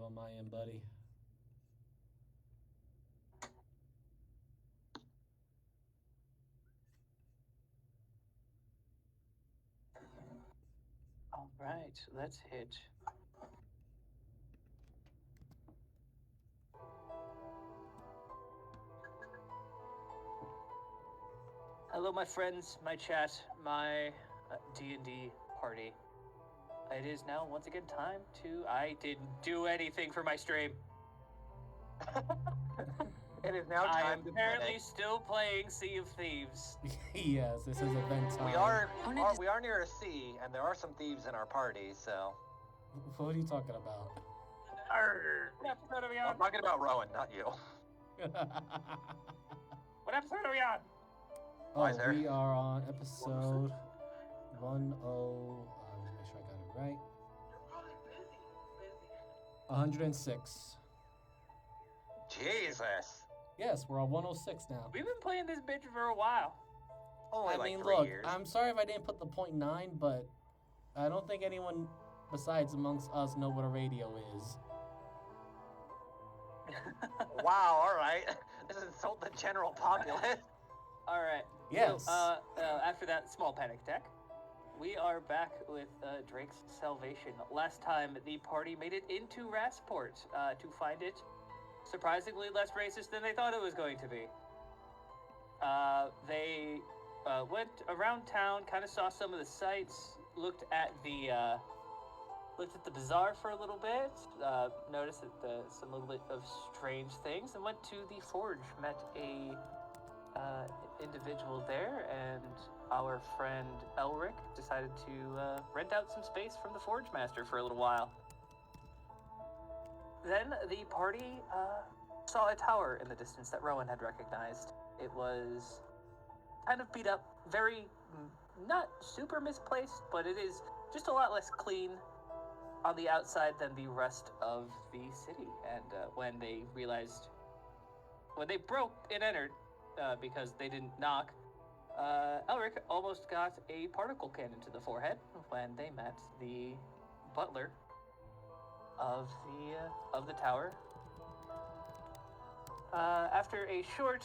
live on my end, buddy. All right, let's hit. Hello, my friends, my chat, my D&D party. It is now once again time to. I didn't do anything for my stream. It is now I time am to apparently panic. still playing Sea of Thieves. Yes, this is event time. We are near a sea, and there are some thieves in our party. So, What are you talking about? What episode are we I'm on? talking about Rowan, not you. What episode are we on? Wiser. We are on episode 10. Let me make sure I got it right. You're probably busy. 106. Jesus. Yes, we're on 106 now. We've been playing this bitch for a while. Only I like mean, 3 look, years. I'm sorry if I didn't put the 0.9, but I don't think anyone besides amongst us know what a radio is. Wow. All right. This insult the general populace. All right. Yes. So, after that small panic attack, we are back with Drake's Salvation. Last time, the party made it into Rassport to find it surprisingly less racist than they thought it was going to be. They went around town, kind of saw some of the sights, looked at the bazaar for a little bit, noticed that some little bit of strange things, and went to the forge. Met a individual there, and our friend Elric decided to rent out some space from the forge master for a little while. Then the party saw a tower in the distance that Rowan had recognized. It was kind of beat up, very not super misplaced, but it is just a lot less clean on the outside than the rest of the city. And when they broke and entered, because they didn't knock, Elric almost got a particle cannon to the forehead when they met the butler of the tower. After a short,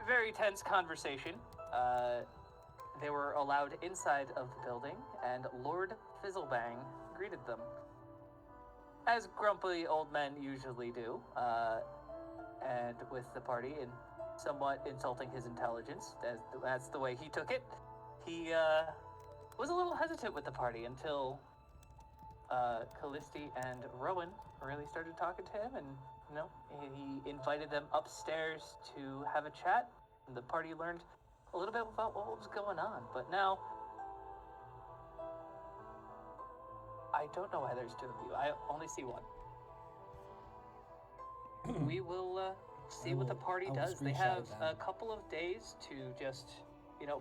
very tense conversation, they were allowed inside of the building, and Lord Fizzlebang greeted them, as grumpy old men usually do, and with the party, and somewhat insulting his intelligence, as that's the way he took it. He was a little hesitant with the party until Callisti and Rowan really started talking to him, and he invited them upstairs to have a chat, and the party learned a little bit about what was going on. But now, I don't know why there's two of you. I only see one. We will see what the party does. They have a couple of days to just,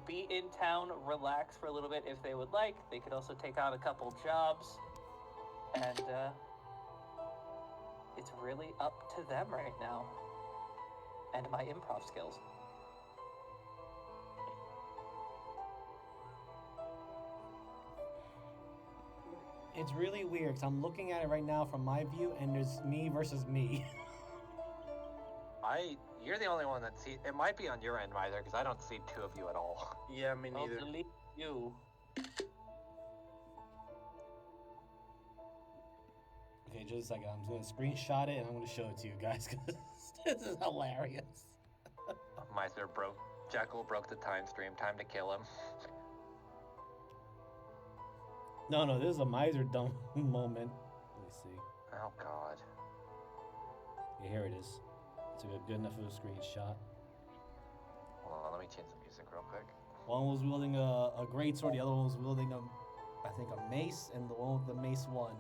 be in town, relax for a little bit if they would like. They could also take on a couple jobs. And it's really up to them right now. And my improv skills. It's really weird because I'm looking at it right now from my view, and there's me versus me. You're the only one that sees. It might be on your end, Miser, because I don't see two of you at all. Yeah, me I'll neither. delete you. Okay, just a second. I'm going to screenshot it and I'm going to show it to you guys because this is hilarious. Miser Jekyll broke the time stream. Time to kill him. No, this is a miser dumb moment. Let me see. Oh God. Yeah, here it is. It's a good enough of a screenshot. Hold on, let me change the music real quick. One was wielding a great sword, the other one was wielding a mace, and the one with the mace won.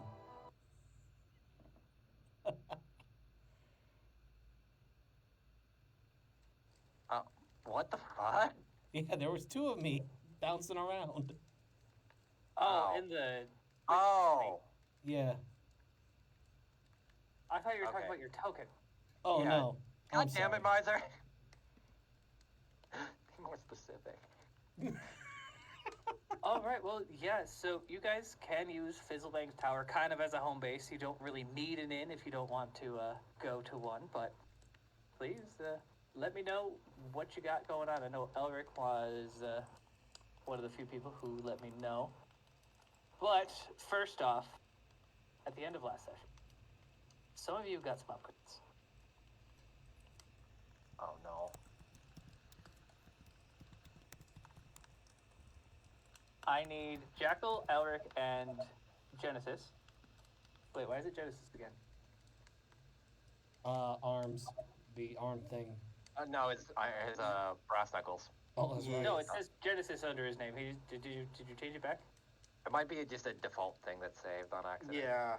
What the fuck? Yeah, there was two of me bouncing around. Oh, in the... Oh. Yeah. I thought you were talking Okay. about your token. Oh, Yeah. no. God damn it, Miser. Be more specific. All right. Well, yeah. So you guys can use Fizzlebang's tower kind of as a home base. You don't really need an inn if you don't want to go to one. But please let me know what you got going on. I know Elric was one of the few people who let me know. But first off, at the end of last session, some of you got some upgrades. Oh no. I need Jackal, Elric, and Genesis. Wait, why is it Genesis again? Arms, the arm thing. No, it's his brass knuckles. Oh, that's right. No, it says Genesis under his name. Did you change it back? It might be just a default thing that's saved on accident. Yeah.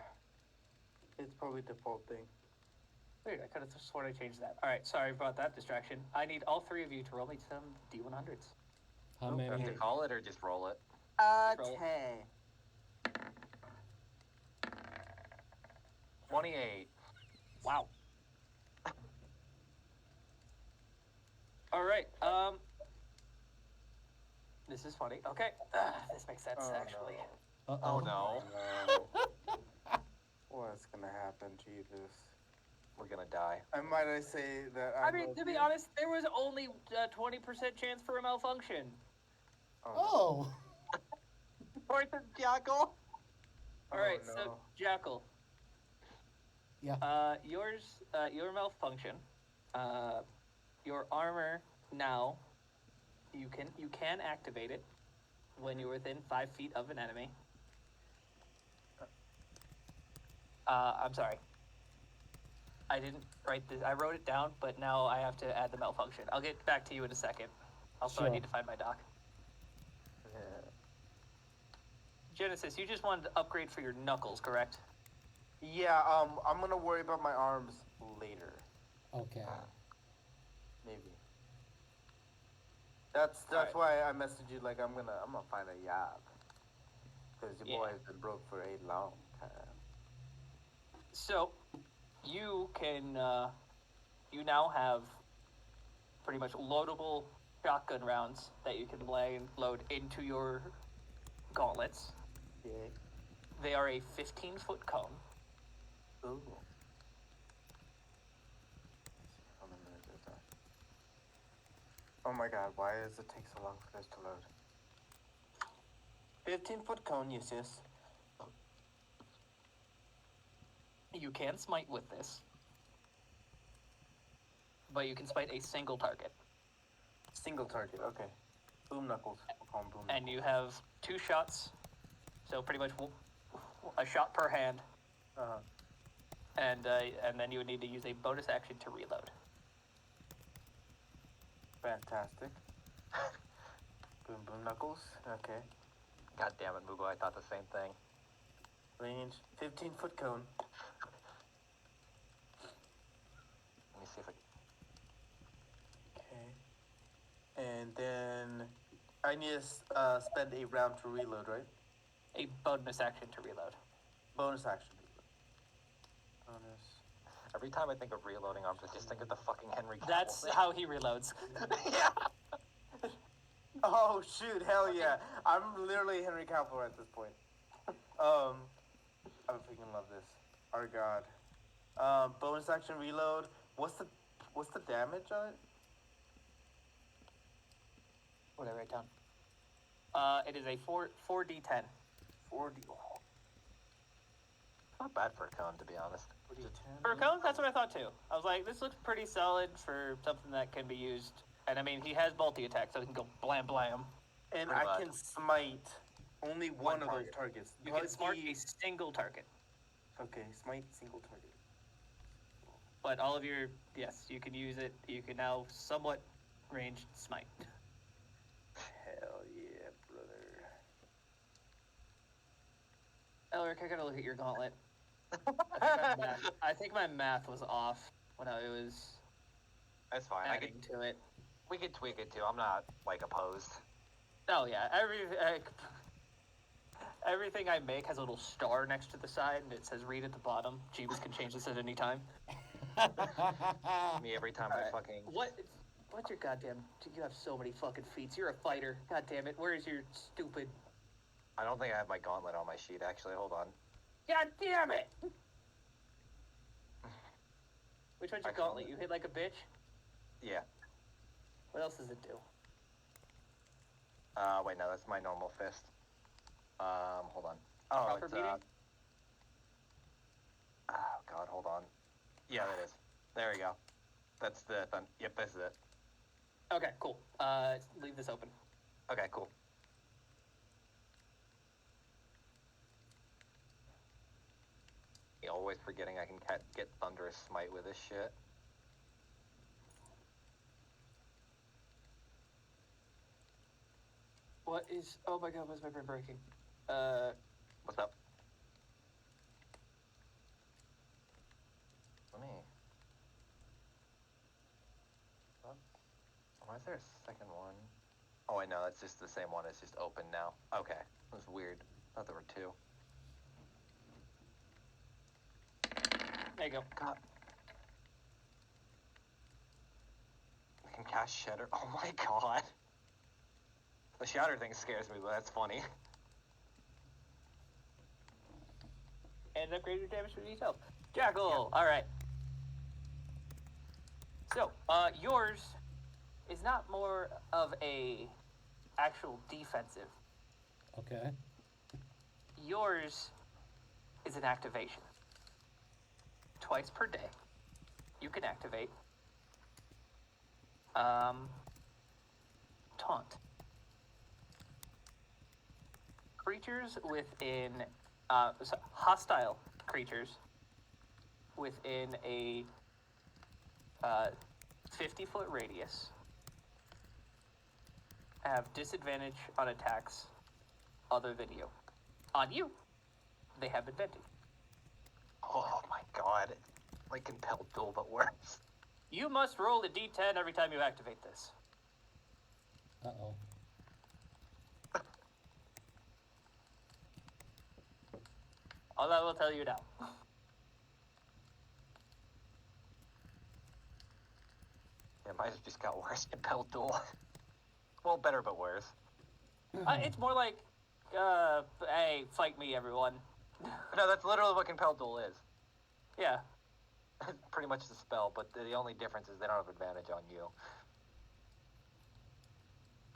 It's probably default thing. Weird, I could have sworn I changed that. Alright, sorry about that distraction. I need all three of you to roll me some D100s. How Do I have many? to call it or just roll it? Roll. 28. Wow. Alright, this is funny. Okay, this makes sense, Oh, actually. Uh Oh no. No. What's gonna happen, Jesus? We're gonna die. Might I say that I mean, to be honest, there was only a 20% chance for a malfunction. Oh. Where's the jackal? Alright, no. so, Jackal. Yeah. Your malfunction, your armor now, you can activate it when you're within 5 feet of an enemy. I'm sorry. I didn't write this. I wrote it down, but now I have to add the malfunction. I'll get back to you in a second. Also, I Sure. need to find my doc. Genesis, you just wanted to upgrade for your knuckles, correct? Yeah, I'm gonna worry about my arms later. Okay. Maybe. That's Alright. why I messaged you like I'm gonna find a job. Because your Yeah. boy has been broke for a long time. So, you can, you now have pretty much loadable shotgun rounds that you can load into your gauntlets. Yeah. They are a 15-foot cone. Ooh. Oh my god, why does it take so long for this to load? 15-foot cone, yes. You can smite with this, but you can smite a single target. Single target, okay. Boom knuckles. We'll call 'em boom And you have 2 shots, so pretty much a shot per hand, knuckles. and then you would need to use a bonus action to reload. Fantastic. Boom knuckles, okay. God damn it, Mugo, I thought the same thing. Range, 15-foot cone. Let me see if I Okay. And then I need to spend a round to reload, right? A bonus action to reload. Bonus action. Bonus. every time I think of reloading arms, I just think of the fucking Henry Cavill That's thing. how he reloads. Yeah. Oh shoot! Hell yeah! I'm literally Henry Cavill at this point. I freaking love this. Our god. Bonus action reload. What's the damage on it? What did I write down? It is a 4d10. 4D. Not bad for a cone, to be honest. 4D10. For cones, that's what I thought too. I was like, this looks pretty solid for something that can be used. And I mean, he has multi-attack, so he can go blam blam. And Pretty I much. can smite only one of those target. targets. You can Buggy- smart a single target. Okay, smite single target. But all of your, yes, you can use it. You can now somewhat ranged smite. Hell yeah, brother. Elric, I gotta look at your gauntlet. I think my math was off when I was That's fine. adding to it. We could tweak it too. I'm not like opposed. Oh yeah, everything I make has a little star next to the side, and it says "read" at the bottom. Jeebus can change this at any time. Me every time I Alright. fucking. What's your goddamn? You have so many fucking feats. You're a fighter. God damn it. Where is your stupid I don't think I have my gauntlet on my sheet, actually. Hold on. God damn it! Which one's your I gauntlet? found You hit like a bitch? Yeah. What else does it do? Wait, no, that's my normal fist. Hold on. Oh, Proper it's, beating? Oh, God, hold on. Yeah, that is. There we go. That's the... Yep, this is it. Okay, cool. Leave this open. Okay, cool. Always forgetting I can get Thunderous Smite with this shit. What is... Oh my god, why's my brain breaking? What's up? Let me... Why is there a second one? Oh, wait, no, that's just the same one. It's just open now. Okay. That was weird. I thought there were two. There you go. God. I can cast Shatter. Oh my god. The Shatter thing scares me, but that's funny. And upgrade your damage for detail. Jackal! Yeah. Alright. So, yours is not more of a actual defensive. Okay. Yours is an activation. Twice per day, you can activate Taunt. Creatures within hostile creatures within a 50-foot radius have disadvantage on attacks other than you. On you, they have advantage. Oh my god. Like Compelled Duel, but worse. You must roll a d10 every time you activate this. Uh-oh. All I will tell you now. Yeah, mine just got worse. Compelled Duel. Well, better but worse. It's more like, hey, fight me, everyone. No, that's literally what Compelled Duel is. Yeah. Pretty much the spell, but the only difference is they don't have advantage on you.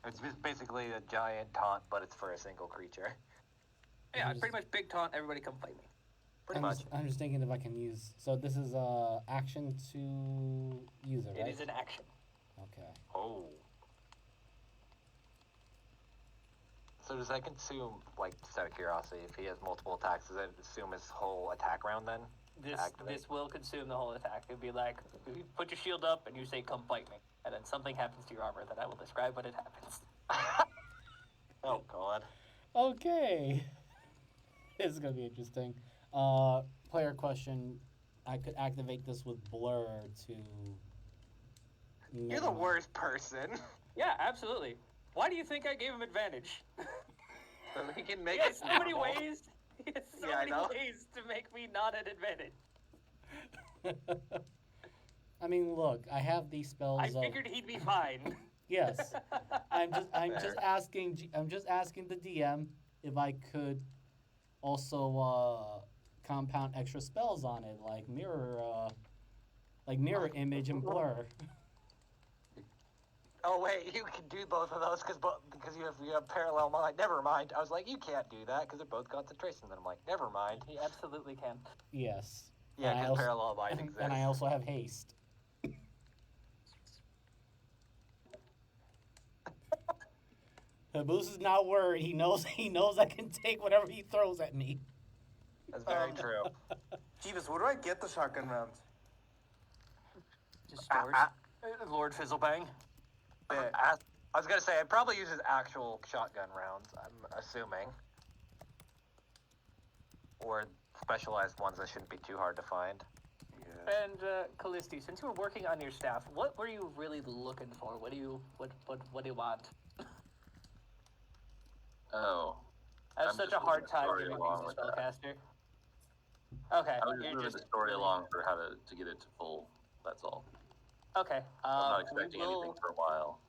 It's just basically a giant taunt, but it's for a single creature. Yeah, it's pretty much big taunt, everybody come fight me. Pretty much. I'm just thinking if I can use... So this is action to use it, right? It is an action. Okay. Oh. So does that consume, like, just out of curiosity, if he has multiple attacks, does that assume his whole attack round then? This will consume the whole attack. It'd be like, you put your shield up and you say, come fight me. And then something happens to your armor that I will describe when it happens. Oh, God. Okay. This is going to be interesting. Player question. I could activate this with Blur to... You're the worst person. Yeah, absolutely. Why do you think I gave him advantage? So he can make He has it so many normal. ways. He has so many ways to make me not at advantage. I mean, look, I have these spells. I figured he'd be fine. Yes, I'm just asking the DM if I could also compound extra spells on it, like mirror image and blur. Oh wait, you can do both of those because you have parallel mind. Never mind. I was like, you can't do that because they're both concentration. Then I'm like, never mind. He absolutely can. Yes. Yeah, because parallel mind exists. And I also have haste. Caboose is not worried. He knows I can take whatever he throws at me. That's very true. Jeebus, where do I get the shotgun rounds? Just stores. Lord Fizzlebang. I was gonna say, it probably uses actual shotgun rounds, I'm assuming. Or specialized ones that shouldn't be too hard to find. Yeah. And Callisti, since you were working on your staff, what were you really looking for? What do you want? Oh. I have I'm such just a hard moving the time story giving along these with a that. spellcaster. Okay. I was just you're moving the story along for how to get it to full. That's all. Okay. I'm not expecting anything for a while.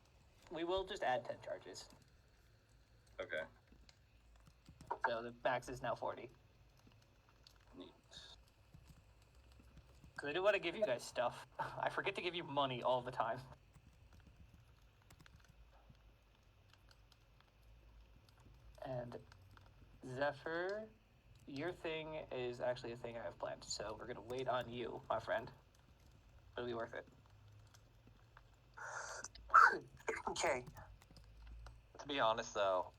We will just add 10 charges. Okay. So the max is now 40. Neat. Because I do want to give you guys stuff. I forget to give you money all the time. And Zephyr, your thing is actually a thing I have planned. So we're going to wait on you, my friend. It'll be worth it. Okay. To be honest, though,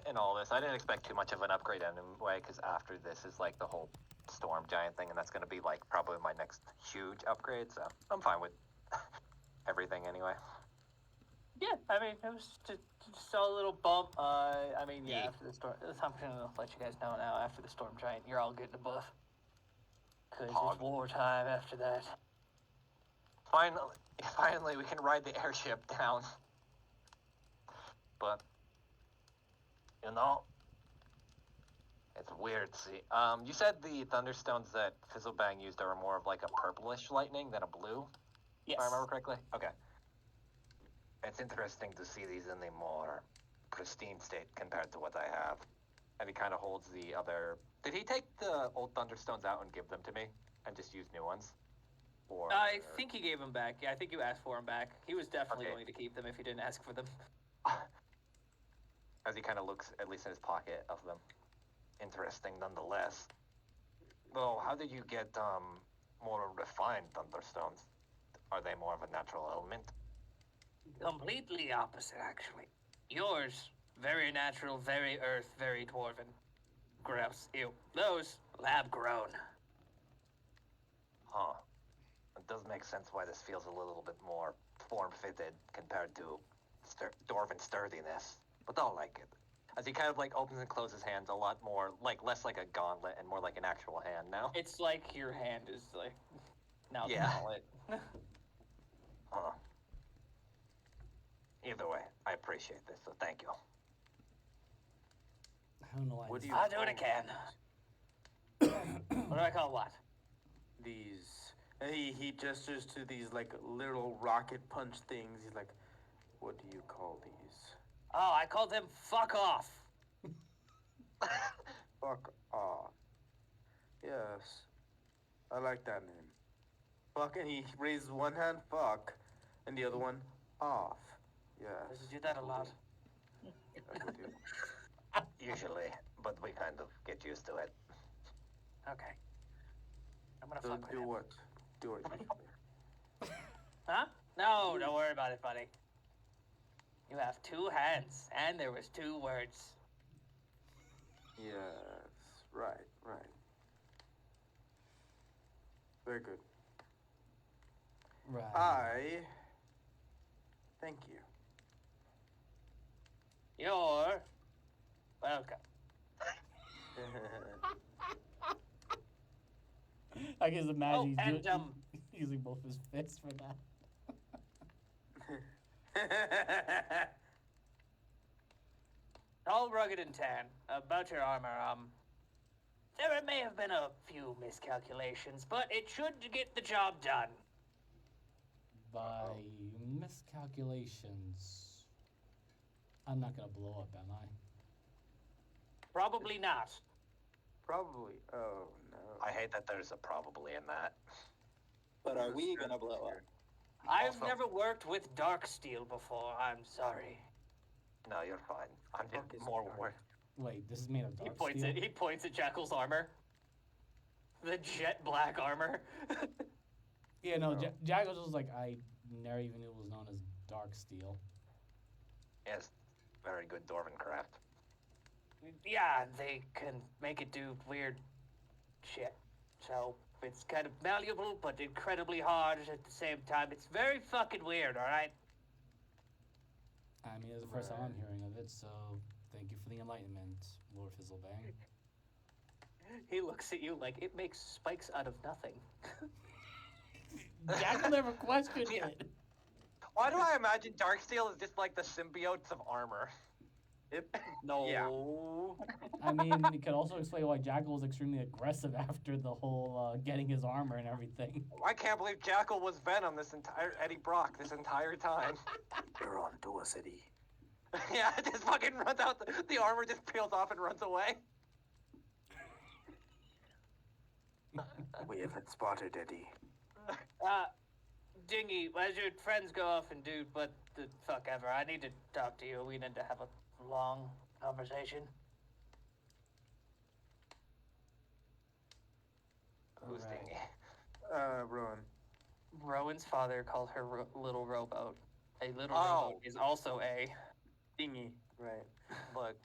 in all this, I didn't expect too much of an upgrade anyway, because after this is like the whole storm giant thing, and that's going to be like probably my next huge upgrade, so I'm fine with everything anyway. Yeah, I mean, it was just a little bump. I mean, yeah, Yeah. after the storm, I'm going to let you guys know now, after the storm giant, you're all getting a buff. Because Pog. it's wartime after that. Finally, we can ride the airship down. But, you know, it's weird. See, you said the thunderstones that Fizzlebang used are more of like a purplish lightning than a blue. Yes. If I remember correctly. Okay. It's interesting to see these in the more pristine state compared to what I have. And he kind of holds the other. Did he take the old thunderstones out and give them to me, and just use new ones? Or I think he gave them back. Yeah, I think you asked for them back. He was definitely Okay. going to keep them if you didn't ask for them. as he kind of looks, at least in his pocket, of them. Interesting, nonetheless. Well, how did you get more refined thunderstones? Are they more of a natural element? Completely opposite, actually. Yours, very natural, very earth, very dwarven. Gross. Ew. Those, lab grown. Huh. It does make sense why this feels a little bit more form-fitted compared to dwarven sturdiness. But I'll like it. As he kind of like opens and closes his hands a lot more, like less like a gauntlet and more like an actual hand now. It's like your hand is like now Yeah. call it. Huh. Either way, I appreciate this, so thank you. I don't know why. What this- do you I'll do what I can. What do I call what? These. And he gestures to these like little rocket punch things. He's like, "What do you call these?" Oh, I called them fuck off. Fuck off. Yes, I like that name. Fuck, and he raises one hand, fuck, and the other one, off. Yes. Does he do that a lot? That's what you- Usually, but we kind of get used to it. Okay. I'm gonna So fuck with do him. what? Do it usually. Huh? No, don't worry about it, buddy. You have 2 hands, and there was 2 words. Yes. Right. Very good. Right. I thank you. You're welcome. I can just imagine Oh, he's and using both his fists for that. All rugged and tan. About your armor, there may have been a few miscalculations, but it should get the job done. By miscalculations, I'm not gonna blow up, am I? Probably not. Probably. Oh no. I hate that there's a probably in that. But are we gonna blow up? I've Also- never worked with dark steel before. I'm sorry. No, you're fine. I'm Fuck just is more dark? worried. Wait, this is made of He dark points steel? He points at Jackal's armor. The jet black armor. Yeah, no, No. Jaggles was like, I never even knew it was known as dark steel. Yes, very good dwarven craft. Yeah, they can make it do weird shit. So it's kind of malleable, but incredibly hard at the same time. It's very fucking weird, alright? I mean, it's the first time I'm hearing of it, so thank you for the enlightenment, Lord Fizzlebang. He looks at you like it makes spikes out of nothing. Jackal never questioned Yeah. it. Why do I imagine Darksteel is just like the symbiotes of armor? No. Yeah. I mean, it could also explain why Jackal was extremely aggressive after the whole getting his armor and everything. I can't believe Jackal was Venom this entire Eddie Brock this entire time. You're on to us, Eddie. Yeah, it just fucking runs out. The armor just peels off and runs away. We haven't spotted Eddie. Dingy, as your friends go off and do what the fuck ever, I need to talk to you. We need to have a long conversation. Who's Alright. Dingy? Rowan. Rowan's father called her little rowboat. A little Oh. rowboat is also a. Dingy. Right. Look,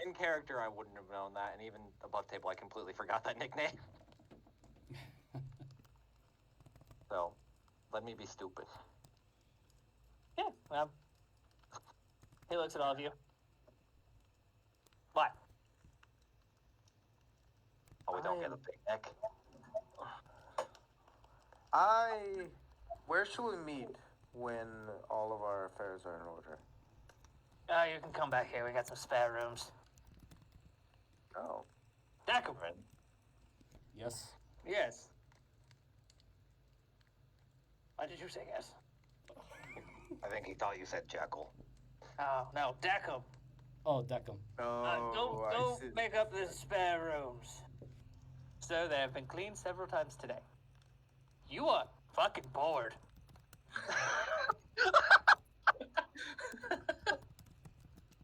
in character, I wouldn't have known that, and even above table, I completely forgot that nickname. So, let me be stupid. Yeah, well. He looks at all of you. What? Oh, we don't get a picnic. Where should we meet when all of our affairs are in order? You can come back here. We got some spare rooms. Oh. Draketts. Yes. Yes. Why did you say yes? I think he thought you said Jekyll. Oh, no, Draketts. Oh, Deckham. Oh, I Go see. make up the spare rooms. Sir, they have been cleaned several times today. You are fucking bored.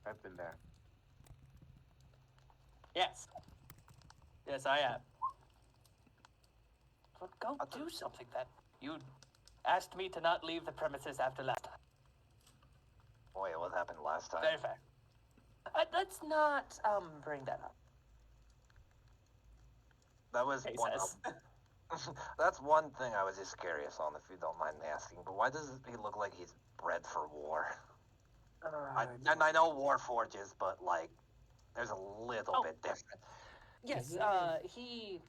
I've been there. Yes. Yes, I am. But go do something then. You asked me to not leave the premises after last time. Boy, what happened last time? Very fair. Let's not bring that up. That was He one. says. That's one thing I was just curious on, if you don't mind me asking. But why does he look like he's bred for war? And I know war forges, but like, there's a little bit different. Yes, Is it-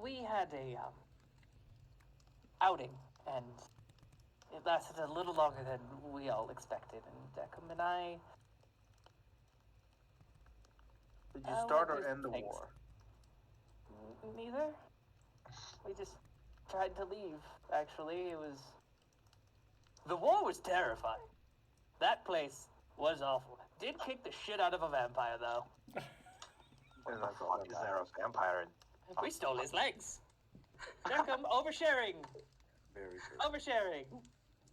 we had a outing, and it lasted a little longer than we all expected. And Deckham and I, Did you start or there's end the things. war? Neither. We just tried to leave. Actually, the war was terrifying. That place was awful. Did kick the shit out of a vampire though. What the That's all fuck that is there a vampire? We stole his legs. Deckham, oversharing. Very good. Oversharing.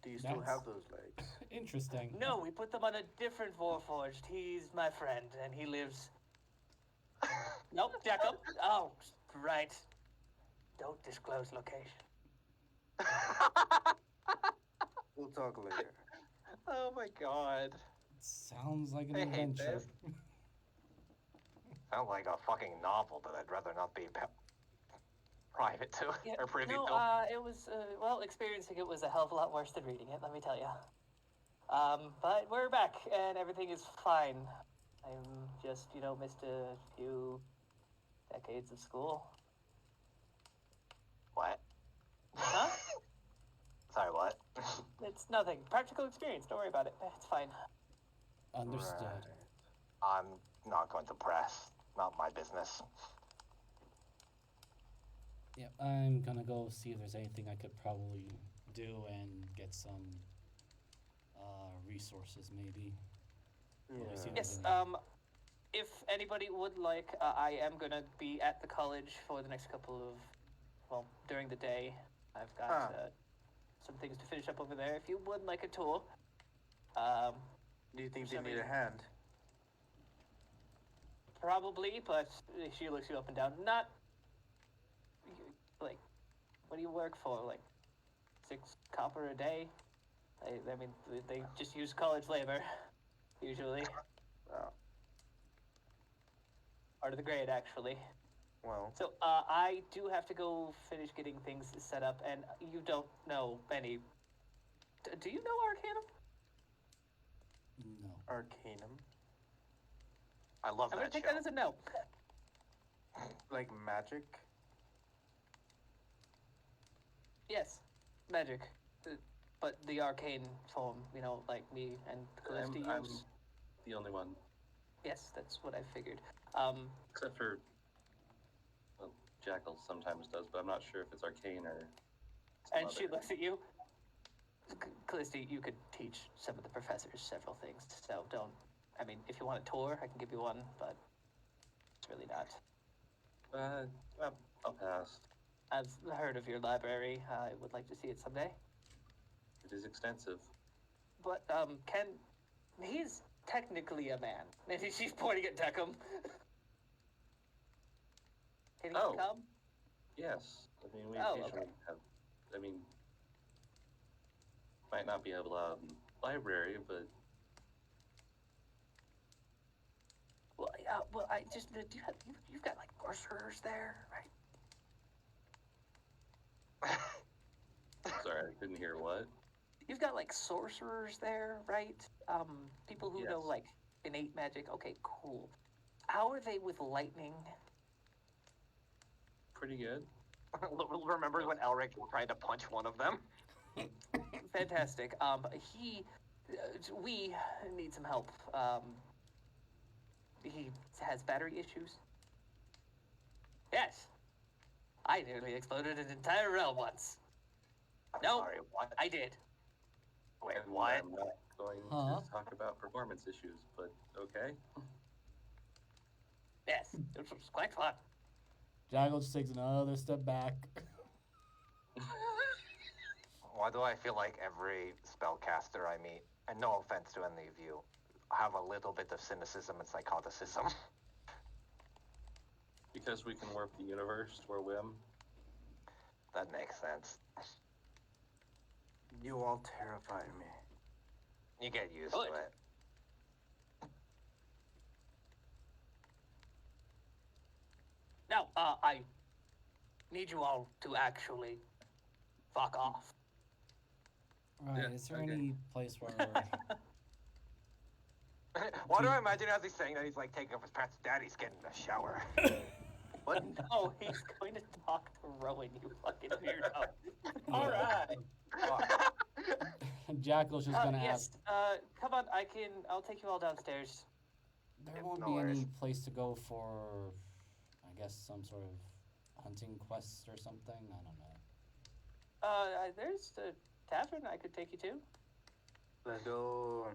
Do you still That's- have those legs? Interesting. No, we put them on a different Warforged. He's my friend, and he lives. Nope, Jacob. Oh, right. Don't disclose location. We'll talk later. Oh my god. Sounds like an I hate adventure. this. Sounds like a fucking novel that I'd rather not be private to or privy no, to. it was, well, experiencing it was a hell of a lot worse than reading it, let me tell you. But we're back, and everything is fine. I'm just, missed a few decades of school. What? Huh? Sorry, what? It's nothing. Practical experience, don't worry about it. It's fine. Understood. Right. I'm not going to press. Not my business. Yeah, I'm gonna go see if there's anything I could probably do and get some resources, maybe. Yeah. see Yes, Mhm. if anybody would like, I am gonna be at the college for the next couple of, well, during the day. I've got some things to finish up over there. If you would like a tour, Do you think For they some need a reason. hand? probably, but she looks you up and down. Not, like, what do you work for? Like, 6 copper a day? I mean, they just use college labor, usually. Oh, Part of the grade, actually. well, So, I do have to go finish getting things set up, and you don't know any. Do you know Arcanum? No. Arcanum? I love I'm gonna that take show. that as a no. Like magic? Yes, magic. But the arcane form, like me and Calista use. I'm the only one, Yes, that's what I figured. except for, well, Jackal sometimes does, but I'm not sure if it's arcane or. some And she other. looks at you. Calista, you could teach some of the professors several things, so don't. I mean, if you want a tour, I can give you one, but it's really not. I'll pass. I've heard of your library. I would like to see it someday. It is extensive. But, Ken, he's technically a man. And she's pointing at Deckham. Can he Oh. come? Yes. I mean, we Oh, occasionally okay. have. I mean, might not be able to library, but Well, yeah, well, I just, you've got, like, sorcerers there, right? sorry, I couldn't hear what. You've got, like, sorcerers there, right? People who know, Yes. like, innate magic. Okay, cool. How are they with lightning? Pretty good. Remember when Elric tried to punch one of them? Fantastic. We need some help. He has battery issues. Yes. I nearly exploded an entire realm once. No, Sorry, what? I did. Wait, And what? I'm not going Huh? to talk about performance issues, but okay. Yes, it was quite fun. Jackal just takes another step back. Why do I feel like every spellcaster I meet, and no offense to any of you, have a little bit of cynicism and psychoticism? Because we can warp the universe to our whim. That makes sense. You all terrify me. You get used Good. to it. Now, I need you all to actually fuck off. Right, Yeah, is there okay. any place where... Why do I imagine as he's saying that he's like taking off his pants? Daddy's getting a shower. What? No, he's going to talk to Rowan, you fucking weirdo. All right. Jackal's just gonna Yes, ask... come on, I'll take you all downstairs. There won't No be any worries. place to go for, I guess, some sort of hunting quest or something? I don't know. There's the tavern I could take you to. Let's go.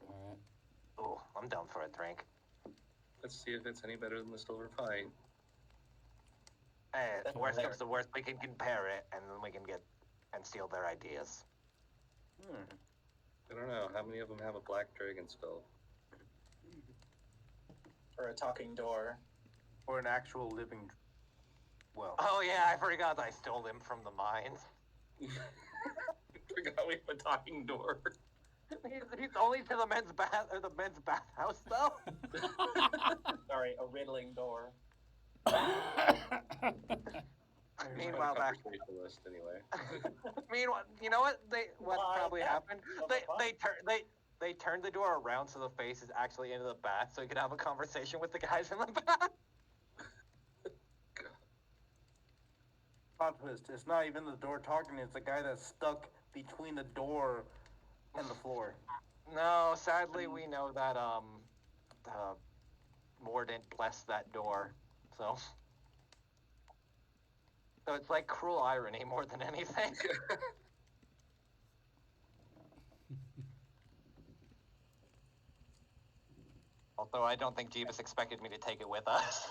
Alright. Ooh, I'm down for a drink. Let's see if it's any better than the Silver Pine. Hey, That's worst fair. comes to worst, we can compare it, and then we can get and steal their ideas. I don't know. How many of them have a black dragon spell? Or a talking door. Or an actual living. Well, Oh yeah, I forgot I stole him from the mines. Forgot we have a talking door. He's only to the men's bath or the men's bathhouse though. Sorry, a riddling door. Meanwhile, back. List anyway. Meanwhile, you know what? What Why, probably yeah. happened? Well, They turned the door around so the face is actually into the bath, so you could have a conversation with the guys in the bath. plot twist. It's not even the door talking. It's the guy that's stuck between the door and the floor. No, sadly, we know that Mordant blessed that door, so it's like cruel irony more than anything. Although I don't think Jeebus expected me to take it with us.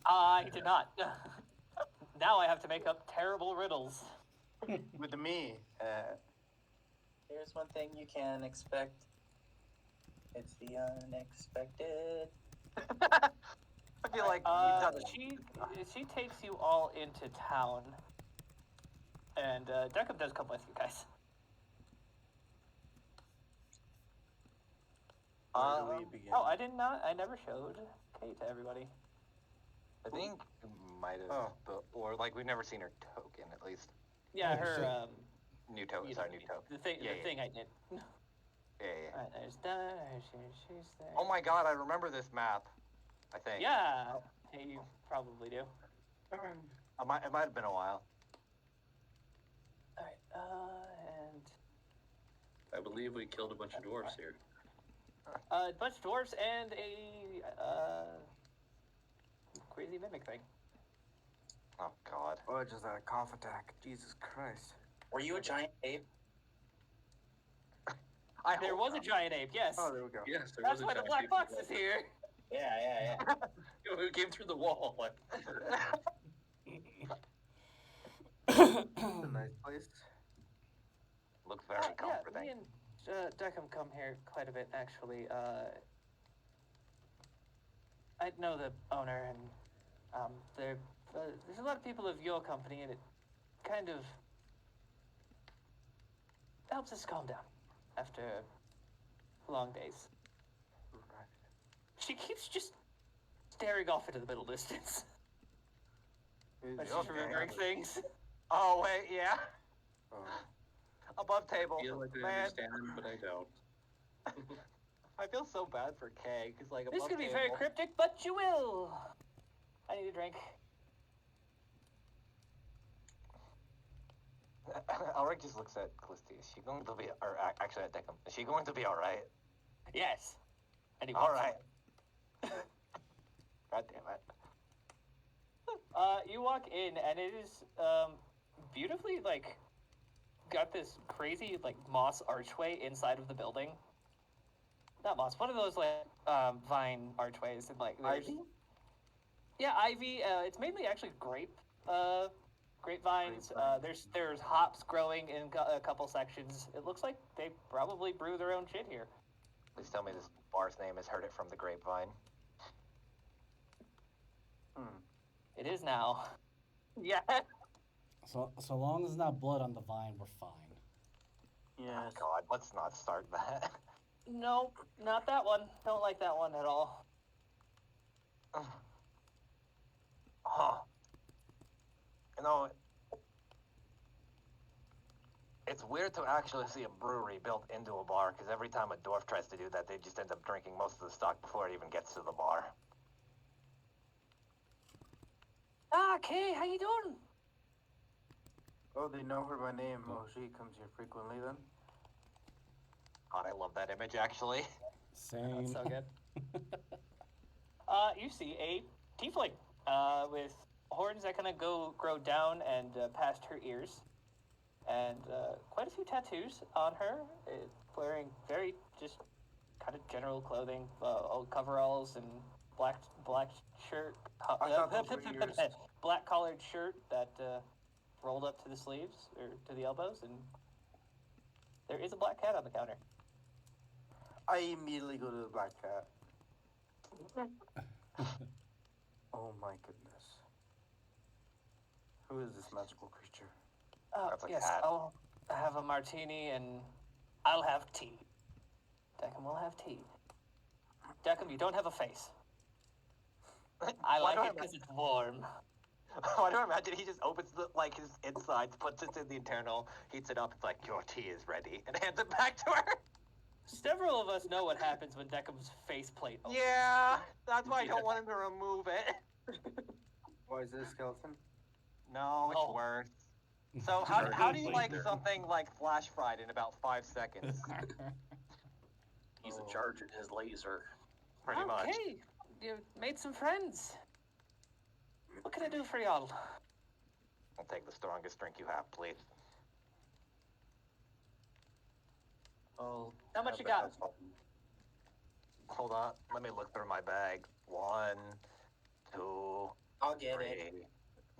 I did not. Now I have to make up terrible riddles. With me. Here's one thing you can expect. It's the unexpected. I feel like we've done She takes you all into town, and Draketts does come with you guys. Where do we begin? Oh, I never showed Kay to everybody. I think might have, or like we've never seen her token at least. Yeah, Oh, her shit. New token, you sorry, know, new token. the thing, Yeah, the yeah. thing I did. Yeah. Alright, there's that. She's there. Oh my god, I remember this map. I think. Yeah, hey, you probably do. It might have been a while. Alright, and I believe we killed a bunch of dwarves here. a bunch of dwarves and a crazy mimic thing. Oh god. Oh, I just had a cough attack. Jesus Christ. Were you a giant ape? There was a giant ape, yes. Oh, there we go. Yes, there That's was a why the giant black ape box as is well. here. Yeah. It came through the wall. It's a nice place. Looks very Yeah, comforting. me and Deckham come here quite a bit, actually. I know the owner, and there's a lot of people of your company, and it kind of helps us calm down after long days. Right. She keeps just staring off into the middle distance. But she's okay? remembering things. Oh wait, yeah. Oh. Above table. I feel like I Man, understand, but I don't. I feel so bad for Kay because like This is above gonna be table. very cryptic, but you will. I need a drink. Ulrich just looks at Callisti. Is she going to be, or actually at Deckham? Is she going to be all right? Yes. And he All walks right. God damn it. You walk in, and it is beautifully like got this crazy like moss archway inside of the building. Not moss, one of those like vine archways, and like there's, Ivy? yeah, ivy. It's mainly actually grapevines. Grapevines. There's hops growing in a couple sections. It looks like they probably brew their own shit here. Please tell me this bar's name is Heard It From the Grapevine. It is now. Yeah. So long as not blood on the vine, we're fine. Oh Yes. God, let's not start that. Nope, not that one. Don't like that one at all. Huh. You know, it's weird to actually see a brewery built into a bar, because every time a dwarf tries to do that, they just end up drinking most of the stock before it even gets to the bar. Ah, Kay, how you doing? Oh, they know her by name. Oh, she comes here frequently then. God, I love that image, actually. Same. That's so good. You see a tiefling with horns that kind of grow down and past her ears, and quite a few tattoos on her. Wearing very just kind of general clothing, old coveralls and black shirt, I thought those were ears. black collared shirt that rolled up to the sleeves or to the elbows, and there is a black cat on the counter. I immediately go to the black cat. Oh my goodness. Who is this magical creature? That's a Yes, cat. I'll have a martini and I'll have tea. Deckham will have tea. Deckham, you don't have a face. I Why like do it because it's warm. Why do I imagine he just opens the, like his insides, puts it in the internal, heats it up, it's like, your tea is ready, and hands it back to her? Several of us know what happens when Deckham's faceplate opens. Yeah, that's why I don't want him to remove it. Why is this a skeleton? No, it's Oh. worse. So how do you like something like flash fried in about 5 seconds? He's a charge at his laser. Pretty much. Okay, you made some friends. What can I do for y'all? I'll take the strongest drink you have, please. Oh, How much you got? Hold on, let me look through my bag. 1, 2, I'll get 3. it.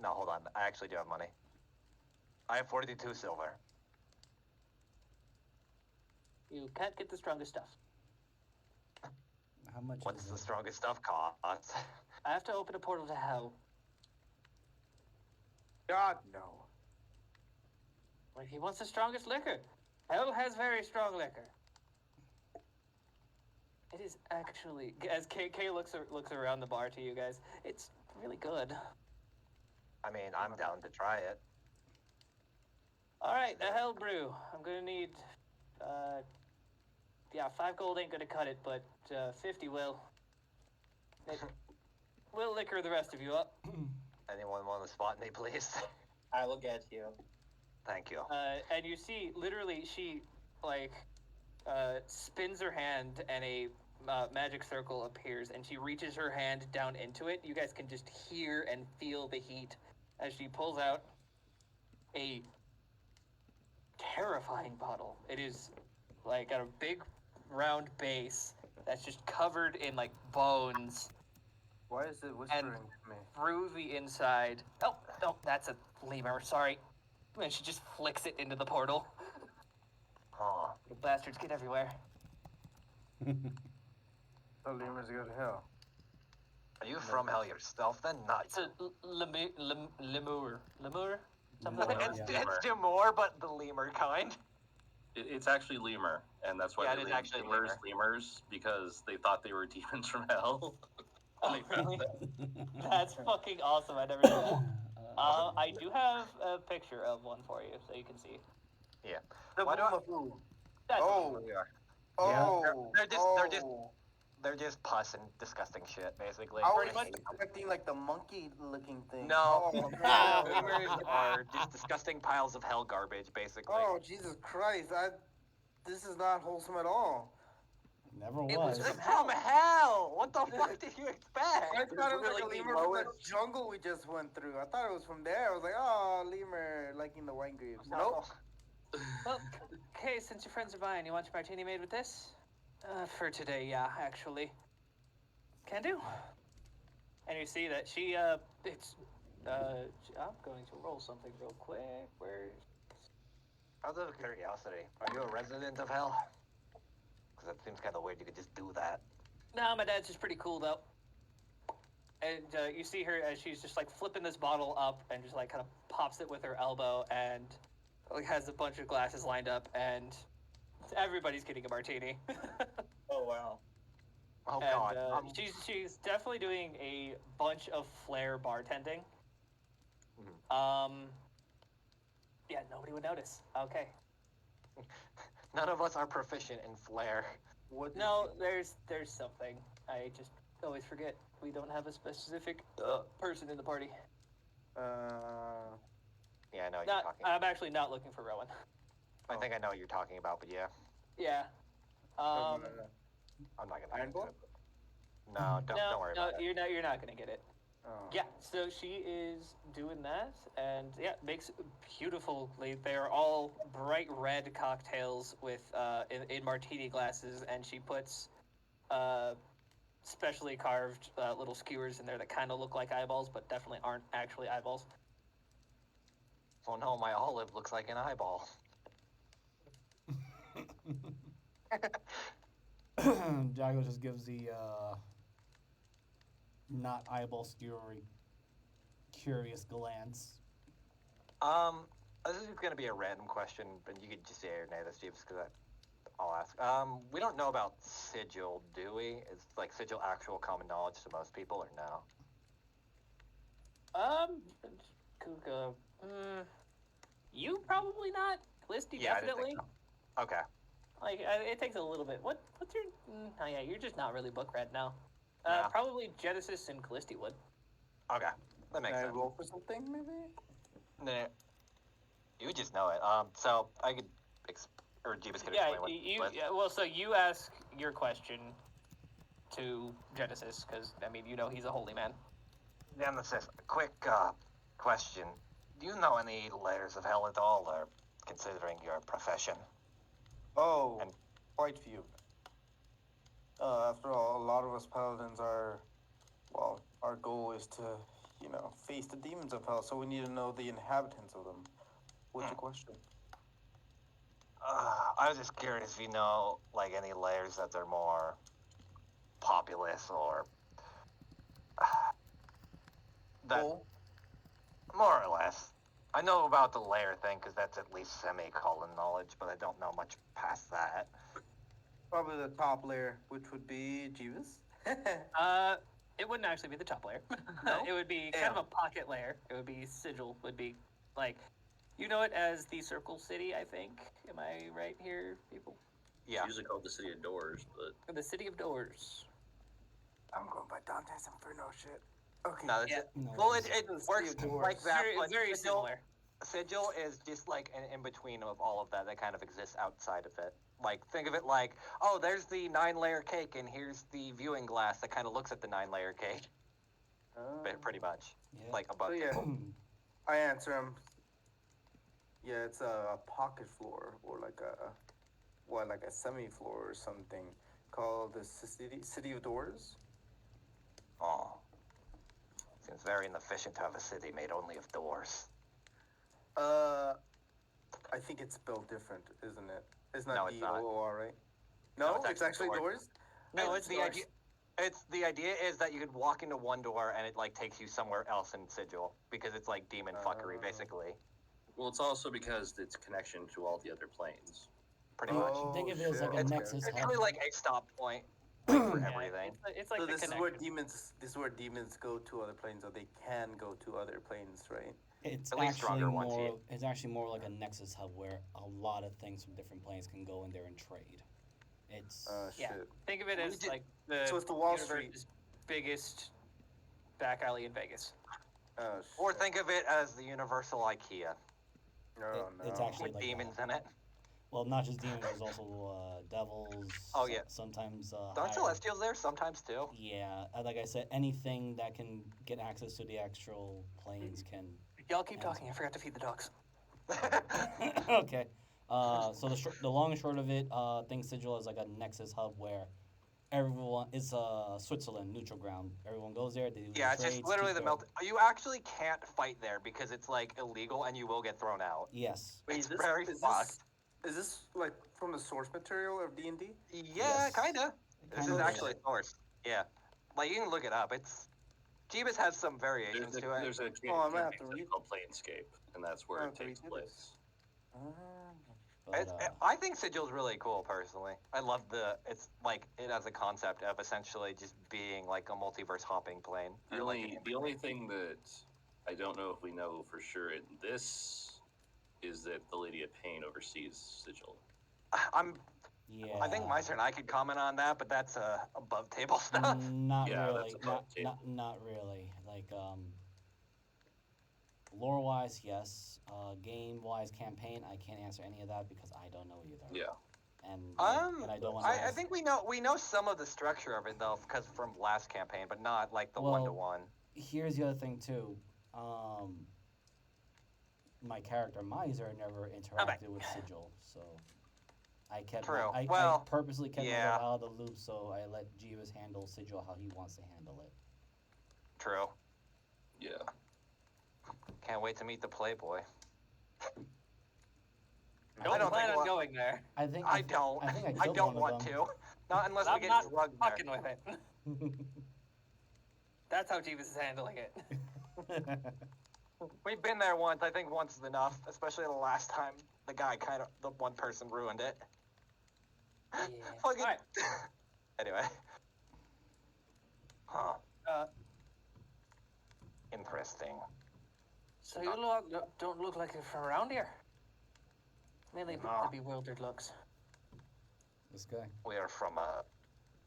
No, hold on. I actually do have money. I have 42 silver. You can't get the strongest stuff. How much What's is the it? strongest stuff cost? I have to open a portal to hell. God, no. Well, he wants the strongest liquor. Hell has very strong liquor. It is actually, as Kay looks around the bar to you guys, it's really good. I mean, I'm down to try it. All right, a hell brew. I'm gonna need, 5 gold ain't gonna cut it, but 50 will. We'll liquor the rest of you up. Anyone want to spot me, please? I will get you. Thank you. And you see, literally, she spins her hand, and a magic circle appears, and she reaches her hand down into it. You guys can just hear and feel the heat as she pulls out a terrifying bottle. It is like got a big round base that's just covered in like bones Why is it whispering to me? through the inside. Oh, no, that's a lemur. Sorry. And she just flicks it into the portal. Oh. Little bastards get everywhere. The lemurs go to hell. Are you from hell yourself then? Nice. It's a lemur. Lemur? Something Lemur, like that? It's, yeah. it's Demore, but the lemur kind. It's actually lemur, and that's why Yeah, they it is named actually lemurs, because they thought they were demons from hell. Oh, really? That's fucking awesome. I never knew that. I do have a picture of one for you, so you can see. Yeah. The Why do I- Bumafu. That's Oh. They are. Oh. They're just pus and disgusting shit, basically. I was pretty much. expecting like the monkey-looking thing. No. Oh, No, no. lemurs are just disgusting piles of hell garbage, basically. Oh, Jesus Christ! This is not wholesome at all. Never It was was. It's from hell! What the fuck did you I expect? thought it was really like a the lemur from the lowest- jungle we just went through. I thought it was from there. I was like, oh, lemur liking the wine grapes. Nope. Well, okay, since your friends are buying, you want your martini made with this? For today, yeah, actually. Can do. And you see that she, I'm going to roll something real quick. Where? Out of curiosity, are you a resident of hell? Because that seems kind of weird. You could just do that. No, my dad's just pretty cool, though. And you see her as she's just, like, flipping this bottle up and just, like, kind of pops it with her elbow and, like, has a bunch of glasses lined up, and everybody's getting a martini. Oh wow. Oh And god. she's definitely doing a bunch of flair bartending. Mhm. Yeah, nobody would notice. Okay. None of us are proficient in flair. What? No, there's something. I just always forget. We don't have a specific person in the party. Uh, Yeah, I know what Not. you're talking. I'm actually not looking for Rowan. I think I know what you're talking about, but yeah, Yeah. I'm not gonna. Iron Ball? No, don't worry about it. You're not gonna get it. oh. Yeah, so she is doing that, and yeah, makes beautifully. They are all bright red cocktails with in martini glasses, and she puts specially carved little skewers in there that kind of look like eyeballs, but definitely aren't actually eyeballs. Oh no, my olive looks like an eyeball. Jago just gives the not eyeball skewery curious glance. This is gonna be a random question, but you could just say or nay this, Jeeves, because I'll ask. We don't know about sigil, do we? Is like sigil actual common knowledge to most people, or no? Kuka, you probably not. Listy Yeah, I didn't definitely. think so. Okay. Like it takes a little bit. What's your? Oh yeah, you're just not really book read now. No. Probably Genesis and Callisti would. Okay, that makes Can I sense. roll for something, maybe? Nah. You just know it. So I could, or Jeebus could Yeah, explain what. what- yeah. Well, so you ask your question to Genesis because I mean you know he's a holy man. Nemesis, quick question. Do you know any layers of hell at all, or considering your profession? Oh, And- quite few. After all, a lot of us paladins are, well, our goal is to, face the demons of hell, so we need to know the inhabitants of them. What's your question? I was just curious if you know, like, any layers that are more populous or that Full? more or less. I know about the layer thing because that's at least semi-colon knowledge, but I don't know much past that. Probably the top layer, which would be Jeeves. It wouldn't actually be the top layer. No? It would be kind of a pocket layer. It would be sigil. Would be like, you know it as the Circle City. I think. Am I right here, people? Yeah. It's usually called the City of Doors, but The City of Doors. I'm going by Dante's Inferno shit. Okay. No, that's Yeah. it. No, Well, it's- it works Doors. like that, Very, but very sigil, similar. sigil is just like an in-between of all of that that kind of exists outside of it. Like, think of it like, oh, there's the 9-layer cake, and here's the viewing glass that kind of looks at the 9-layer cake. But pretty much. Yeah. Like above So, yeah. table. I answer him. Yeah, it's a pocket floor, or like a semi-floor or something, called the City of Doors. Oh. Seems very inefficient to have a city made only of doors. I think it's spelled different, isn't it? It's not No, it's not. DOOR, right? No, No, it's it's actually actually doors. doors. No, Oh, it's the doors. idea. It's the idea is that you could walk into one door and it like takes you somewhere else in Sigil because it's like demon fuckery basically. Well, it's also because it's connection to all the other planes. Pretty much. Think of it as like a shit. nexus It's hub. really like a stop point like, for Yeah, everything. it's like So the this is connection. where demons. This is where demons go to other planes, or they can go to other planes, right? It's At least actually stronger ones, more. It's actually more like a nexus hub where a lot of things from different planes can go in there and trade. It's Yeah. Shit. Think of it We as did- like the So it's the Wall universe's biggest back alley in Vegas. Oh, Or shit. think of it as the universal IKEA Oh, it's no. actually with like demons that. in it. Well, not just demons. There's also devils. Oh, yeah. Sometimes. Aren't higher- Celestials there sometimes too? Yeah, like I said, anything that can get access to the actual planes can. Y'all keep talking. I forgot to feed the dogs. Okay. So the long and short of it, think Sigil is like a nexus hub where everyone is Switzerland neutral ground. Everyone goes there. They do Yeah, it's trades, just literally keep the their- melt. You actually can't fight there because it's like illegal and you will get thrown out. Yes. Wait, It's very fucked. Is this like from the source material of D&D? Yeah, Yes. kinda. This Kinda is is. actually a source. Yeah, like you can look it up. It's Jeebus has some variations to it. There's a Oh, I might have to campaign read- called Planescape, and that's where I'll it have to takes redo place. this. But, I think Sigil's really cool personally. I love it's like it as a concept of essentially just being like a multiverse hopping plane. The Or, like, only thing that I don't know if we know for sure in this is that the Lady of Pain oversees Sigil. yeah. I think Meister and I could comment on that, but that's above table stuff. Not Yeah, really. that's above table. Not really. Like lore wise, yes. Game wise, campaign, I can't answer any of that because I don't know either. Yeah. And I don't want to. I think we know some of the structure of it though, because from last campaign, but not like the Well, 1-to-1. Here's the other thing too. My character Miser never interacted with Sigil, so I kept. True. I Well, purposely kept yeah. myself out of the loop, so I let Jeeves handle Sigil how he wants to handle it. True. Yeah. Can't wait to meet the Playboy. Don't I don't plan think on we'll- going there. I think I don't. I think I I killed don't one of want them. to. Not unless I'm we get not drugged there. fucking with it. That's how Jeeves is handling it. We've been there once. I think once is enough, especially the last time the one person ruined it. Yeah. Fucking. Alright. Anyway. Huh. Uh, Interesting. so you don't look like you're from around here. Mainly No. the bewildered looks. This guy. We are from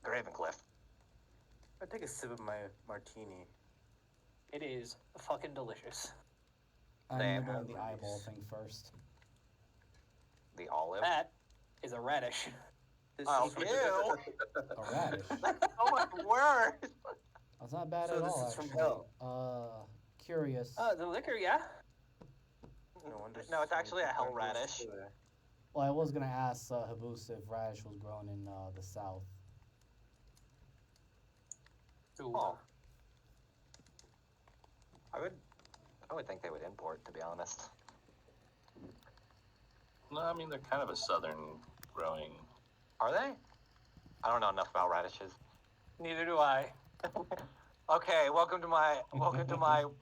Gravencliff. I take a sip of my martini. It is fucking delicious. I'm Damn. doing the eyeball thing first. The olive. That is a radish. This Oh, is from- ew. A radish. So much worse. That's not bad So at this all. is from Actually. hell. Curious. The liquor, yeah. No wonder No, it's so actually a many hell people radish. go there. Well, I was gonna ask Habus if radish was grown in the south. Ooh. Oh. I would think they would import, to be honest. No, I mean they're kind of a southern growing. Are they? I don't know enough about radishes. Neither do I. Okay, welcome to my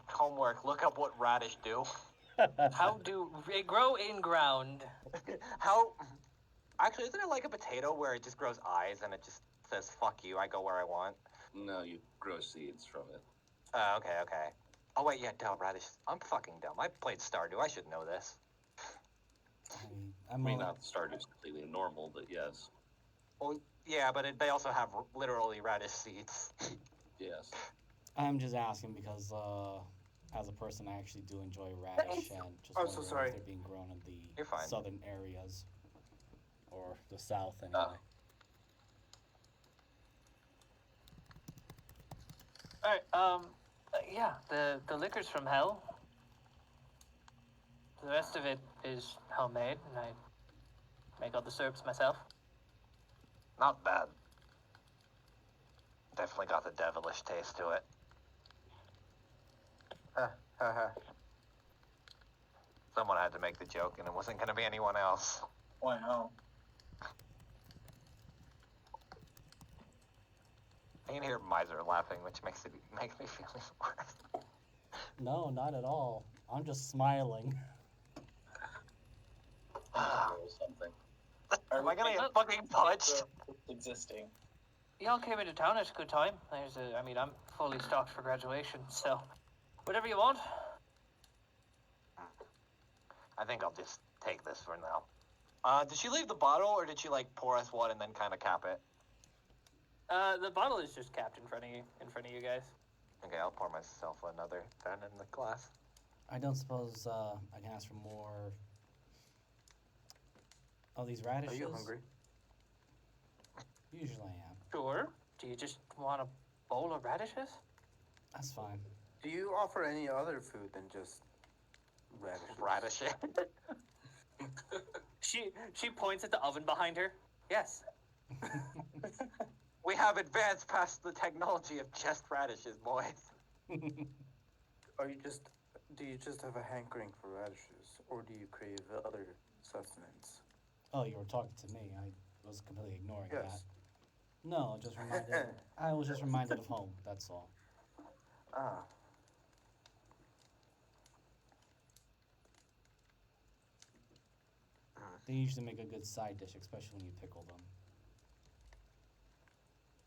homework. Look up what radish do. How do they grow in ground? How? Actually, isn't it like a potato where it just grows eyes and it just says "fuck you"? I go where I want. No, you grow seeds from it. Oh, okay. Oh wait, yeah, duh, radish. I'm fucking dumb. I played Stardew. I should know this. I mean, not Stardew's completely normal, but yes. Well, yeah, but they also have literally radish seeds. Yes. I'm just asking because as a person, I actually do enjoy radish and just I'm so wondering sorry. if they're being grown in the You're fine. southern areas or the south anyway. Alright, yeah, the liquor's from hell. The rest of it is homemade, and I make all the syrups myself. Not bad. Definitely got the devilish taste to it. Ha ha ha. Someone had to make the joke, and it wasn't going to be anyone else. Wow. I can hear Miser laughing, which makes me feel even worse. No, not at all. I'm just smiling. Roll something. Am I gonna get fucking punched? Existing. Y'all came into town at a good time. I'm fully stocked for graduation, so whatever you want. I think I'll just take this for now. Did she leave the bottle, or did she like pour us one and then kind of cap it? The bottle is just capped in front of you guys. Okay, I'll pour myself another then in the glass. I don't suppose I can ask for more of these radishes. Are you hungry? Usually I am. Sure. Do you just want a bowl of radishes? That's fine. Do you offer any other food than just radishes? Radish. She points at the oven behind her. Yes. We have advanced past the technology of just radishes, boys. Do you just have a hankering for radishes, or do you crave other sustenance? Oh, you were talking to me. I was completely ignoring that. Yes. No, just reminded. I was just reminded of home. That's all. Ah. They usually make a good side dish, especially when you pickle them.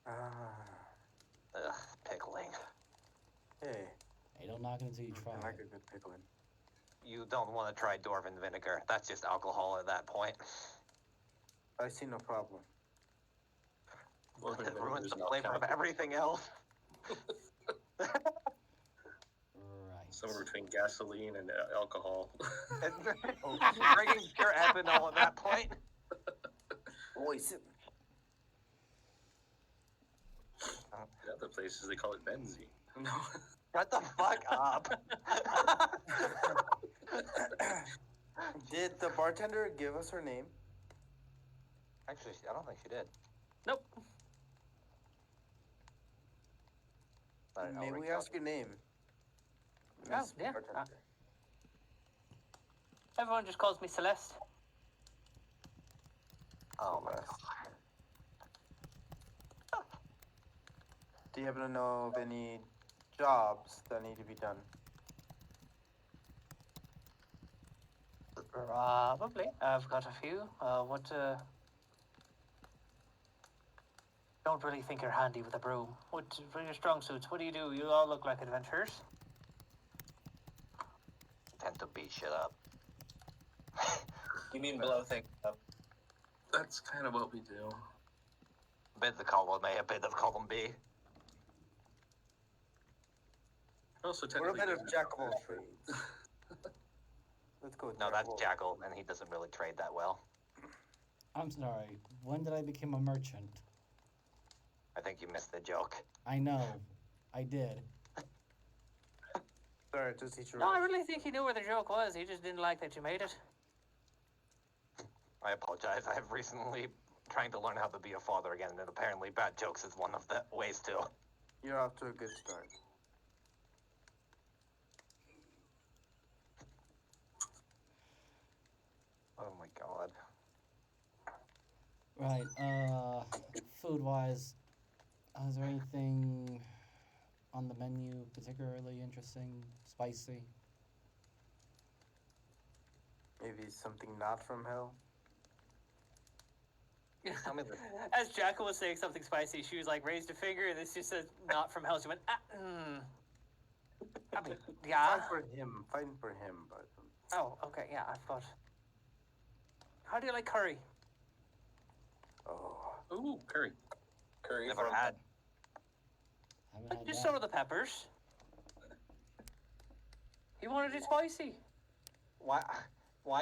Ah. Ugh, pickling. Hey, Hey, don't knock it until you try I like it. a good pickling. You don't want to try Dwarven vinegar. That's just alcohol at that point. I see no problem. Dwarven It vinegar ruins is the not flavor of counted. everything else. Right. Somewhere between gasoline and alcohol. Drinking pure ethanol at that point. Voice. In other places, they call it benzene. No. Shut the fuck up. Did the bartender give us her name? Actually, I don't think she did. Nope. Alright, I'll May we reach ask out. your name? Oh, Miss yeah. bartender? Everyone just calls me Celeste. Oh my Celeste. god. Do you happen to know of any jobs that need to be done? Probably. I've got a few. Don't really think you're handy with a broom. What for your strong suits? What do? You all look like adventurers. Tend to beat shit up. You mean blow things up? That's kind of what we do. Bid the column A, a bit of column B. Also, We're a technically, bit of jack of all trades. Let's go with No, jack that's of all- Jackal, and he doesn't really trade that well. I'm sorry. When did I become a merchant? I think you missed the joke. I know. I did. Sorry, just teach you. No, I really think he knew where the joke was. He just didn't like that you made it. I apologize. I have recently trying to learn how to be a father again, and apparently bad jokes is one of the ways too. You're off to a good start. Oh my god. Right. Food-wise, is there anything on the menu particularly interesting, spicy? Maybe something not from hell. Tell me this. As Jackal was saying something spicy, she was like raised a finger, and this just said not from hell. She went, I mean, yeah. Fine for him. Fine for him, but Oh, okay, yeah. I thought. How do you like curry? oh, ooh, curry. Curry Never from had. Haven't had Just that. some of the peppers. You wanted it spicy. Why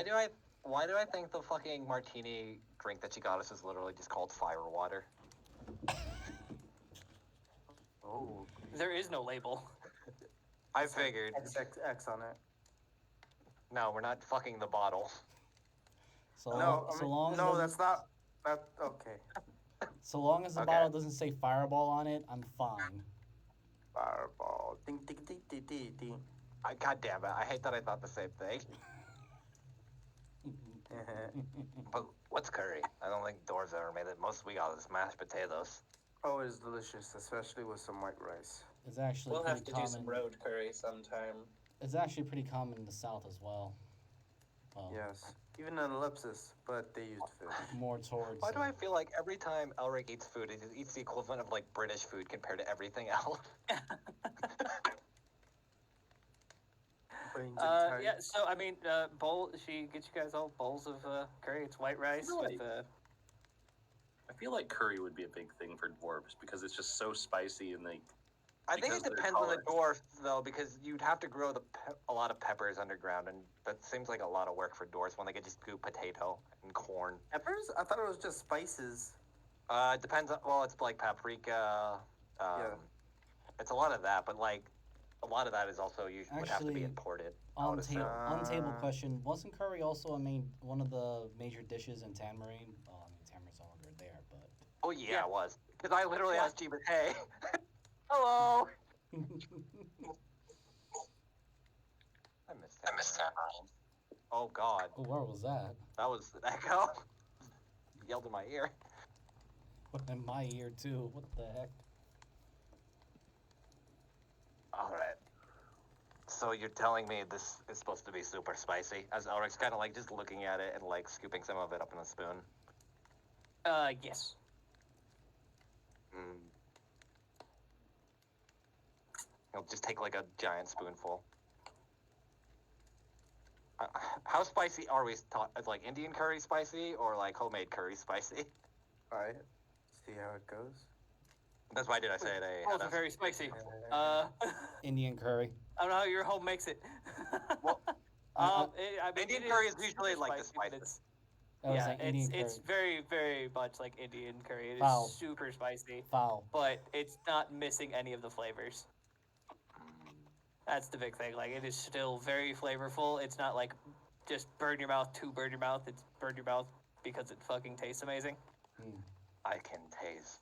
do I think the fucking martini drink that she got us is literally just called fire water? oh, There is no label. I figured. XXX on it. No, we're not fucking the bottle. So, No, I so mean, long as no, it doesn't- that's not. That okay. So long as the Okay. bottle doesn't say Fireball on it, I'm fine. Fireball. Ding ding ding ding ding ding. God damn it! I hate that I thought the same thing. But what's curry? I don't think dwarves ever made it. Most we got is mashed potatoes. Oh, it's delicious, especially with some white rice. It's actually We'll pretty have to common. do some road curry sometime. It's actually pretty common in the South as well. Well, Yes. Even in ellipsis, but they used fish. more towards. Why do I feel like every time Elric eats food, he eats the equivalent of like British food compared to everything else? Brains and tight. Yeah. So I mean, she gets you guys all bowls of curry. It's white rice Really? with I feel like curry would be a big thing for dwarves because it's just so spicy and they. I think Because it they're depends on the tolerant. dwarf though, because you'd have to grow a lot of peppers underground, and that seems like a lot of work for dwarves when they could just do potato and corn. Peppers? I thought it was just spices. It depends on. Well, it's like paprika. Yeah. It's a lot of that, but like a lot of that is also usually would have to be Actually, imported. I On would assume. table question, wasn't curry also one of the major dishes in Tamarine? Well, I mean, Tamarine's no longer there, but Oh yeah, Yeah. it was. Because I literally Yeah. asked Jeebus, "Hey, hello." I missed Tamarine. Oh God, oh, where was that? that was an echo. Yelled in my ear. In my ear too. What the heck? All right. So you're telling me this is supposed to be super spicy? As Elric's kind of like just looking at it and like scooping some of it up in a spoon. yes. Mm. He'll just take like a giant spoonful. How spicy are we? Is like Indian curry spicy or like homemade curry spicy? Alright. See how it goes. That's why did I say it? Both are very spicy. I Indian curry. don't know how your home makes it. Well, I mean, Indian it curry is usually like the spicy, but spiciest. I was yeah, like Indian it's curry. very, very much like Indian curry. It is Foul. super spicy, Foul. but it's not missing any of the flavors. That's the big thing. Like, it is still very flavorful. It's not like just burn your mouth to burn your mouth. It's burn your mouth because it fucking tastes amazing. I can taste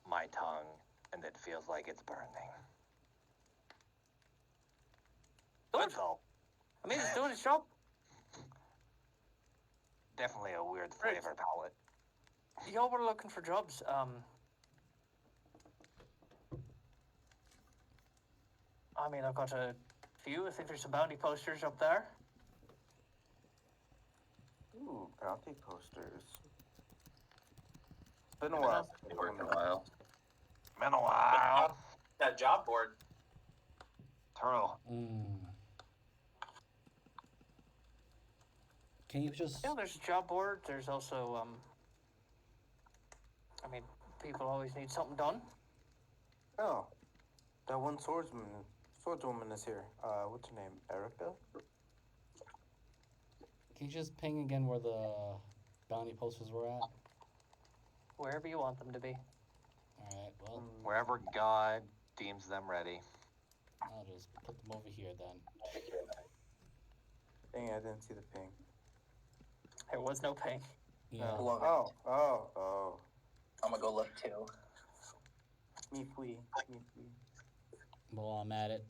my tongue, and it feels like it's burning. Good though. I mean, it's doing its job. Definitely a weird Right. flavor palette. Y'all were looking for jobs. I mean, I've got a few. I think there's some bounty posters up there. Ooh, bounty posters. It's been a while. They work in a while. Been a while. That job board. True. Can you just? Yeah, there's a job board. There's also, I mean, people always need something done. Oh, that one swordswoman is here. What's her name? Erica? Can you just ping again where the bounty posters were at? Wherever you want them to be. All right. Well, Wherever God deems them ready. I'll just put them over here then. Dang, I didn't see the ping. There was no ping. Yeah. Love it. Oh. I'm gonna go look too. Me fui. While I'm at it,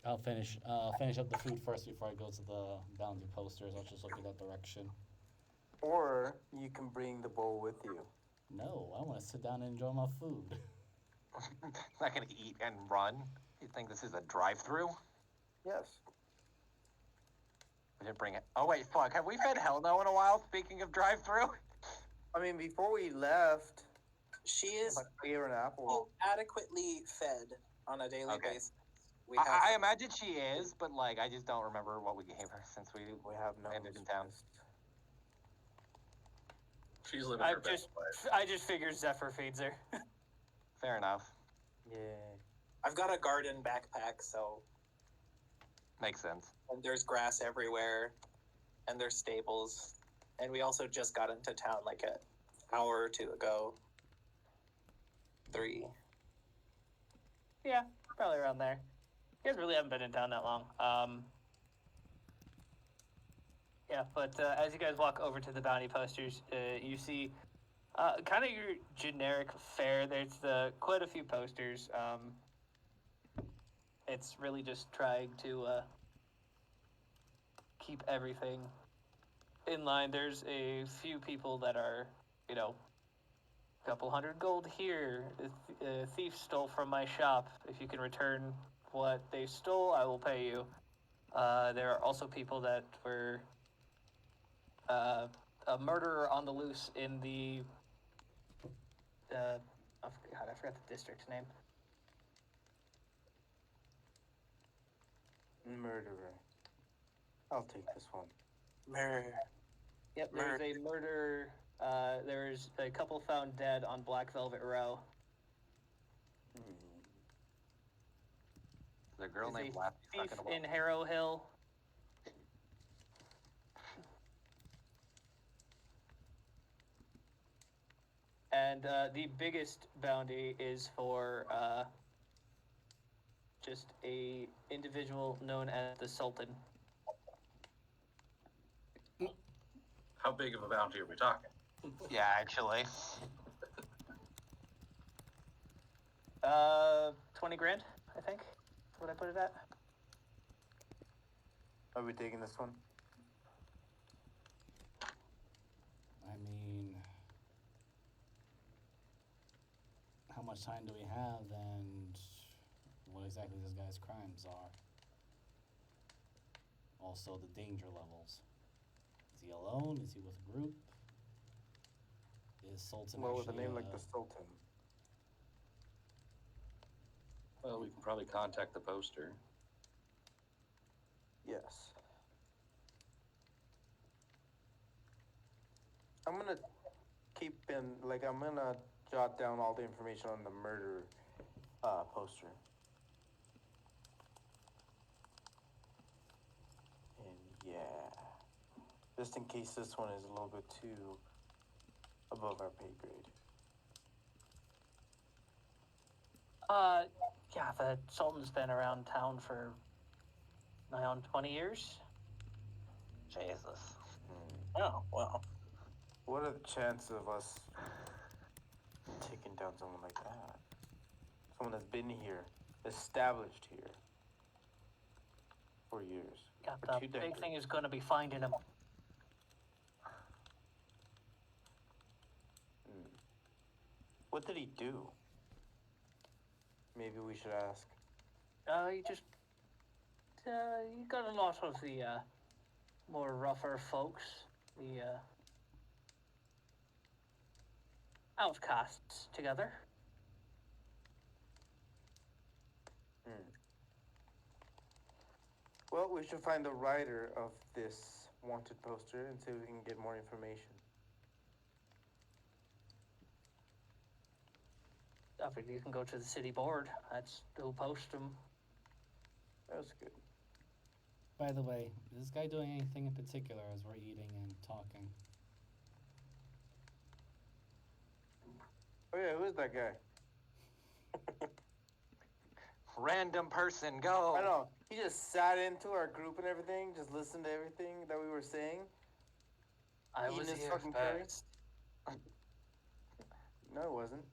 I'll finish up the food first before I go to the bounty posters. I'll just look in that direction. Or you can bring the bowl with you. No, I want to sit down and enjoy my food. Not gonna eat and run. You think this is a drive-through? Yes. We didn't bring it. Oh wait, fuck. Have we fed Hell No in a while? Speaking of drive-through. I mean, before we left, She is I gave her an apple. adequately fed on a daily Okay. basis. We have I imagine she is, but like I just don't remember what we gave her since we We have no. landed in town. She's living I her best life. just figured Zephyr feeds her. Fair enough. Yeah. I've got a garden backpack, so Makes sense. and there's grass everywhere, and there's stables, and we also just got into town like an hour or two ago. 3. Yeah, probably around there. You guys really haven't been in town that long. Yeah, but as you guys walk over to the bounty posters, you see kind of your generic fare. There's quite a few posters. It's really just trying to keep everything in line. There's a few people that are, you know, a couple hundred gold here. A thief stole from my shop. If you can return what they stole, I will pay you. There are also people that were a murderer on the loose in the. Oh, God, I forgot the district's name. Murderer. I'll take this one. Murder. Yep, there's a murder. There's a couple found dead on Black Velvet Row. The girl There's named a Lappy thief stuck in a in Harrow Hill. And the biggest bounty is for just a individual known as the Sultan. How big of a bounty are we talking? Yeah, actually. 20 grand, I think. That's what I put it at. Are we taking this one? I mean, how much time do we have, and what exactly this guy's crimes are? Also, the danger levels. Is he alone? Is he with a group? Is Sultan Well, with a actually name like the Sultan. Well, we can probably contact the poster. Yes. I'm gonna I'm gonna jot down all the information on the murder poster. And yeah, just in case this one is a little bit too above our pay grade. Yeah, the Sultan's been around town for nigh on 20 years. Jesus. Oh, well. What are the chances of us taking down someone like that? Someone that's been here, established here for years. Yeah, for the 2 big decades. thing is going to be finding him. What did he do? Maybe we should ask. He just, he got a lot of the, more rougher folks, the, outcasts together. Well, we should find the writer of this wanted poster and see if we can get more information. I mean, you can go to the city board. That's who posts them. That was good. By the way, is this guy doing anything in particular as we're eating and talking? Oh yeah, who is that guy? Random person, go! I know. He just sat into our group and everything, just listened to everything that we were saying. I Eating was his here fucking curry? first. No, it wasn't.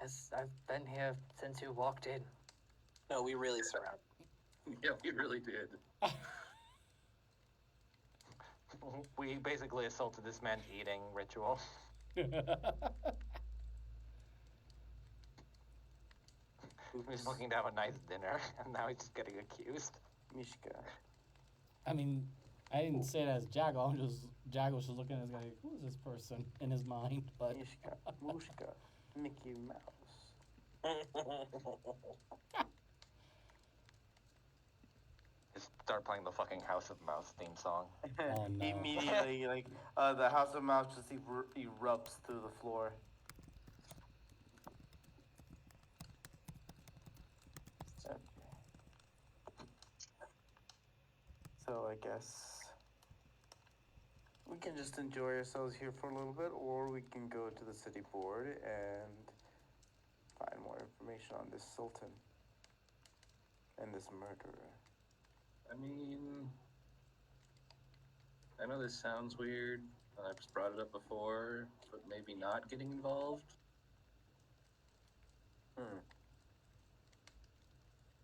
Yes, I've been here since you walked in. No, we really surrounded. Yeah, we really did. We basically assaulted this man's eating ritual. He was looking to have a nice dinner, and now he's just getting accused. Mishka. I mean, I didn't say it as Jago. Jago was just looking at this guy like, who is this person in his mind? But Mishka. Mushka. Mickey Mouse. Just start playing the fucking House of Mouse theme song. Oh, no. Immediately, the House of Mouse just erupts through the floor. Okay. So I guess we can just enjoy ourselves here for a little bit, or we can go to the city board and find more information on this Sultan and this murderer. I mean, I know this sounds weird. I've just brought it up before, but maybe not getting involved.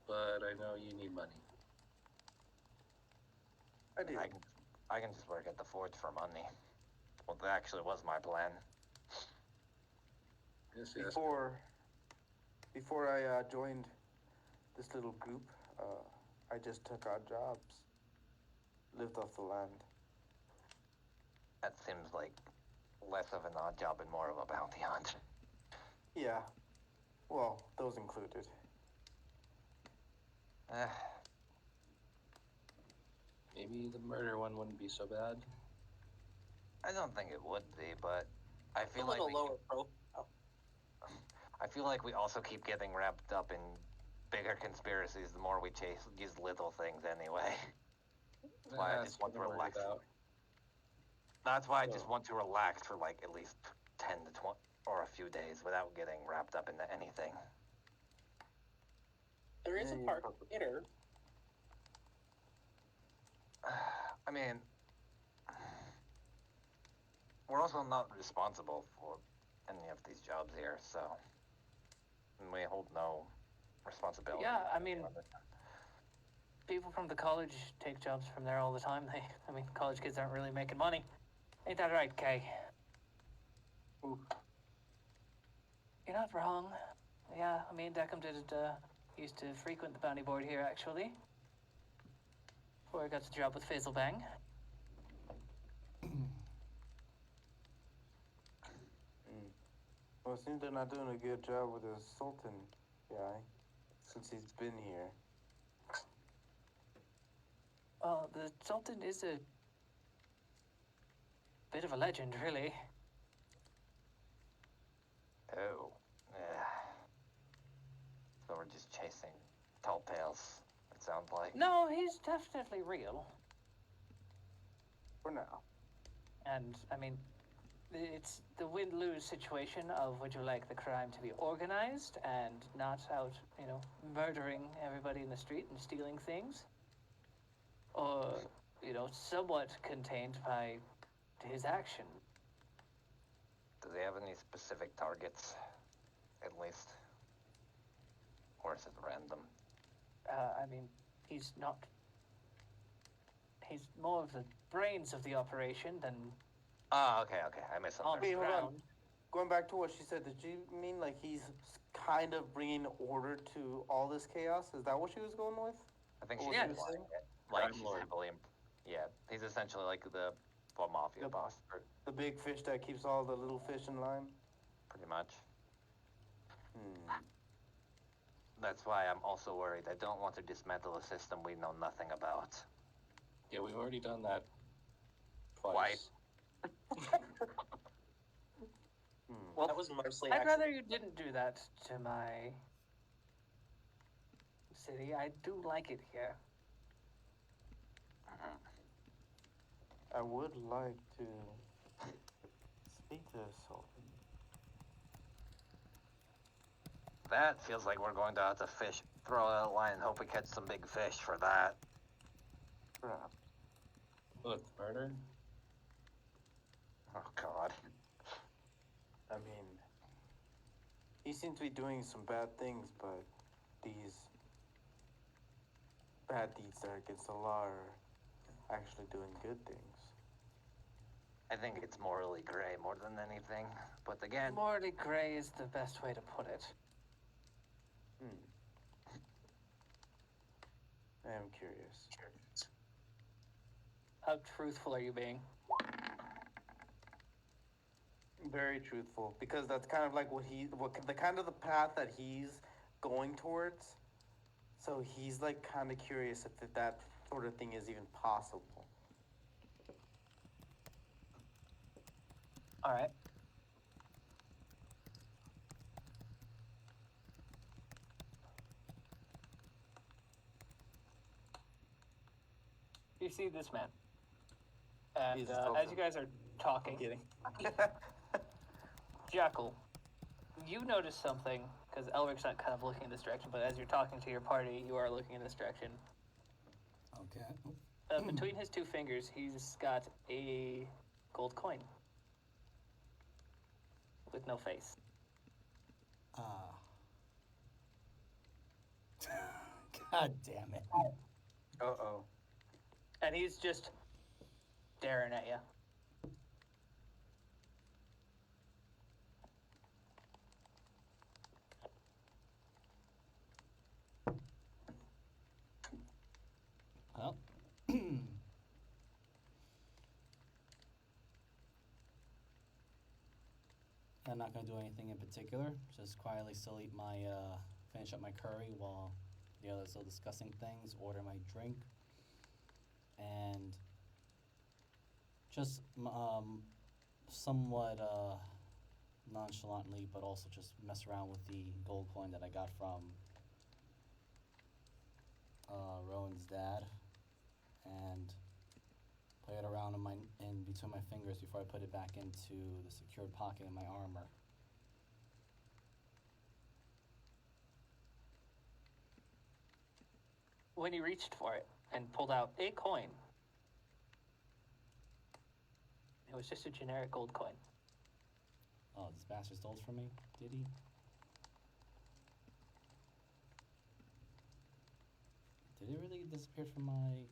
But I know you need money. I do. I can just work at the forge for money. Well, that actually was my plan. Yes, yes. Before I joined this little group, I just took odd jobs, lived off the land. That seems like less of an odd job and more of a bounty hunt. Yeah, well, those included. Eh, Maybe the murder one wouldn't be so bad. I don't think it would be, but I A feel like little lower profile. I feel like we also keep getting wrapped up in bigger conspiracies the more we chase these little things anyway. That's why I just want to what I'm worried relax. about. That's why I just So- want to relax for like at least 10 to 20 or a few days without getting wrapped up into anything. There is Yeah, a you're park probably- theater. I mean, we're also not responsible for any of these jobs here, so we hold no responsibility. Yeah, I mean, people from the college take jobs from there all the time. College kids aren't really making money. Ain't that right, Kay? Ooh. You're not wrong. Yeah, me and Deckham used to frequent the bounty board here, actually. Before I got the job with Fizzlebang. Well, it seems they're not doing a good job with the Sultan guy since he's been here. The Sultan is a bit of a legend, really. Oh, yeah. So we're just chasing tall tales, it sounds like. No, he's definitely real. For now. And, it's the win-lose situation of would you like the crime to be organized and not out, murdering everybody in the street and stealing things? Or, somewhat contained by his action. Do they have any specific targets, at least? Or is it random? He's not. He's more of the brains of the operation than Oh, okay. I on misunderstood. the Wait, hold on. ground. Going back to what she said, did you mean like he's kind of bringing order to all this chaos? Is that what she was going with? I think What she's was she implying saying? it. Like, Crime he's lord. heavily... Yeah, he's essentially like the mafia Yep. boss, The big fish that keeps all the little fish in line? pretty much. Hmm. That's why I'm also worried. I don't want to dismantle a system we know nothing about. Yeah, we've already done that Why? twice. Well, that was mostly I'd accident. rather you didn't do that to my city. I do like it here. I would like to speak to the Sultan. That feels like we're going to have to throw out a line and hope we catch some big fish for that. Perhaps. Look, murder? Oh, God. I mean, he seems to be doing some bad things, but these bad deeds that are against the law are actually doing good things. I think it's morally gray more than anything. But again, Morally gray is the best way to put it. I am curious. How truthful are you being? Very truthful, because that's kind of like the kind of the path that he's going towards. So he's like kind of curious if that sort of thing is even possible. All right. You see this man, and He's a as Sultan. you guys are talking, Kidding. Jackal, you notice something because Elric's not kind of looking in this direction, but as you're talking to your party, you are looking in this direction. Okay. Between his two fingers, he's got a gold coin with no face. God damn it. Uh-oh. And he's just staring at you. Well, I'm not gonna do anything in particular. Just quietly still eat my, finish up my curry while the others are still discussing things. Order my drink, and just somewhat nonchalantly, but also just mess around with the gold coin that I got from Rowan's dad, and play it around in between my fingers before I put it back into the secured pocket in my armor. When he reached for it and pulled out a coin, it was just a generic gold coin. Oh, this bastard stole it from me? Did he? Did it really disappear from my...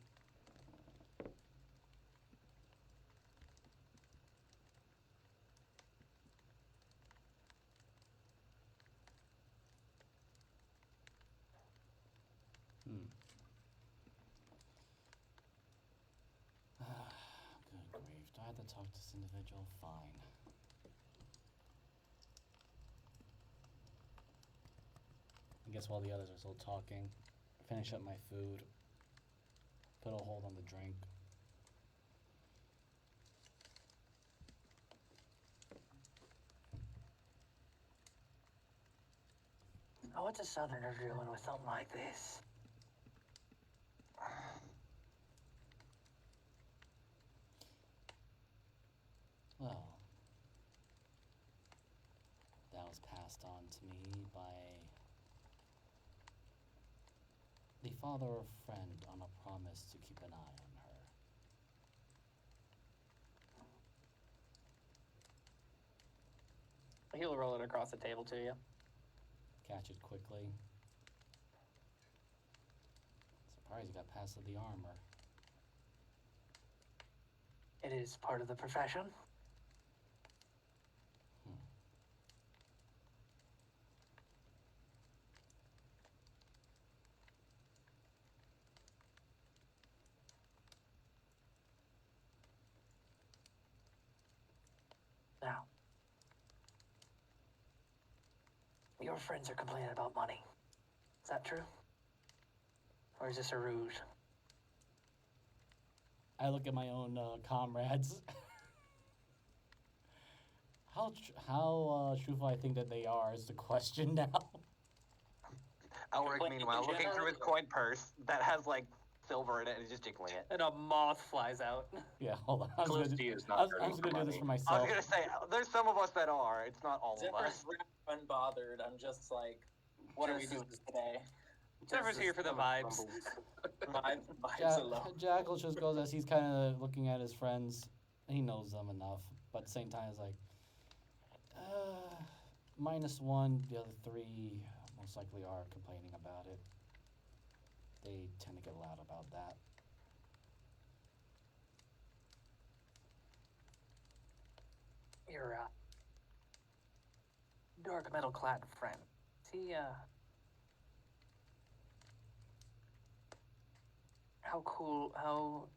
Good grief. Do I have to talk to this individual? Fine. I guess while the others are still talking, finish up my food, put a hold on the drink. Oh, what's a southerner doing with something like this? Well, that was passed on to me by the father of a friend on a promise to keep an eye on her. He'll roll it across the table to you. Catch it quickly. Surprised you got past the armor. It is part of the profession. Now, your friends are complaining about money. Is that true? Or is this a rouge? I look at my own comrades. How truthful I think that they are is the question now. Elric, Complaining meanwhile, in looking through his general? coin purse that has like silver in it, and he's just jiggling it. And a moth flies out. Yeah, hold on. I was Felicity gonna, is I not was, I hurting was for gonna do this money. for I was myself. gonna say, there's some of us that are. It's not all of Zephyrs us. unbothered. I'm just like, what are we doing today? Trevor's here for the vibes. Vibes alone. Jackal just goes as he's kind of looking at his friends. He knows them enough, but at the same time, it's like, -1. The other 3 most likely are complaining about it. They tend to get loud about that. Your dark metal clad friend. Is he how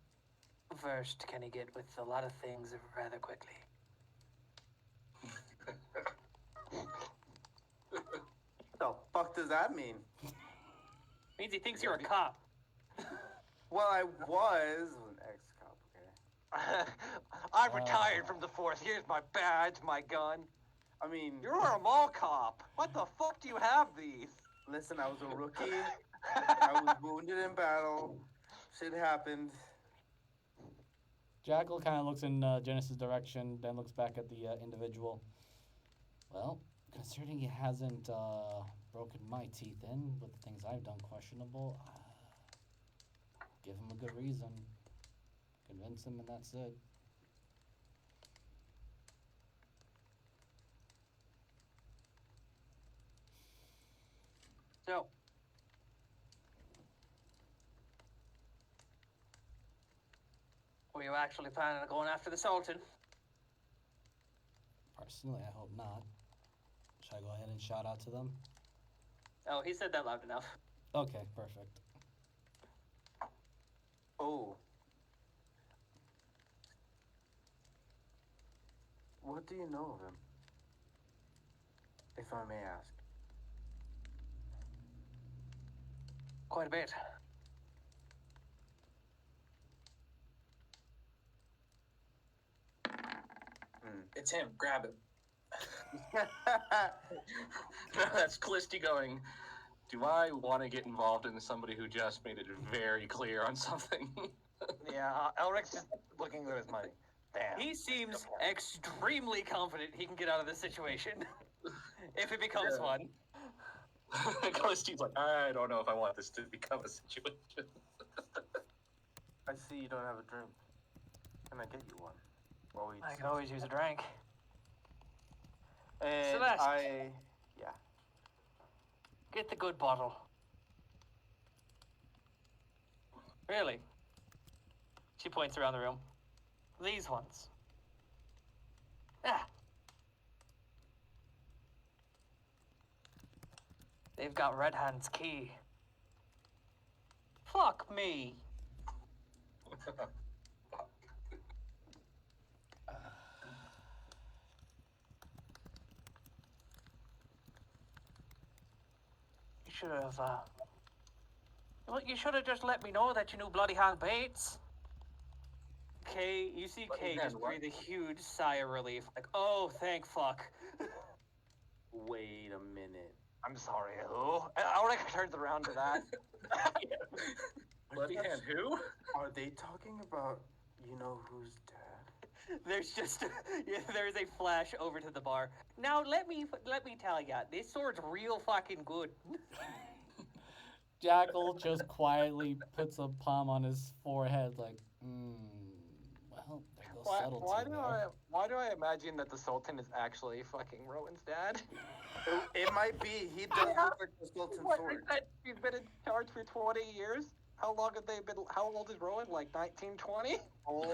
versed can he get with a lot of things rather quickly? The fuck does that mean? Means he thinks you're a cop. Well, I was an ex-cop, okay? I'm retired from the force. Here's my badge, my gun. I mean, You're a mall cop. What the fuck do you have these? listen, I was a rookie. I was wounded in battle. Shit happened. Jackal kind of looks in Genesis' direction, then looks back at the individual. Well, considering he hasn't broken my teeth in with the things I've done questionable, give him a good reason. Convince him, and that's it. So, we you actually planning on going after the Sultan? Personally, I hope not. Should I go ahead and shout out to them? Oh, he said that loud enough. Okay, perfect. Oh. What do you know of him? If I may ask. Quite a bit. It's him. Grab him. That's Callisti going, do I want to get involved in somebody who just made it very clear on something? Yeah, Elric's just looking at his money. Damn. He seems extremely confident he can get out of this situation. If it becomes Yeah. one. Callisti's like, I don't know if I want this to become a situation. I see you don't have a drink. Can I get you one? While we I could always use a drink. And Celeste. yeah. Get the good bottle. Really? She points around the room. These ones. Ah. They've got Red Hand's key. Fuck me. You should have, well, you should have just let me know that you knew Bloody Hand Bates. Kay, you see Bloody Kay Hand just what? breathe a huge sigh of relief. Like, oh, thank fuck. Wait a minute. I'm sorry, who? Elric turns around to that. Bloody hand who? Are they talking about you know who's dead? There's just, yeah, there's a flash over to the bar. Now, let me tell ya, this sword's real fucking good. Jackal just quietly puts a palm on his forehead, like, well, there goes subtlety there. Why do I imagine that the Sultan is actually fucking Rowan's dad? It might be. He does look like the Sultan sword. He's been in charge for 20 years? How long have they been? How old is Rowan? Like 1920? Oh,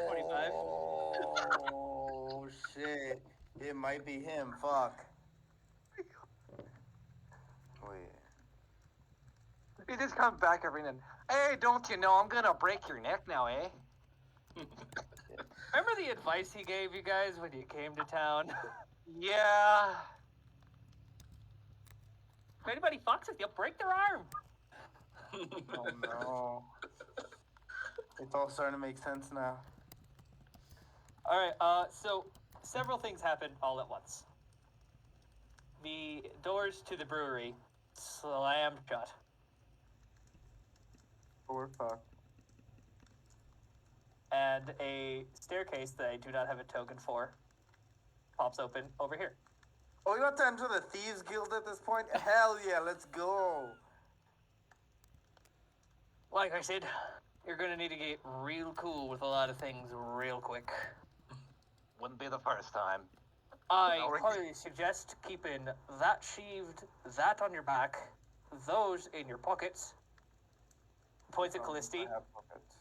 shit. It might be him. Fuck. Wait. He just comes back every night. Hey, don't you know I'm gonna break your neck now, eh? Remember the advice he gave you guys when you came to town? Yeah. If anybody fucks with you, break their arm. Oh, no. It's all starting to make sense now. Alright, so several things happen all at once. The doors to the brewery slammed shut. But we're fucked. And a staircase that I do not have a token for pops open over here. Oh, we got to enter the Thieves Guild at this point? Hell yeah, let's go. Like I said, you're gonna need to get real cool with a lot of things real quick. Wouldn't be the first time. I No, we're- highly suggest keeping that sheathed, that on your back, those in your pockets. Points at Callisti. I have pockets.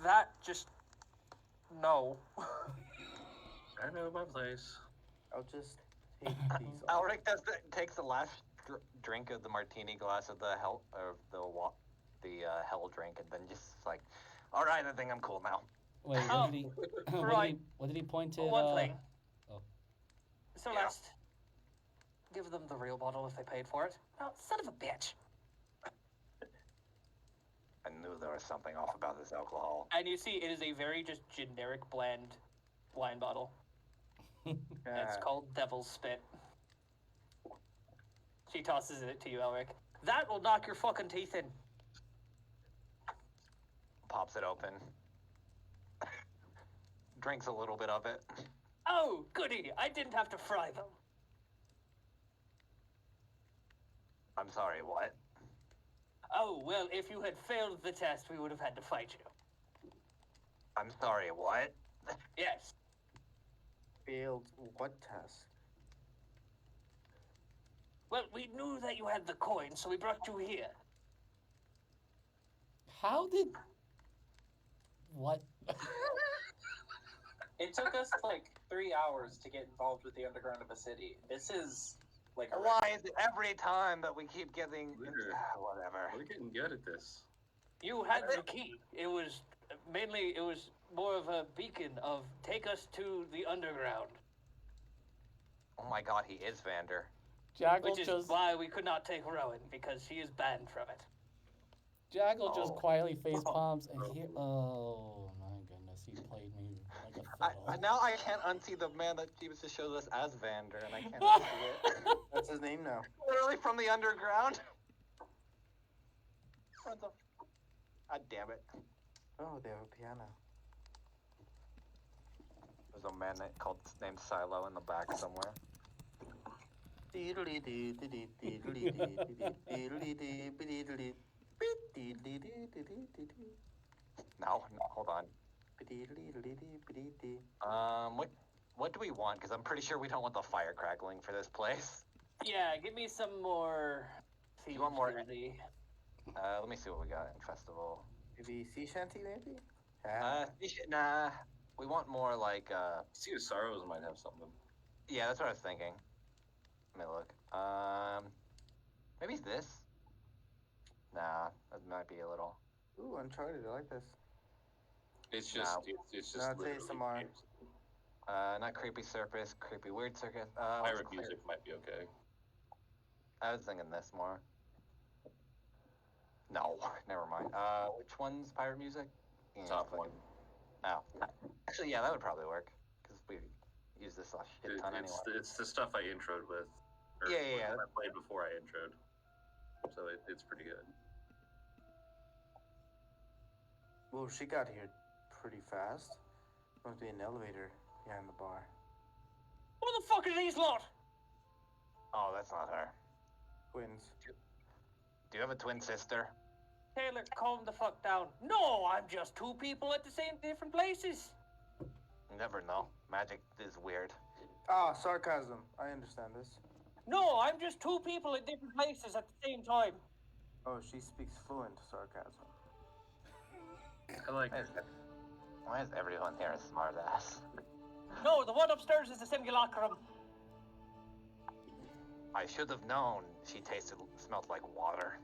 That just no. I know my place. I'll just take these off. Elric takes the last drink of the martini glass of the hell drink, and then just like, all right, I think I'm cool now. Wait, Oh, what did he? right. What did he point to? One thing. Oh. Celeste, give them the real bottle if they paid for it. Oh, son of a bitch. I knew there was something off about this alcohol. And you see, it is a very just generic bland wine bottle. It's Yeah. called Devil's Spit. She tosses it to you, Elric. That will knock your fucking teeth in. Pops it open. Drinks a little bit of it. Oh, goody! I didn't have to fry them. I'm sorry, what? Oh, well, if you had failed the test, we would have had to fight you. I'm sorry, what? Yes. Failed what test? Well, we knew that you had the coin, so we brought you here. How did? What It took us like 3 hours to get involved with the underground of a city. This is like a Why is it every time that we keep getting whatever? We're getting good at this. You had the key. It was more of a beacon of take us to the underground, Oh my god, he is Vander. Jaggle which is just why we could not take Rowan because she is banned from it. Jaggle just Oh. quietly face palms and he. Oh my goodness, he played me like a fiddle. Now I can't unsee the man that Jeebus just showed us as Vander, and I can't unsee it. That's his name now. Literally from the underground. What the? God damn it. Oh, they have a piano. There's a man named Silo in the back somewhere. No, hold on. What do we want? Because I'm pretty sure we don't want the fire crackling for this place. Yeah, give me some more. You want more? Jersey. Let me see what we got in festival. Maybe sea shanty, maybe? Nah. We want more like Sea of Sorrows might have something. Yeah, that's what I was thinking. Let me look. Maybe this? Nah, that might be a little. Ooh, Uncharted, I like this. It's just, No. it's just. No, it's literally ASMR. games. Not creepy surface, creepy weird circus. Pirate music might be okay. I was thinking this more. No, never mind. Which one's pirate music? Top one. Oh, actually, yeah, that would probably work because we use this a shit ton anyway. It's the stuff I introed with. Or Yeah. I played before I introed. So it's pretty good. Well, she got here pretty fast. Must be an elevator behind the bar. Who the fuck are these lot? Oh, that's not her. Twins. Do you have a twin sister? Taylor, calm the fuck down. No, I'm just two people at the same different places. You never know. Magic is weird. Ah, sarcasm. I understand this. No, I'm just two people at different places at the same time. Oh, she speaks fluent sarcasm. I like it. Why is everyone here a smartass? No, the one upstairs is the simulacrum. I should have known she smelled like water.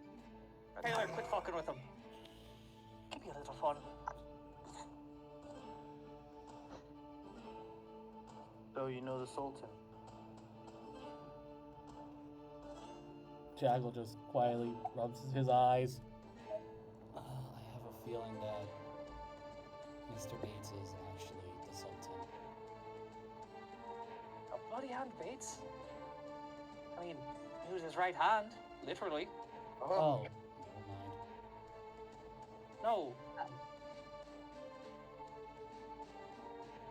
Taylor, quit fucking with him. Give me a little fun. So you know the Sultan. Jaggle just quietly rubs his eyes. I have a feeling that Mr. Bates is actually the Sultan. A bloody hand, Bates. I mean, he was his right hand, literally. Oh, never mind. No.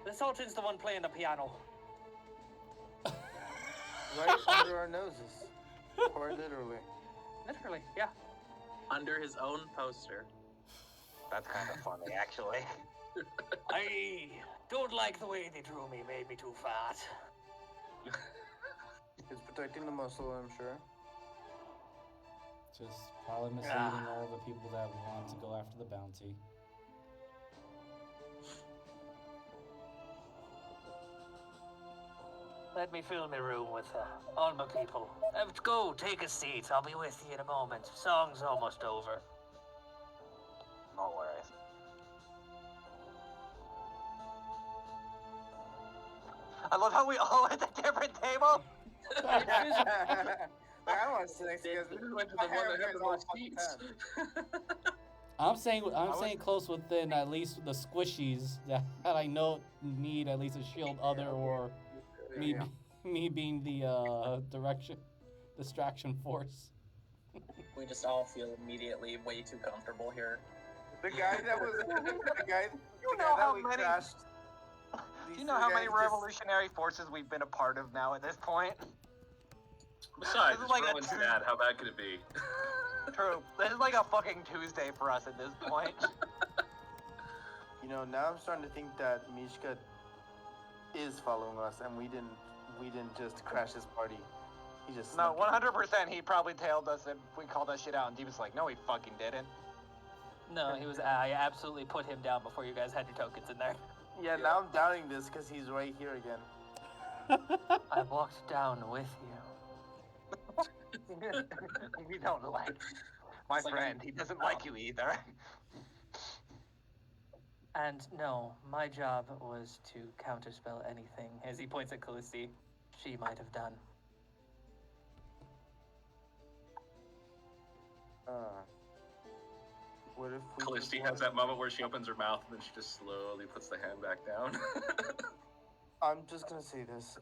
The Sultan's the one playing the piano. Right under our noses. Quite literally. Literally, yeah. Under his own poster. That's kind of funny, actually. I don't like the way they drew me, made me too fat. He's protecting the muscle, I'm sure. Just probably misleading all the people that want to go after the bounty. Let me fill my room with all my people. Go, take a seat. I'll be with you in a moment. Song's almost over. No worries. I love how we all at a different table. Like, I don't want to sit next to you guys. We went to the one that had the most seats. I'm saying close within at least the squishies that I know need at least a shield other or me being the distraction force. We just all feel immediately way too comfortable here. The guy that was the guy. You the know guy how that we many- crashed. Do you know how many revolutionary forces we've been a part of now at this point? Besides, This is it's like a Rowan's Tuesday. dad. How bad could it be? True. This is like a fucking Tuesday for us at this point. You know, now I'm starting to think that Mishka is following us, and we didn't just crash his party. He just No, snuck in. 100%. He probably tailed us and we called that shit out, and he was like, "No, he fucking didn't." No, he was. I absolutely put him down before you guys had your tokens in there. Yeah, now I'm doubting this because he's right here again. I walked down with you. We don't like my It's like friend. He doesn't like you either. And no, my job was to counterspell anything, as he points at Callisti, she might have done. What if we Callisti just has that moment where she opens her mouth and then she just slowly puts the hand back down. I'm just gonna say this.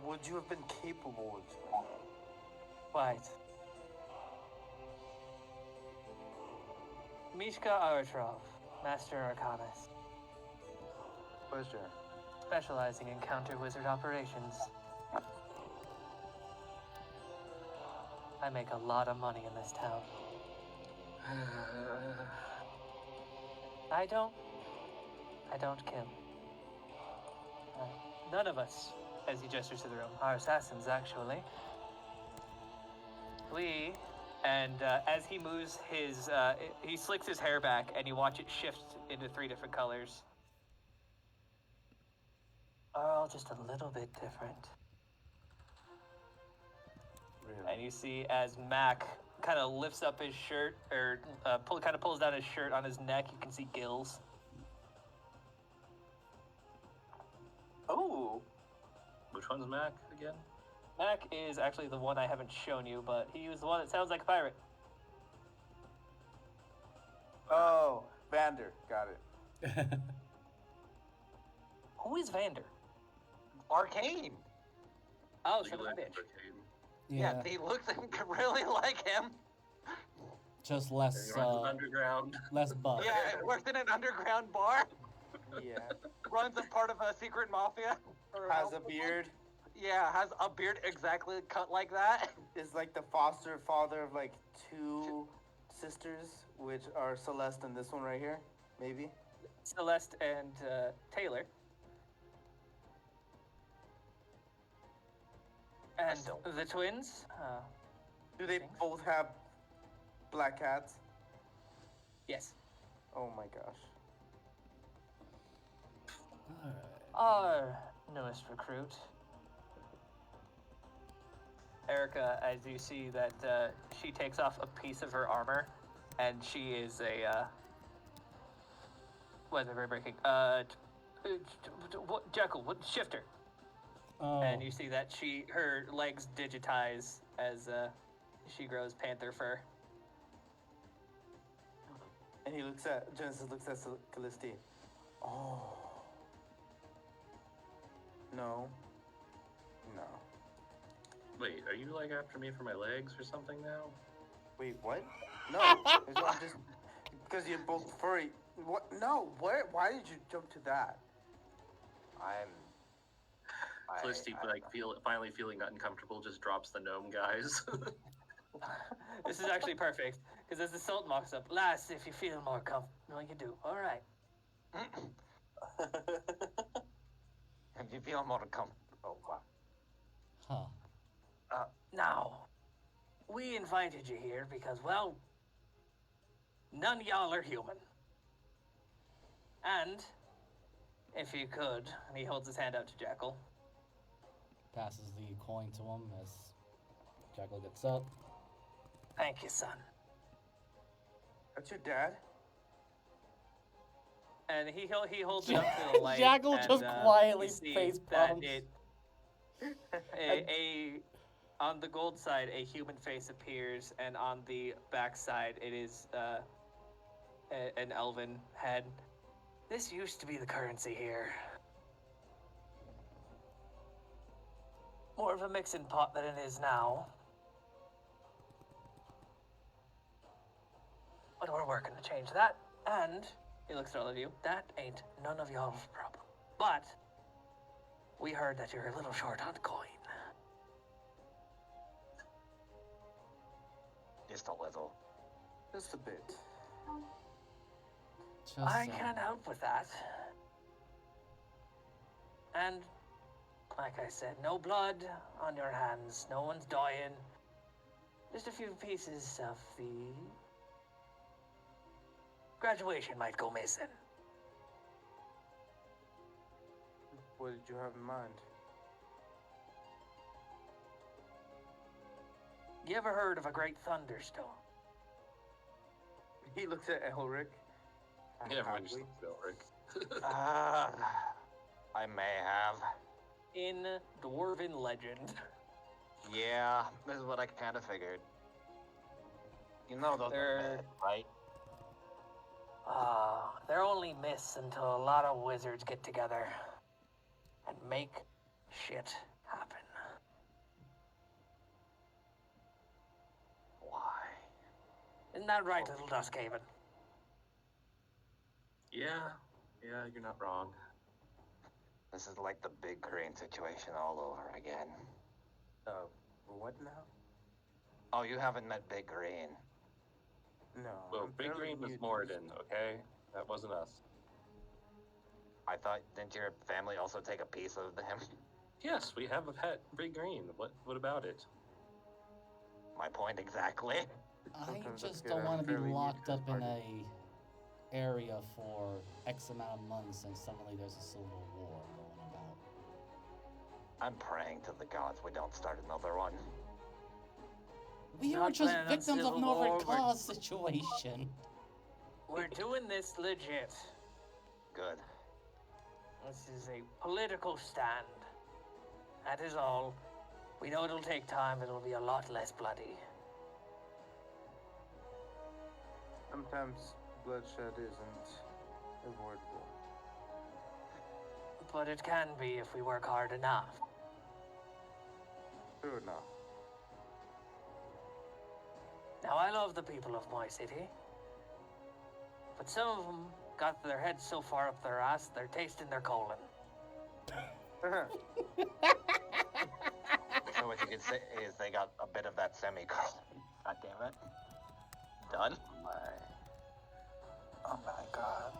Would you have been capable of doing that? Quite. Mishka Aratrov, Master Arcanist, Pleasure. specializing in counter wizard operations. I make a lot of money in this town. I don't kill. None of us, as he gestures to the room, are assassins, actually. We, and as he moves his, he slicks his hair back, and you watch it shift into 3 different colors. Are all just a little bit different. Really? And you see as Mac kind of lifts up his shirt, or pulls down his shirt on his neck, you can see gills. Oh, Which one's Mac again? Mac is actually the one I haven't shown you, but he was the one that sounds like a pirate. oh, Vander, got it. Who is Vander? Arcane. Oh, League son of of a Legends bitch. Arcade. Yeah, he looks really like him. Just He less runs underground. less buff. Yeah, works in an underground bar. Yeah. Runs a part of a secret mafia. or Has a outfit. beard. Yeah, has a beard exactly cut like that. Is like the foster father of like 2 sisters, which are Celeste and this one right here, maybe. Celeste and Taylor. And still- the twins. Do they Thanks. both have black cats? Yes. Oh my gosh. Alright. Our newest recruit. Erica, as you see that she takes off a piece of her armor, and she is a what is it very breaking? What Jekyll? What shifter? Oh. And you see that her legs digitize as she grows panther fur. And Genesis looks at Callisti. Oh. No. No. Wait, are you like after me for my legs or something now? Wait, what? No. It's not just because you're both furry. What? No. Why did you jump to that? Felicity, finally feeling uncomfortable, just drops the gnome guys. This is actually perfect because as the Sultan walks up, lass, if you feel more comfortable, no, you do. All right. If you feel more comfortable. Oh, wow. Huh. Now, we invited you here because, well, none of y'all are human. And if you could, and he holds his hand out to Jackal. Passes the coin to him as Jackal gets up. Thank you, son. That's your dad? And he holds it up to the light. Jackal and, just you quietly see face that palms. on the gold side, a human face appears, and on the back side, it is an elven head. This used to be the currency here. More of a mixing pot than it is now. But we're working to change that, and he looks at all of you. That ain't none of y'all's problem. But we heard that you're a little short on coin. Just a little. Just a bit. Just I saying. can't help with that. And, like I said, no blood on your hands. No one's dying. Just a few pieces of the graduation might go missing. What did you have in mind? You ever heard of a great thunderstorm? He looks at Elric. Yeah, everyone just happily. looks at Elric. I may have. In Dwarven legend. Yeah, this is what I kind of figured. You know those They're- are myths, right? They're only myths until a lot of wizards get together and make shit happen. Why? Isn't that right, little Duskhaven? Yeah, you're not wrong. This is like the big crane situation all over again. What now? Oh, you haven't met Big Green. No. Well, I'm Big fairly Green was new to Moradin, this. okay? That wasn't us. I thought, didn't your family also take a piece of him? Yes, we have a pet, Big Green. What about it? My point exactly. I Sometimes I just forget don't I'm want to be fairly new to locked this up in party. a area for X amount of months and suddenly there's a civil war going about. I'm praying to the gods we don't start another one. We Not were just planning on victims of civil no war, other cause situation. We're doing this legit. Good. This is a political stand. That is all. We know it'll take time, but it'll be a lot less bloody. Sometimes bloodshed isn't avoidable. But it can be if we work hard enough. True enough. Now, I love the people of my city. But some of them got their heads so far up their ass, they're tasting their colon. So what you could say is they got a bit of that semicolon. God damn it. Done? Oh my god.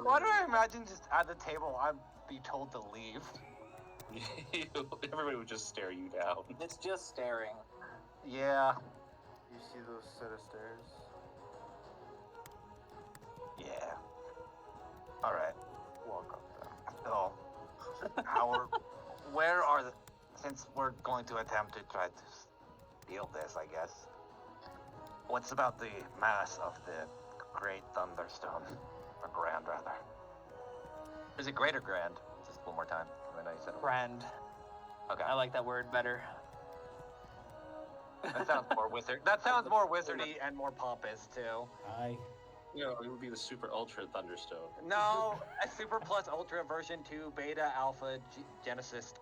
Why do I imagine just at the table I'd be told to leave? Everybody would just stare you down. It's just staring. Yeah. You see those set of stairs? Yeah. Alright. Walk up them. So, where are the, since we're going to attempt to try to steal this, I guess, what's about the mass of the Great Thunderstone? Or Grand, rather. Is it Great or Grand? Just one more time. I know you said it. Grand. Okay. I like that word better. That sounds more wizard. That sounds more wizardy and more pompous, too. No, it would be the Super Ultra Thunderstone. No, a Super Plus Ultra version 2 Beta Alpha Genesis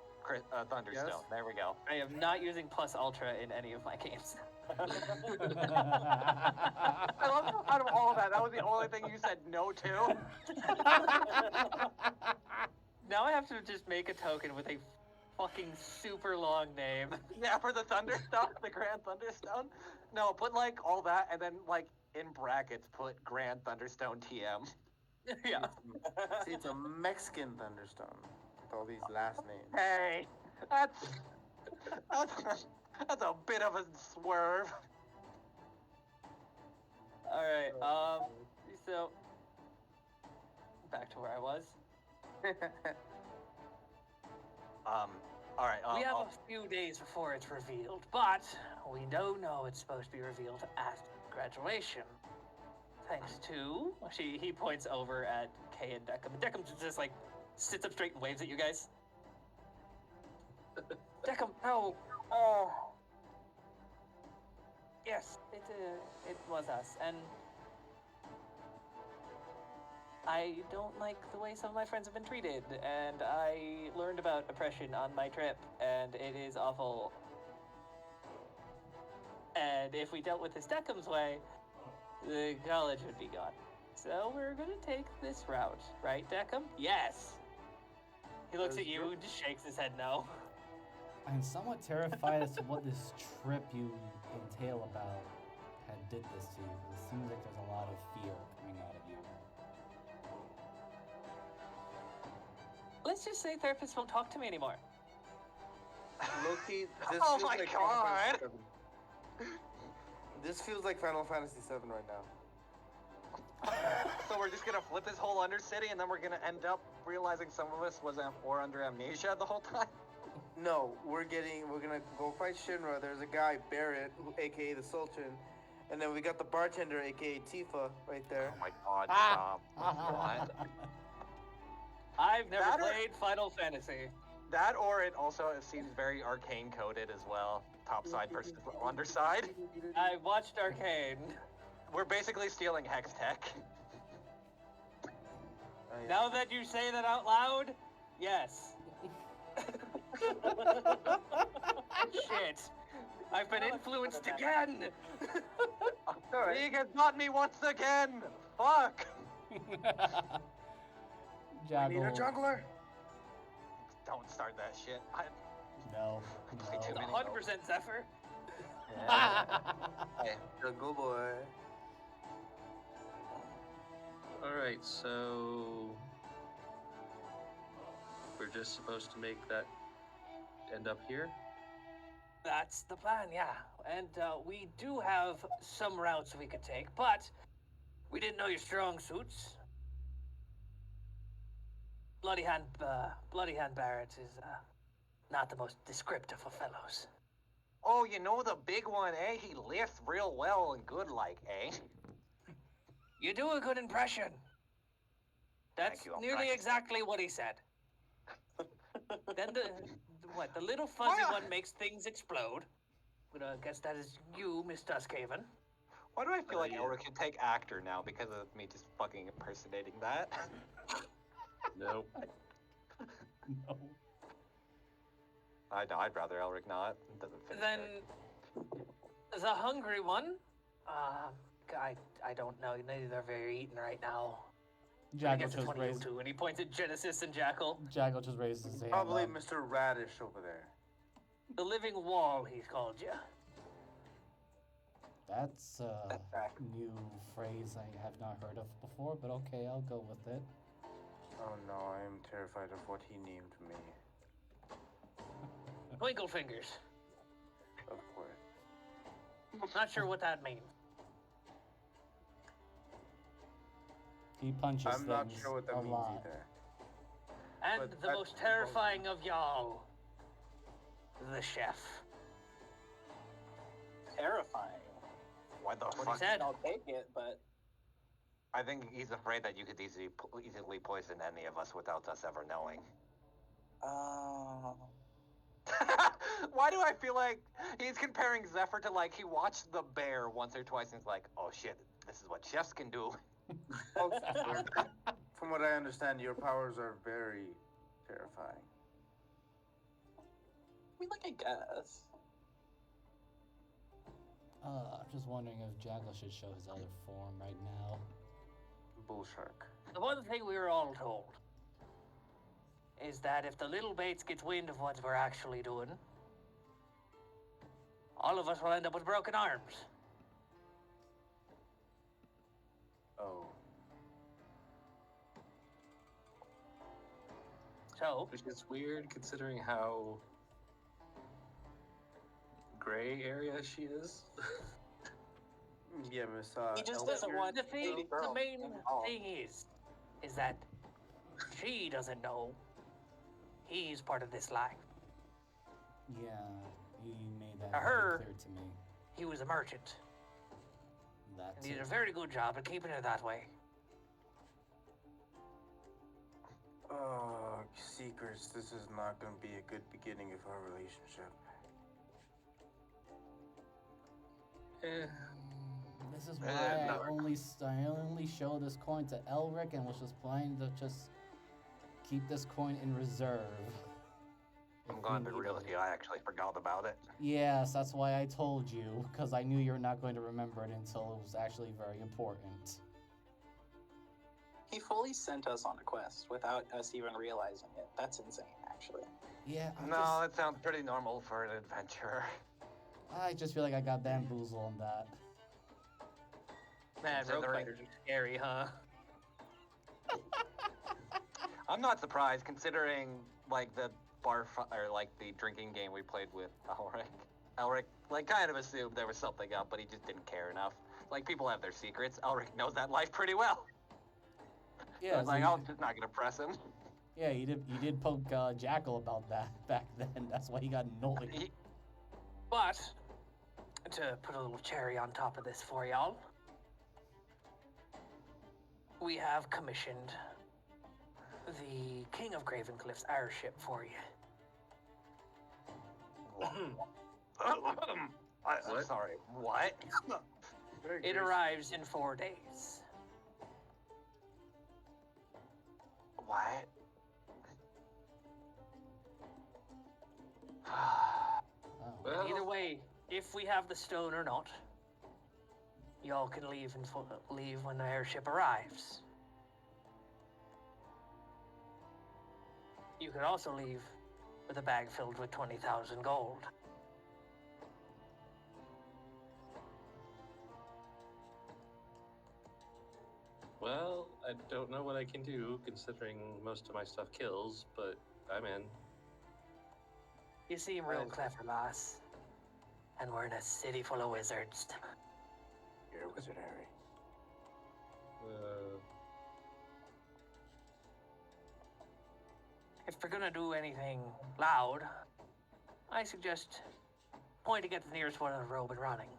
Thunderstone. Yes. There we go. I am not using Plus Ultra in any of my games. I love how out of all of that, that was the only thing you said no to. Now I have to just make a token with a fucking super long name. Yeah, for the Thunderstone, the Grand Thunderstone. No, put like all that and then like in brackets put Grand Thunderstone TM. Yeah. See, it's a Mexican thunderstone with all these last names. Hey, that's a bit of a swerve. Alright, so back to where I was. All right. We have a few days before it's revealed, but we don't know it's supposed to be revealed at graduation. Thanks to he points over at Kay and Deckham. Deckham just like sits up straight and waves at you guys. Deckham, no. Oh. Yes, it was us, and I don't like the way some of my friends have been treated, and I learned about oppression on my trip, and it is awful. And if we dealt with this Deckham's way, the college would be gone. So we're gonna take this route, right, Deckham? Yes. He looks at you and just shakes his head no. I'm somewhat terrified as to what this trip you entail about did this to you. It seems like there's a lot of fear coming out of you. Let's just say therapists won't talk to me anymore. Loki, this Oh feels my like God. This feels like Final Fantasy VII right now. So we're just gonna flip this whole Undercity, and then we're gonna end up realizing some of us was under amnesia the whole time. No, we're gonna go fight Shinra. There's a guy, Barrett, aka the Sultan, and then we got the bartender, aka Tifa, right there. Oh my god, stop. What? I've never That or- played Final Fantasy. That or it also seems very arcane coded as well. Top side versus underside. I watched Arcane. We're basically stealing Hex Tech. Oh, yeah. Now that you say that out loud, yes. Shit. I've been influenced again. League has got me once again. Fuck. We need a Jaggle. jungler. Don't start that shit. No. Play too many. 100% Zephyr. Jungle boy. All right, so we're just supposed to make that end up here. That's the plan, yeah. And we do have some routes we could take, but we didn't know your strong suits. Bloody Hand Barrett is not the most descriptive of fellows. Oh, you know the big one, eh? He lifts real well and good like, eh? You do a good impression. That's Thank you, I'll nearly practice. exactly what he said. Then the little fuzzy one makes things explode. But I guess that is you, Miss Duskhaven. Why do I feel like yeah. Elric can take actor now because of me just fucking impersonating that? Nope. No. I'd rather Elric not. It doesn't fit. his Then character. the hungry one. I don't know. Neither are very eaten right now. I Jaggle guess it's just one of you raised. two, and he points at Genesis and Jackal. Jaggle just raised his hand. Probably up. Mr. Radish over there. The living wall, he's called you. That's a That's right. new phrase I have not heard of before, but okay, I'll go with it. Oh no, I am terrified of what he named me. Twinkle fingers. Of course. Not sure what that means. He punches I'm not things sure what that a means lot. either. And But the that's most terrifying of y'all, the chef. Terrifying. Why the What he fuck? said. I'll take it, but I think he's afraid that you could easily poison any of us without us ever knowing. Why do I feel like he's comparing Zephyr to like he watched The Bear once or twice and he's like, oh shit, this is what chefs can do. From what I understand, your powers are very terrifying. I mean, like, I guess. I'm just wondering if Jaggle should show his other form right now. Bull shark. The one thing we were all told is that if the little Bates gets wind of what we're actually doing, all of us will end up with broken arms. Oh. So, Which is weird considering how gray area she is. Yeah, Miss. He just Elf, doesn't you're- want the thing, baby the girl main involved. thing is that she doesn't know he's part of this lie. Yeah, he made that To very her- clear to me. He was a merchant, That's and he did a it. very good job at keeping it that way. Oh, Seekers, this is not going to be a good beginning of our relationship. Eh, This is why no. I only showed this coin to Elric and was just planning to just keep this coin in reserve. I'm if going we to be real with needed you, it. I actually forgot about it. Yes, that's why I told you, because I knew you were not going to remember it until it was actually very important. He fully sent us on a quest without us even realizing it. That's insane, actually. Yeah, No, that sounds pretty normal for an adventurer. I just feel like I got bamboozled on that. Man, rogue Considering- fighters are scary, huh? I'm not surprised considering like the bar or like the drinking game we played with Alric. Elric, like, kind of assumed there was something up, but he just didn't care enough. Like, people have their secrets. Elric knows that life pretty well. Yeah, So it's so like, you- I'm just not gonna press him. yeah, he did poke Jackal about that back then. That's why he got annoyed. But to put a little cherry on top of this for y'all, we have commissioned the King of Gravencliff's airship for you. I'm What? sorry, what? Very It gracious. arrives in 4 days. What? Oh. Well, Either way, if we have the stone or not, y'all can leave leave when the airship arrives. You could also leave with a bag filled with 20,000 gold. well, I don't know what I can do considering most of my stuff kills, but I'm in. You seem real Right. clever, lass. And we're in a city full of wizards. You're a wizard, Harry. If we're gonna do anything loud, I suggest pointing at the nearest one of the robe and running.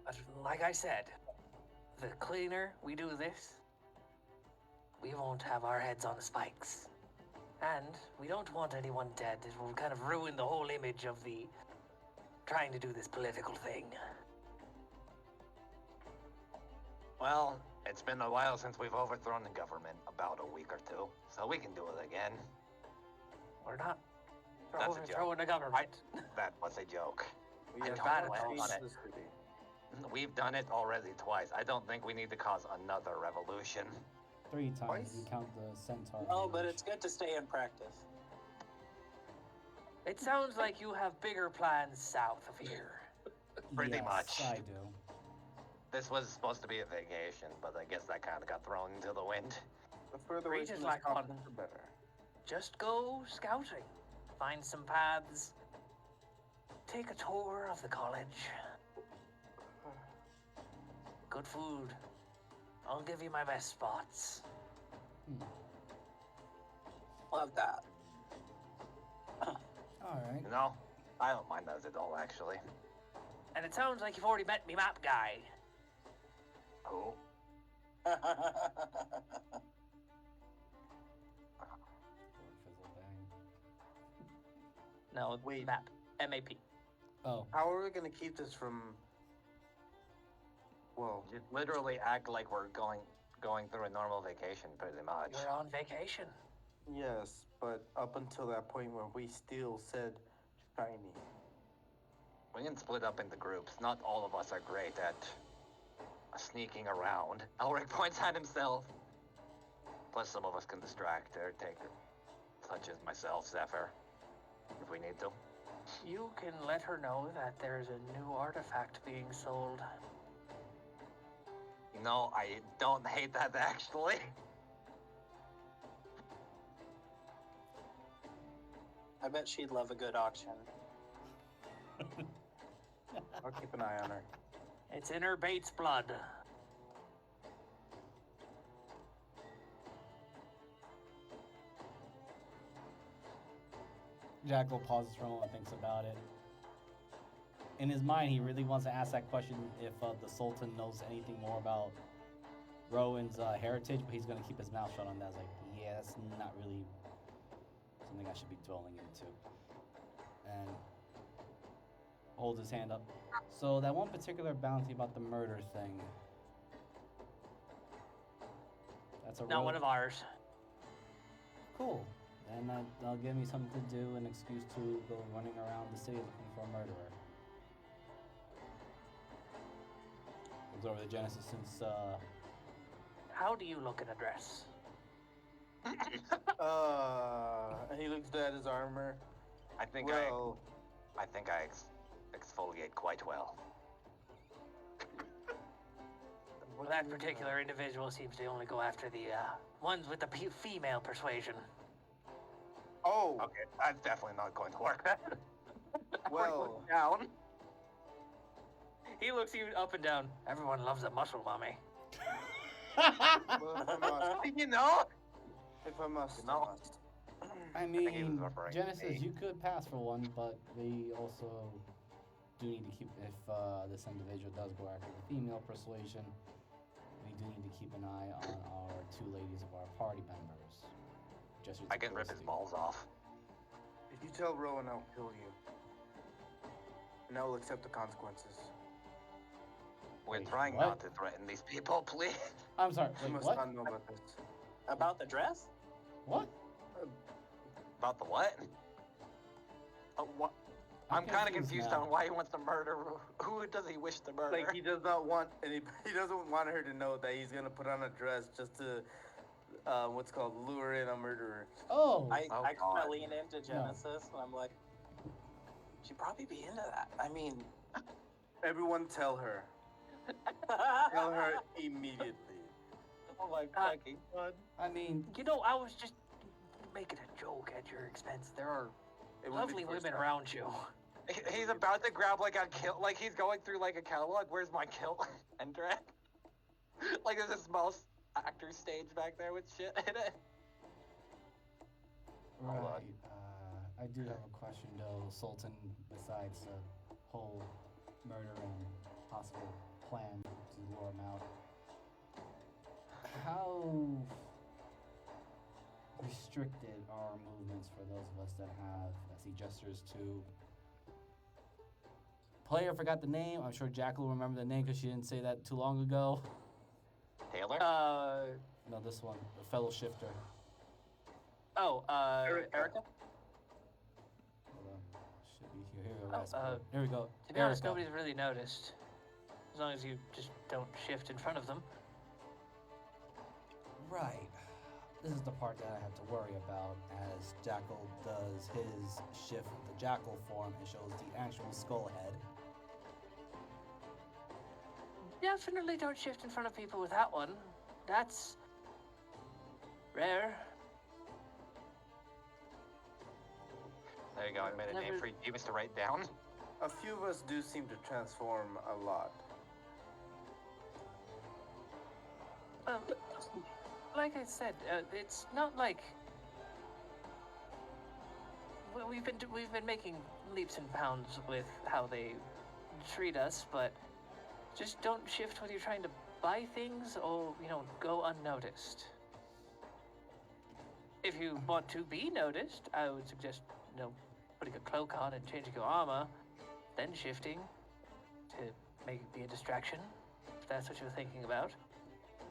But like I said, the cleaner we do this, we won't have our heads on the spikes. And we don't want anyone dead. It will kind of ruin the whole image of the trying to do this political thing. Well, it's been a while since we've overthrown the government, about a week or two, so we can do it again. We're not That's a overthrowing the government. That was a joke. We I have don't got to it. well change on it. the city. We've done it already twice. I don't think we need to cause another revolution. 3 times Twice? if you count the centaur. No, but age. it's good to stay in practice. It sounds like you have bigger plans south of here. Pretty Yes, much. I do. This was supposed to be a vacation, but I guess that kind of got thrown into the wind. The further away Reach from is this like on- continent, the better. Just go scouting. Find some paths. Take a tour of the college. Good food. I'll give you my best spots. Love that. Alright. You know, I don't mind that at all, actually. And it sounds like you've already met me map guy. Who? No, Wait. map. MAP. Oh. How are we gonna keep this from? Well, Just literally act like we're going through a normal vacation, pretty much. You're on vacation. yes, but up until that point where we still said shiny. We can split up into groups. Not all of us are great at sneaking around. Elric points at himself. Plus, some of us can distract or take, such as myself, Zephyr, if we need to. You can let her know that there's a new artifact being sold. You know, I don't hate that actually. I bet she'd love a good auction. I'll keep an eye on her. It's in her Bates blood. Jackal pauses for a moment and thinks about it. In his mind, he really wants to ask that question if the Sultan knows anything more about Rowan's heritage, but he's going to keep his mouth shut on that. It's like, yeah, that's not really something I should be dwelling into. And holds his hand up. So that one particular bounty about the murder thing. That's a Not one of ours. Cool. Then that'll give me something to do, an excuse to go running around the city looking for a murderer. Looks over the Genesis since, How do you look in a dress? And he looks at his armor. I think Well, I think I exfoliate quite well. what that particular individual seems to only go after the ones with the female persuasion. Oh, Okay, that's definitely not going to work. well, Down. He looks you up and down. Everyone loves a muscle mommy. well, if I must, You know? if I must, No. I must. I think he was mean, referring to Genesis, me. you could pass for one, but we also do need to keep, if this individual does go after the female persuasion, we do need to keep an eye on our two ladies of our party members. Just I can rip his balls off. If you tell Rowan, I'll kill you. And I will accept the consequences. We're Wait, trying what? not to threaten these people, please. I'm sorry, You wait, must what? not know about this. About the dress? What? About the what? What? I'm kind of confused now. on why he wants to murder. Who does he wish to murder? Like he does not want any. He doesn't want her to know that he's gonna put on a dress just to, what's called, lure in a murderer. Oh, I kind God. of lean into Genesis, and I'm like, she'd probably be into that. I mean, Everyone, tell her. Tell her immediately. Oh my fucking god. I mean, You know, I was just making a joke at your expense. There are It wouldn't be lovely the first women time. around you. He's about to grab like a kilt, like he's going through like a catalog. Where's my kilt and dress? Like there's a small actor stage back there with shit in it. Hold on. right. I do have a question though, Sultan. Besides the whole murder and possible plan to lure him out, how restricted are our movements for those of us that have, as he gestures to player, forgot the name. I'm sure Jack will remember the name because she didn't say that too long ago. Taylor? No, this one, the fellow shifter. Erica? Hold on. Should be here. Here we go. Oh, Rassport. Here we go. To be honest, Erica. nobody's really noticed. As long as you just don't shift in front of them. Right. This is the part that I have to worry about as Jackal does his shift with the Jackal form and shows the actual skull head. Definitely don't shift in front of people with that one. That's rare. There you go. I made a name Never- for you. Jeeves to write down. A few of us do seem to transform a lot. Like I said, it's not like we've been making leaps and bounds with how they treat us, but just don't shift when you're trying to buy things or go unnoticed. If you want to be noticed, I would suggest putting a cloak on and changing your armor, then shifting to make it be a distraction. If that's what you're thinking about.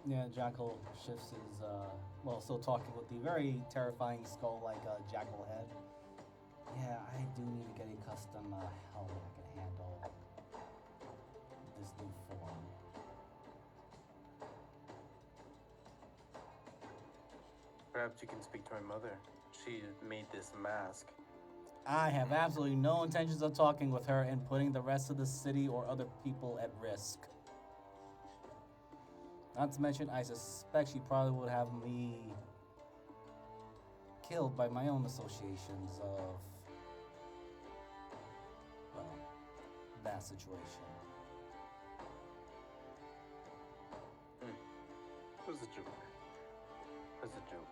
Yeah, Jackal shifts his, still talking with the very terrifying skull like Jackal head. Yeah, I do need to get a custom helmet that can handle this new form. Perhaps you can speak to my mother. She made this mask. I have absolutely no intentions of talking with her and putting the rest of the city or other people at risk. Not to mention, I suspect she probably would have me killed by my own associations of, that situation. It was a joke. It was a joke.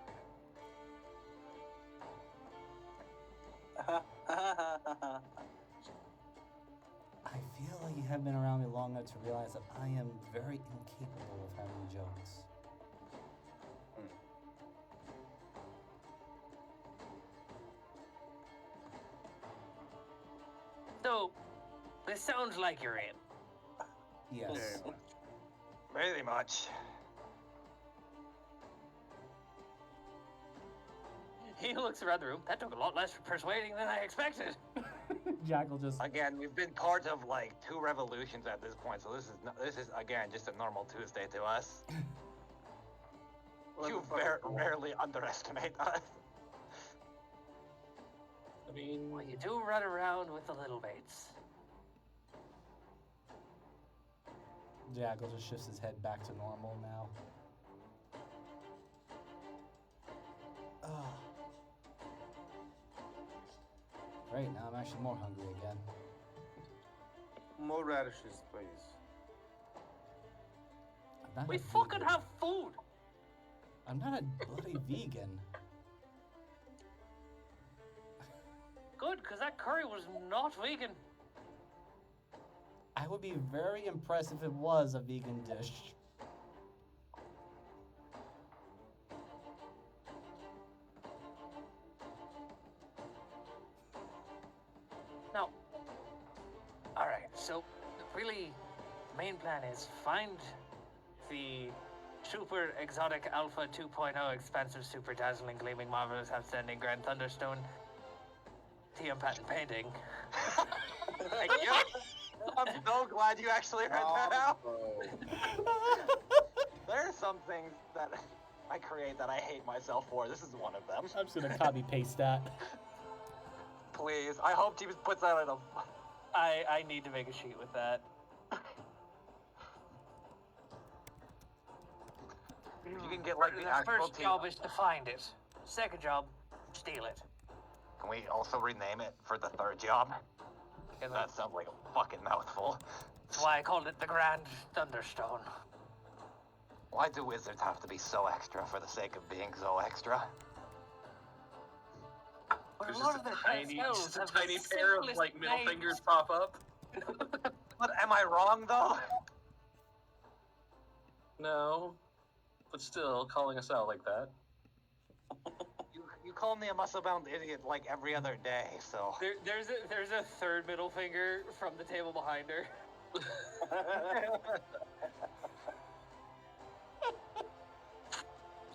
I feel like you have been around me long enough to realize that I am very incapable of having jokes. So, this sounds like you're in. Yes. Very much. Pretty much. He looks around the room. That took a lot less persuading than I expected. Jackal just. Again, we've been part of like 2 revolutions at this point, so this is again just a normal Tuesday to us. You rarely underestimate us. I mean, Well, you do run around with the little mates. Jackal just shifts his head back to normal now. Ah. Great, now I'm actually more hungry again. More radishes, please. I'm not We a fucking vegan. have food. I'm not a bloody vegan. Good, because that curry was not vegan. I would be very impressed if it was a vegan dish. Now, all right. So, really, the main plan is find the super exotic alpha 2.0 expensive, super dazzling, gleaming, marvelous, outstanding grand thunderstone TM patent painting. Thank you. I'm so glad you actually read that out. There are some things that I create that I hate myself for. This is one of them. I'm just gonna copy paste that. Please. I hope Jeeves puts that in a... I need to make a sheet with that. You can get like the The actual first job is to find it. Second job, steal it. Can we also rename it for the third job? Because That sounds like a fucking mouthful. that's why I called it the Grand Thunderstone. Why do wizards have to be so extra for the sake of being so extra? But There's a lot just of a the tiny, spells just a have the tiny pair of simplest like middle names. fingers pop up. But am I wrong though? No, but still calling us out like that. You call me a muscle-bound idiot like every other day, so... There's a third middle finger from the table behind her.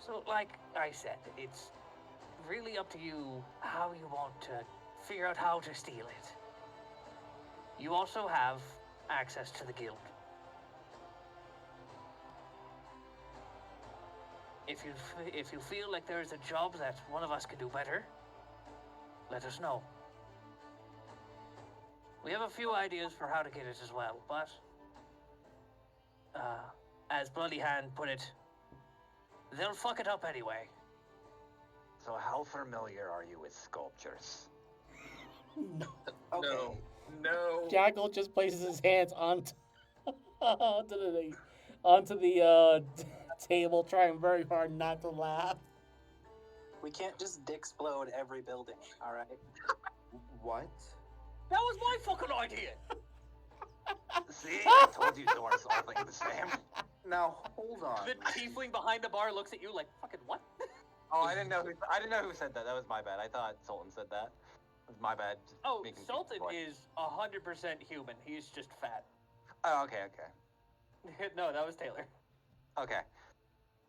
So, like I said, it's really up to you how you want to figure out how to steal it. You also have access to the guild. If you feel like there's a job that one of us could do better, let us know. We have a few ideas for how to get it as well, but as Bloody Hand put it, they'll fuck it up anyway. So how familiar are you with sculptures? Okay. No. Jackal just places his hands onto the table, trying very hard not to laugh. We can't just explode every building, all right? What? That was my fucking idea! See, I told you dwarves all think the same. Now hold on. The tiefling behind the bar looks at you like, fucking what? Oh, I didn't know who said that. That was my bad. I thought Sultan said that. It was my bad. Just Oh, making Sultan people- is 100% human. He's just fat. Oh, okay. No, that was Taylor. Okay.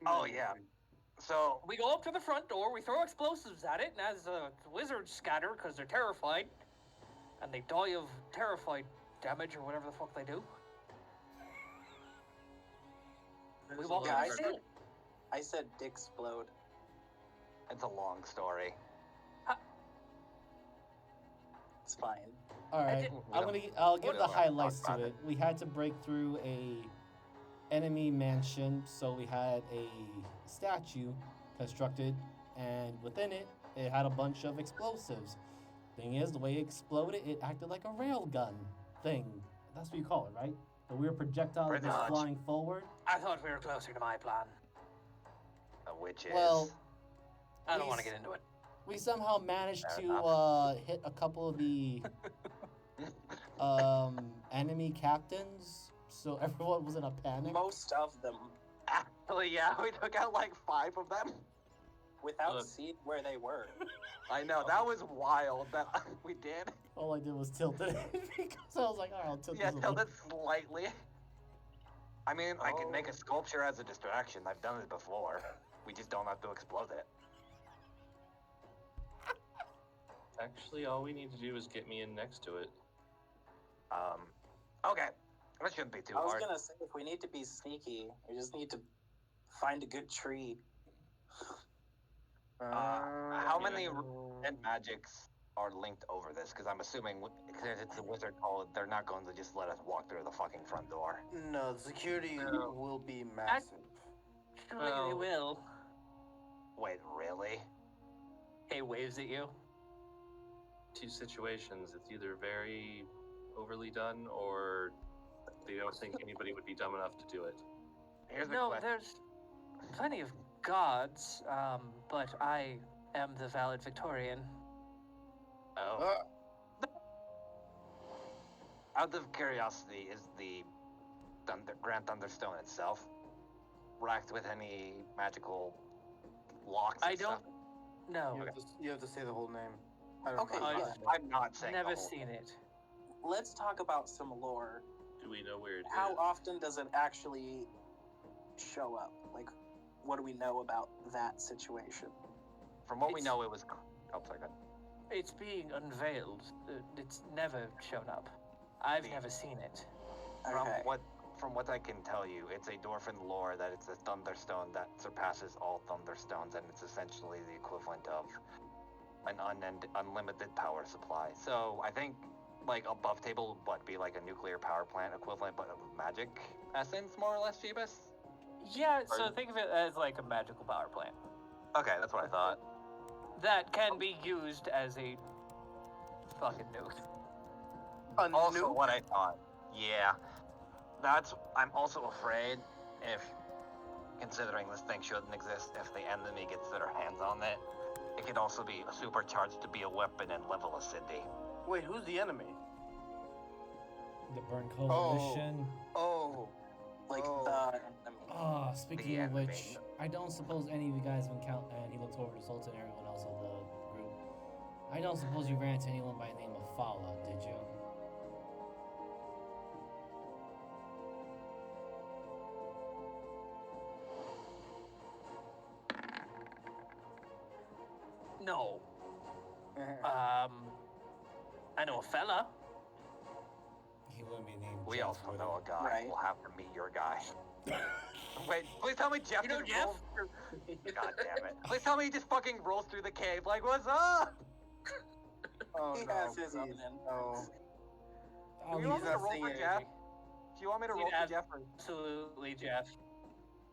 Oh, yeah. So, We go up to the front door, we throw explosives at it, and as the wizards scatter because they're terrified, and they die of terrified damage or whatever the fuck they do. We walk Yeah, in and I said explode. it's a long story. It's fine. All right, did- I'll give we the don't have to highlights talk to about it. We had to break through a enemy mansion, so we had a statue constructed, and within it, it had a bunch of explosives. Thing is, the way it exploded, it acted like a rail gun thing. That's what you call it, right? The weird projectile that Pretty goes much. flying forward. I thought we were closer to my plan. Which is... Well, I don't we want to s- get into it. We somehow managed Fair to enough. hit a couple of the enemy captains, so everyone was in a panic. Most of them, Actually, yeah, we took out like 5 of them. without Look. seeing where they were. I know, that was wild that we did. All I did was tilt it because I was like, alright, I'll tilt Yeah, this a tilt little. it slightly. I mean, I could make a sculpture as a distraction. I've done it before. We just don't have to explode it. Actually, all we need to do is get me in next to it. Okay. That shouldn't be too I was hard. gonna say, if we need to be sneaky, we just need to find a good tree. How many red magics are linked over this? Because I'm assuming because it's a wizard code, they're not going to just let us walk through the fucking front door. No, the security No. will be massive. Surely they Well- will. Wait, really? He waves at you. Two situations. It's either very overly done, or they don't think anybody would be dumb enough to do it. Here's a No, question. there's plenty of gods, but I am the valid Victorian. Oh. Out of curiosity, is the Grand Thunderstone itself racked with any magical locks? I and don't stuff? know. You have to say the whole name. I don't Okay, know. yeah. I'm not saying. Never the whole seen it. Let's talk about some lore. Do we know where it is? How often does it actually show up? Like, what do we know about that situation? From what we It's- know, it was. Oh, sorry. Go ahead. It's being unveiled. It's never shown up. I've The- never seen it. Okay. From what I can tell you, it's a dwarven lore that it's a thunderstone that surpasses all thunderstones, and it's essentially the equivalent of an unlimited power supply. So I think, like, above table would be like a nuclear power plant equivalent, but of magic essence, more or less, Jeebus? Yeah, so Pardon? think of it as like a magical power plant Okay, that's what I thought. that can be used as a fucking nuke. A Also, nuke? what I thought. Yeah. I'm also afraid if, considering this thing shouldn't exist, if the enemy gets their hands on it, it could also be supercharged to be a weapon and level a city. Wait, who's the enemy? The Burn Coalition. Oh. Like Oh. the. Speaking The of which, enemy. I don't suppose any of you guys have encountered, and he looks over to Sultan and everyone else of the group. I don't suppose you ran into anyone by the name of Fala, did you? No. I know a fella. He wouldn't be named We Jeff, also would know he? a guy. Right. We'll have to meet your guy. Wait, please tell me Jeff You know just Jeff? rolls through. God damn it. Please tell me he just fucking rolls through the cave like, what's up? Oh, He no, has his please. own. No. Oh, Do you want he's me to not roll seeing for it. Jeff? Do you want me to roll He'd for Jeff? Or... Absolutely, Jeff.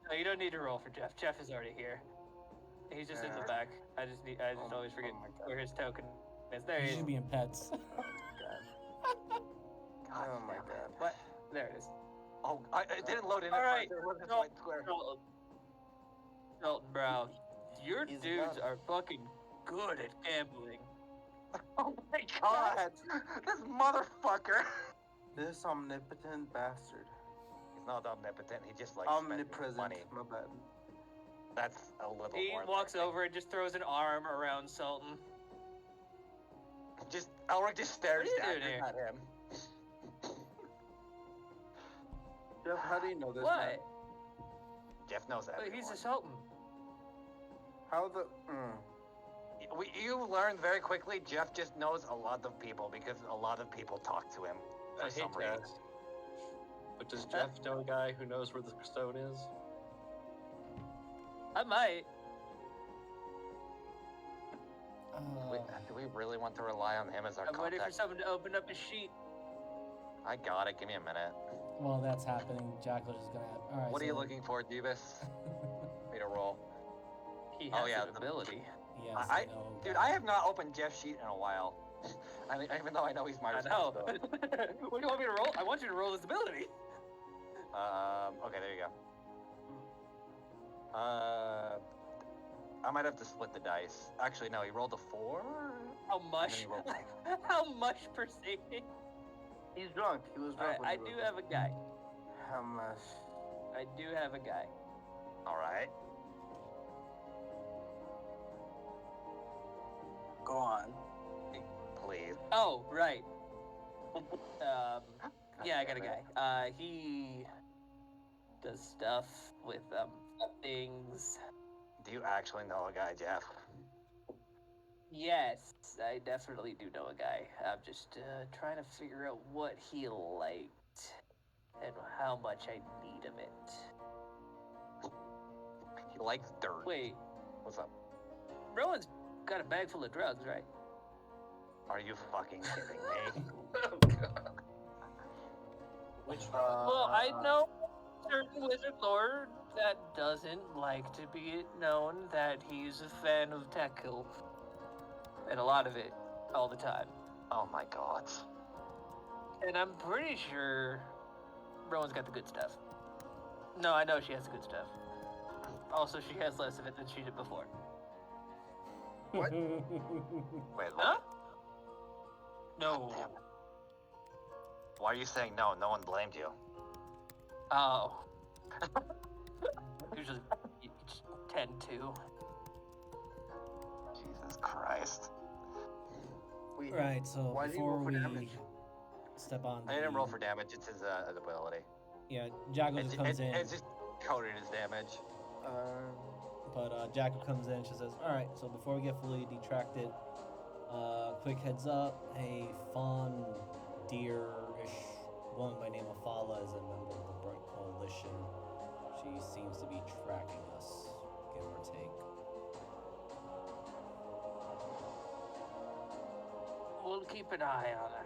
No, you don't need to roll for Jeff. Jeff is already here. He's just in the Yeah. back. I just Oh, always forget oh my God. where his token is. There he He is. should be in pets. God Oh my damn it. God. What? There it is. Oh, it didn't load in All at right. first. It wasn't No. white square. Dalton Brown, your He's dudes not- are fucking good at gambling. Oh my god! This motherfucker! This omnipotent bastard. He's not omnipotent, he just likes spending Omnipresent. money. My bad. That's a little He more walks enlightening. over and just throws an arm around Sultan. Elric just stares What are you daggers doing at him. Jeff, how do you know this? What? man? Jeff knows Well, everyone. he's a Sultan. How the? You learn very quickly Jeff just knows a lot of people because a lot of people talk to him for I hate some to reason. ask, but does Jeff know a guy who knows where the stone is? I might. Do we really want to rely on him as our I'm waiting for contact? someone to open up a sheet. I got it. Give me a minute. While that's happening, Jackal is gonna. All right. What are you so- looking for, Jeebus? Me to roll. He Oh, has yeah, an the- ability. Yes, I- know. Dude, I have not opened Jeff's sheet in a while. I mean, even though I know he's my I know. responsibility. What do you want me to roll? I want you to roll his ability. Okay, there you go. I might have to split the dice. Actually, no, he rolled a 4. How much? he rolled How much per second? He's drunk. He was drunk. Alright, when I he do wrote have a guy. How much? I do have a guy. All right. Go on. Please. Oh, right. Yeah, I got a guy. He does stuff with things. Do you actually know a guy, Jeff? Yes, I definitely do know a guy. I'm just trying to figure out what he liked and how much I need of it. He likes dirt. Wait, What's up? Rowan's got a bag full of drugs, right? Are you fucking kidding me? Oh god. Which Well, I know a certain wizard lord that doesn't like to be known that he's a fan of Deku. And a lot of it, all the time. Oh my god. And I'm pretty sure Rowan's got the good stuff. No, I know she has the good stuff. Also, she has less of it than she did before. What? Wait, Huh? what? No. Damn it. Why are you saying no? No one blamed you. Oh. Usually, you just tend to. Jesus Christ. Wait, Right, so why did you before roll for we damage? step on I didn't roll the- for damage, it's his ability. Yeah, Jacko just comes in. It's just coded as damage. But Jacko comes in, she says, alright, so before we get fully detracted, quick heads up, a fawn deer-ish woman by the name of Fala is a member of the Bright Coalition. She seems to be tracking us, give or take. We'll keep an eye on her.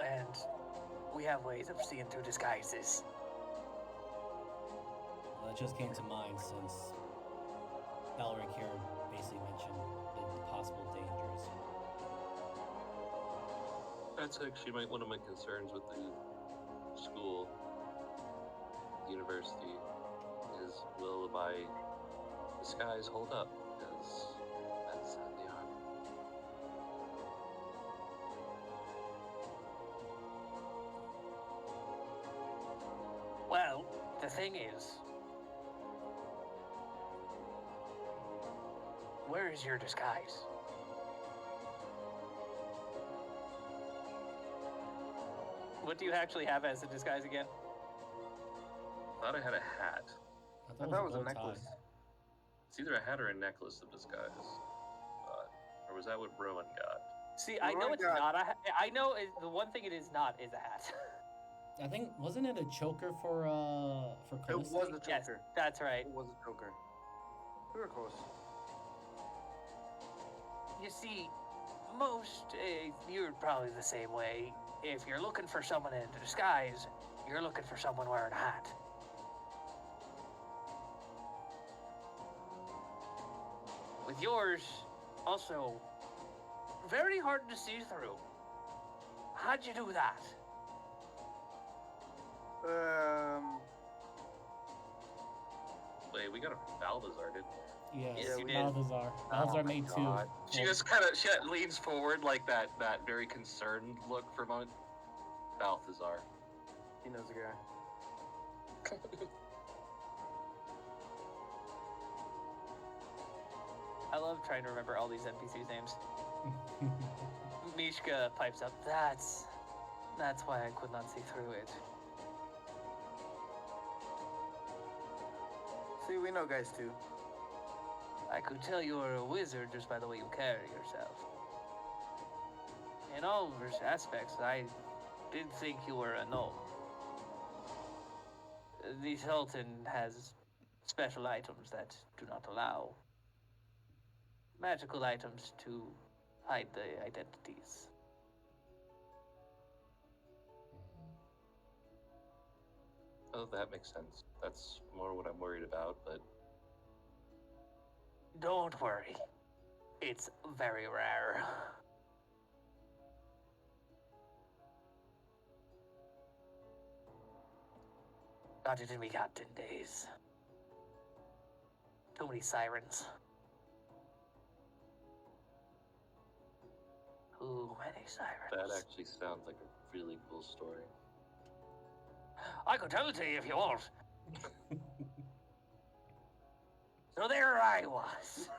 And we have ways of seeing through disguises. Well, that just came to mind since Elric here basically mentioned the possible dangers. That's actually one of my concerns with the school, university, is will my disguise hold up? Because that's how they are. Well, the thing is, where is your disguise? What do you actually have as a disguise again? Thought I had a hat. I thought it was a bow tie. necklace. It's either a hat or a necklace of disguise. Or was that what Rowan got? See, I know Rowan it's got- not a hat. I know the one thing it is not is a hat. I think, wasn't it a choker for It Callisto? was a choker. Yes, that's right. It was a choker. We were close. You see, you're probably the same way. If you're looking for someone in a disguise, you're looking for someone wearing a hat. With yours, also, very hard to see through. How'd you do that? Wait, we got a Balthazar, didn't we? Yes, Yes, you did. Balthazar. Balthazar Oh my made God. two. She just leans forward like that very concerned look for a moment. Balthazar. He knows the guy. I love trying to remember all these NPCs' names. Mishka pipes up. That's why I could not see through it. See, we know guys too. I could tell you were a wizard just by the way you carry yourself. In all aspects, I did think you were a gnome. The Sultan has special items that do not allow magical items to hide the identities. Oh, that makes sense. That's more what I'm worried about, but Don't worry. It's very rare. Got it in me captain days. Too many sirens. Too many sirens. that actually sounds like a really cool story. I could tell it to you if you want. So there I was.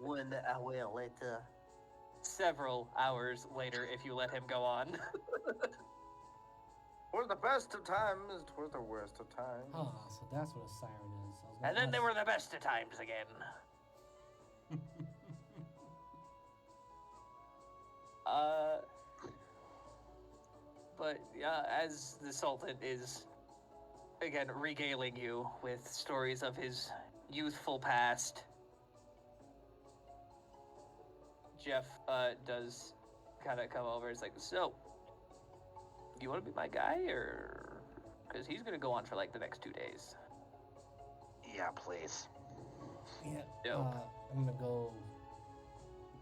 When I will later. Several hours later, if you let him go on. Twas the best of times, twas the worst of times. Ah, so that's what a siren is. I was gonna And then there ask- were the best of times again. But as the Sultan is, again, regaling you with stories of his youthful past, Jeff does kind of come over. It's like, so, you want to be my guy, or because he's gonna go on for like the next 2 days. Yeah, please. Yeah. Dope. I'm gonna go.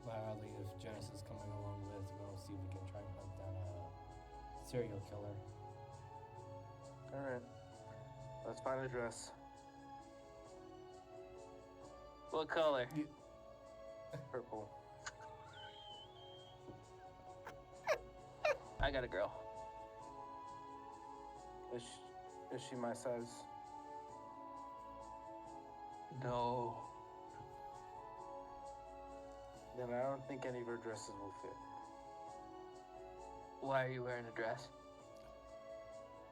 Wildly, if Janice is coming along with, go see if we can try and hunt down a serial killer. Alright. Let's find a dress. What color? Purple. I got a girl. Is she my size? No. Then I don't think any of her dresses will fit. Why are you wearing a dress?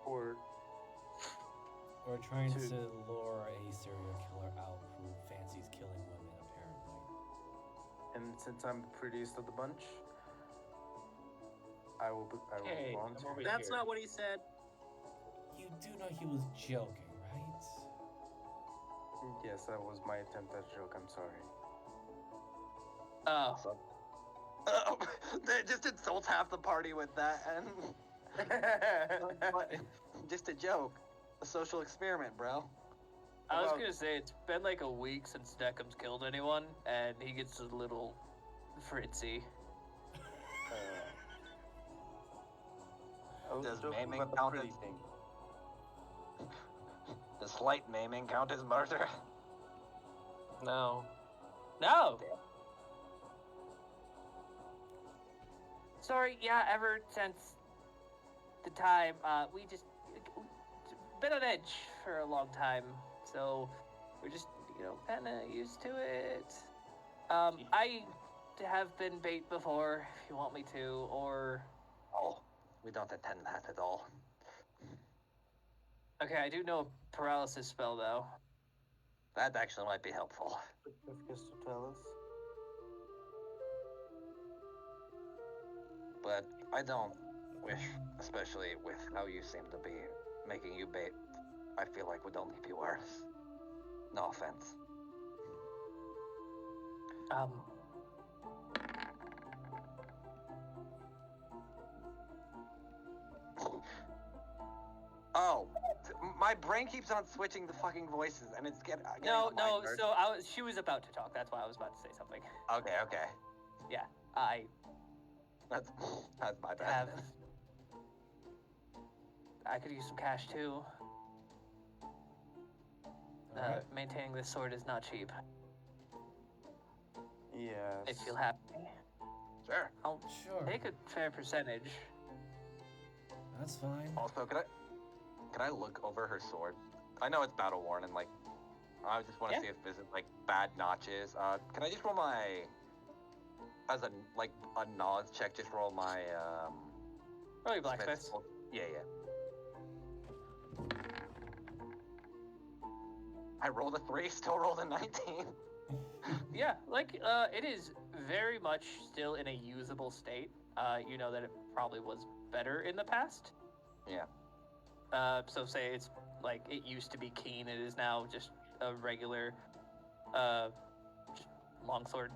Or We're trying To- to lure a serial killer out who fancies killing women, apparently. and since I'm the prettiest of the bunch, I will Hey, volunteer. come over That's here. not what he said. You do know he was joking, right? Yes, that was my attempt at a joke. I'm sorry. Oh. So, they just insult half the party with that, and but, just a joke, a social experiment, bro. I was About- gonna say, it's been like a week since Deckham's killed anyone, and he gets a little fritzy. I was Does joking maiming about the count pretty as- thing. Does slight maiming count as murder? No. No! Sorry, yeah, ever since the time, we just been on edge for a long time, so we're just, kind of used to it. I have been bait before, if you want me to, or... Oh, we don't intend that at all. Okay, I do know a paralysis spell, though. That actually might be helpful. Difficult to tell us. But I don't wish, especially with how you seem to be making you bait, I feel like would only be worse. No offense. Oh, my brain keeps on switching the fucking voices, and it's getting No, on my no, nerves. so she was about to talk, that's why I was about to say something. Okay, okay. I That's my bad. have... I could use some cash, too. Alright. Maintaining this sword is not cheap. Yes. If you'll have me. Sure. I'll Sure. take a fair percentage. That's fine. Also, can I look over her sword? I know it's battle worn, and like, I just want to Yeah. see if there's like bad notches. Can I just roll my, as a knowledge check? Just roll my Probably blacksmith. smith's- Yeah, yeah. I rolled a 3, still rolled a 19. Yeah, it is very much still in a usable state. You know that it probably was better in the past. Yeah. So say it's like it used to be keen, it is now just a regular, just longsword.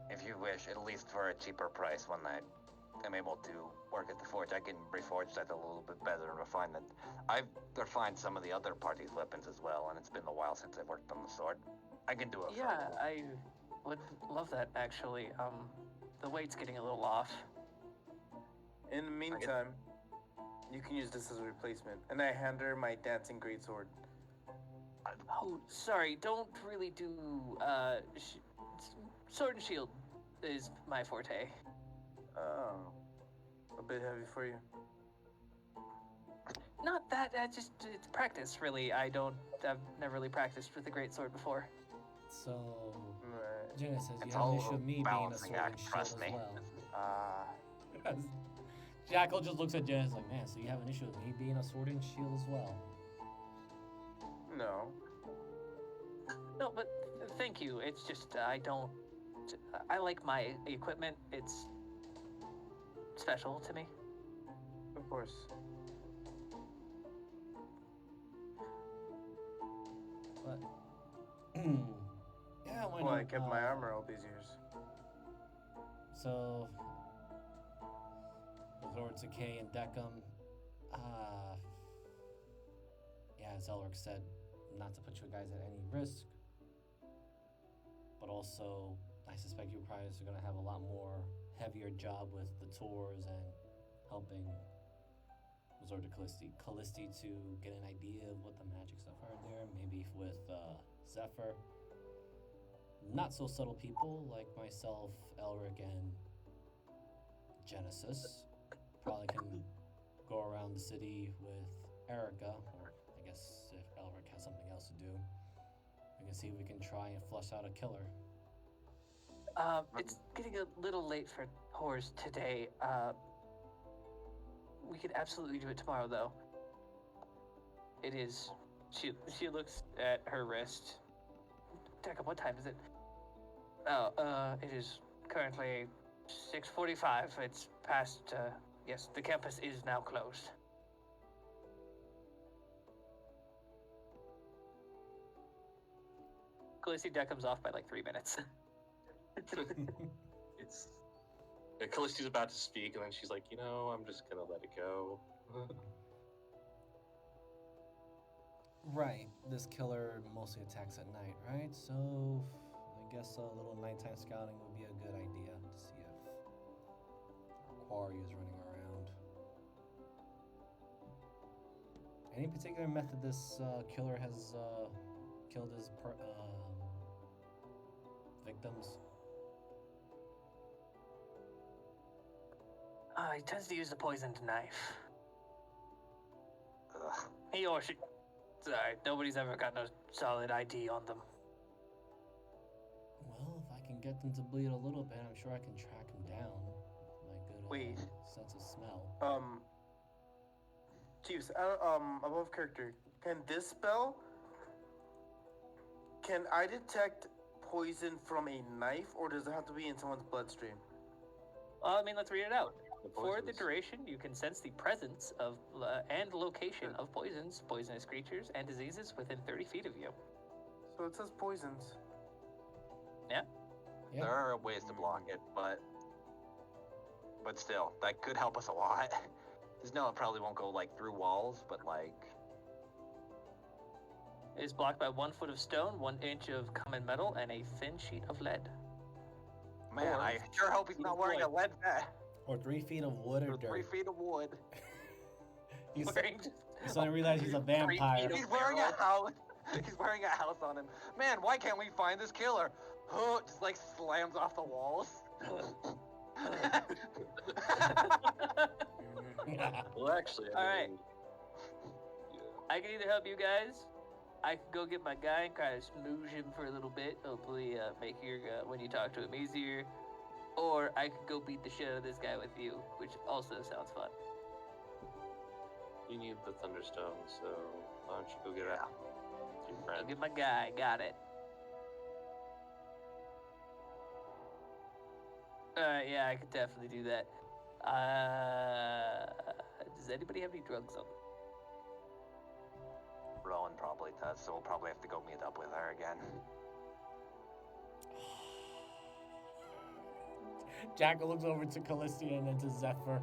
If you wish, at least for a cheaper price when I am able to work at the forge, I can reforge that a little bit better and refine that. I've refined some of the other party's weapons as well, and it's been a while since I've worked on the sword. I can do it. Yeah, I would love that actually. The weight's getting a little off. In the meantime, you can use this as a replacement. And I hand her my dancing greatsword. Oh, sorry, don't really do, sword and shield is my forte. Oh. A bit heavy for you. Not that, it's practice, really. I've never really practiced with a great sword before. So, Right. Jenna says you It's have an all issue a of me being a balancing sword act, and shield trust as me. well. Ah. Jackal just looks at Jenna like, man, so you have an issue with me being a sword and shield as well. No. No, but thank you. It's just, I like my equipment. It's special to me. Of course. But, yeah, why Well, I not? kept my armor all these years. So, look over to Kay and Deckham. Yeah, as Elric said, not to put you guys at any risk, but also, I suspect you guys are going to have a lot more heavier job with the tours and helping resort to Callisti to get an idea of what the magic stuff are there. Maybe with Zephyr. Not so subtle people like myself, Elric, and Genesis probably can go around the city with Erica, or I guess if Elric has something else to do, we can see if we can try and flush out a killer. It's getting a little late for whores today. We could absolutely do it tomorrow, though. It is. She looks at her wrist. Deckham, what time is it? Oh, it is currently 6:45. It's past. Yes, the campus is now closed. Callisti Deckham's off by like 3 minutes. It's. Callisti's about to speak, and then she's like, I'm just gonna let it go. Right, this killer mostly attacks at night, right? So I guess a little nighttime scouting would be a good idea to see if our quarry is running around. Any particular method this killer has killed his victims? He tends to use the poisoned knife. Ugh. He or she. Sorry, nobody's ever gotten a solid ID on them. Well, if I can get them to bleed a little bit, I'm sure I can track them down. My good Wait. sense of smell. Chiefs, above character, can I detect poison from a knife, or does it have to be in someone's bloodstream? Let's read it out. For the poisons. duration, you can sense the presence of and location of poisons, poisonous creatures, and diseases within 30 feet of you. So it says poisons. Yeah. There are ways to block it, but still, that could help us a lot. Because no, it probably won't go like through walls, but like. It is blocked by 1 foot of stone, 1 inch of common metal, and a thin sheet of lead. Man, Or I sure hope he's not wearing a lead vest. Or 3 feet of wood or Or dirt. 3 feet of wood. You Wearing suddenly realize he's a 3 vampire. feet of He's wearing a barrel. house. He's wearing a house on him. Man, why can't we find this killer? Oh, just like slams off the walls. Well, actually, All right. I can either help you guys. I can go get my guy and kind of smooze him for a little bit. Hopefully, make your when you talk to him easier. Or I could go beat the shit out of this guy with you, which also sounds fun. You need the Thunderstone, so why don't you go get out with your Go friend? get my guy. Got it. Yeah, I could definitely do that. Does anybody have any drugs on them? Rowan probably does, so we'll probably have to go meet up with her again. Jackal looks over to Callisti and then to Zephyr,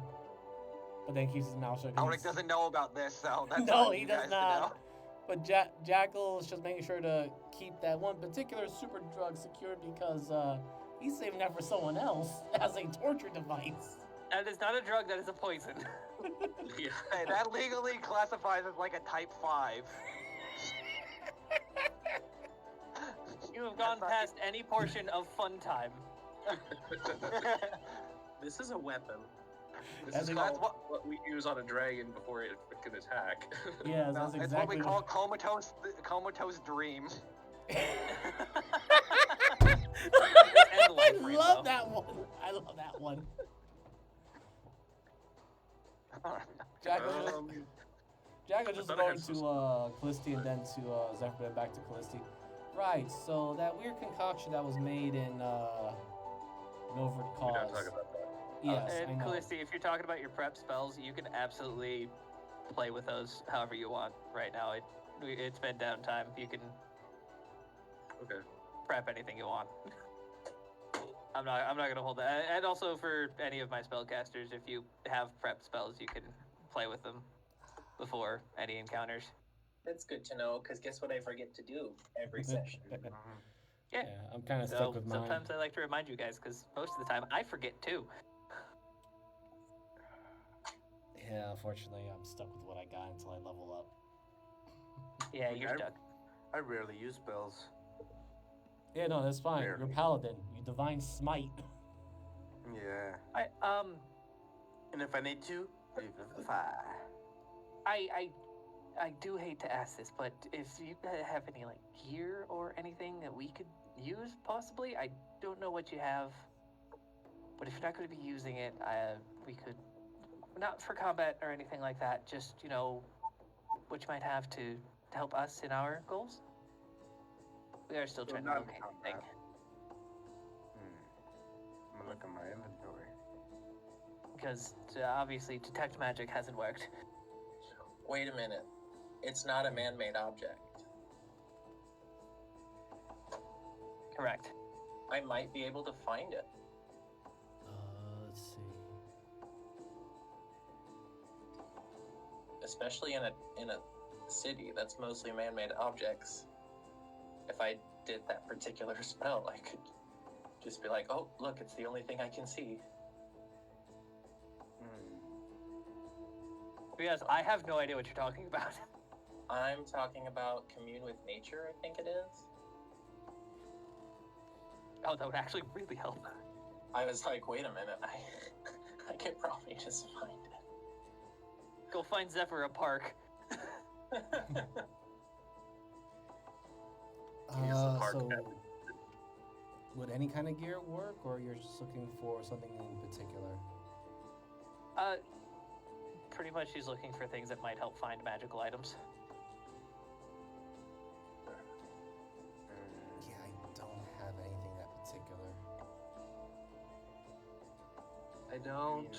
but then keeps his mouth shut. Elric doesn't know about this, so that's No, on he you does guys to not. know. But Jackal is just making sure to keep that one particular super drug secured because he's saving that for someone else as a torture device. That is not a drug, that is a poison. Yeah. Hey, that legally classifies as like a type 5. You have gone That's not- past any portion of fun time. This is a weapon. This That's is ex- called what we use on a dragon before it can attack. Yeah, No, that's it's exactly what we call comatose dream. I life, love Rainbow. that one. I love that one. Jackal just I thought I going had to Callisti and then to Zephyr and back to Callisti. Right, so that weird concoction that was made in Novert We Cause. don't talk about that. Yes, I And know. Callisti, if you're talking about your prep spells, you can absolutely play with those however you want right now. It's been downtime. You can Okay. prep anything you want. I'm not gonna hold that. And also for any of my spellcasters, if you have prep spells, you can play with them before any encounters. That's good to know, because guess what I forget to do every session? Yeah. I'm kind of So stuck with mine. sometimes I like to remind you guys because most of the time I forget too. Yeah, unfortunately, I'm stuck with what I got until I level up. Yeah, you're stuck. I rarely use spells. Yeah, no, that's fine. You're Barely. paladin. You divine smite. Yeah. I And if I need to, revivify. I do hate to ask this, but if you have any like gear or anything that we could use, possibly, I don't know what you have, but if you're not going to be using it, we could, not for combat or anything like that, just what you might have to help us in our goals. We are still So trying to not locate combat. anything. I'm gonna look at my inventory. Because obviously detect magic hasn't worked. Wait a minute. It's not a man-made object. Correct. I might be able to find it. Let's see. Especially in a city that's mostly man-made objects. If I did that particular spell, I could just be like, oh, look, it's the only thing I can see. Because I have no idea what you're talking about. I'm talking about commune with nature, I think it is. Oh, that would actually really help. I was like, wait a minute, I could probably just find it. Go find Zephyr a park. Use the park So, method. would any kind of gear work, or you're just looking for something in particular? Pretty much she's looking for things that might help find magical items. Yeah, I don't have anything that particular. I don't.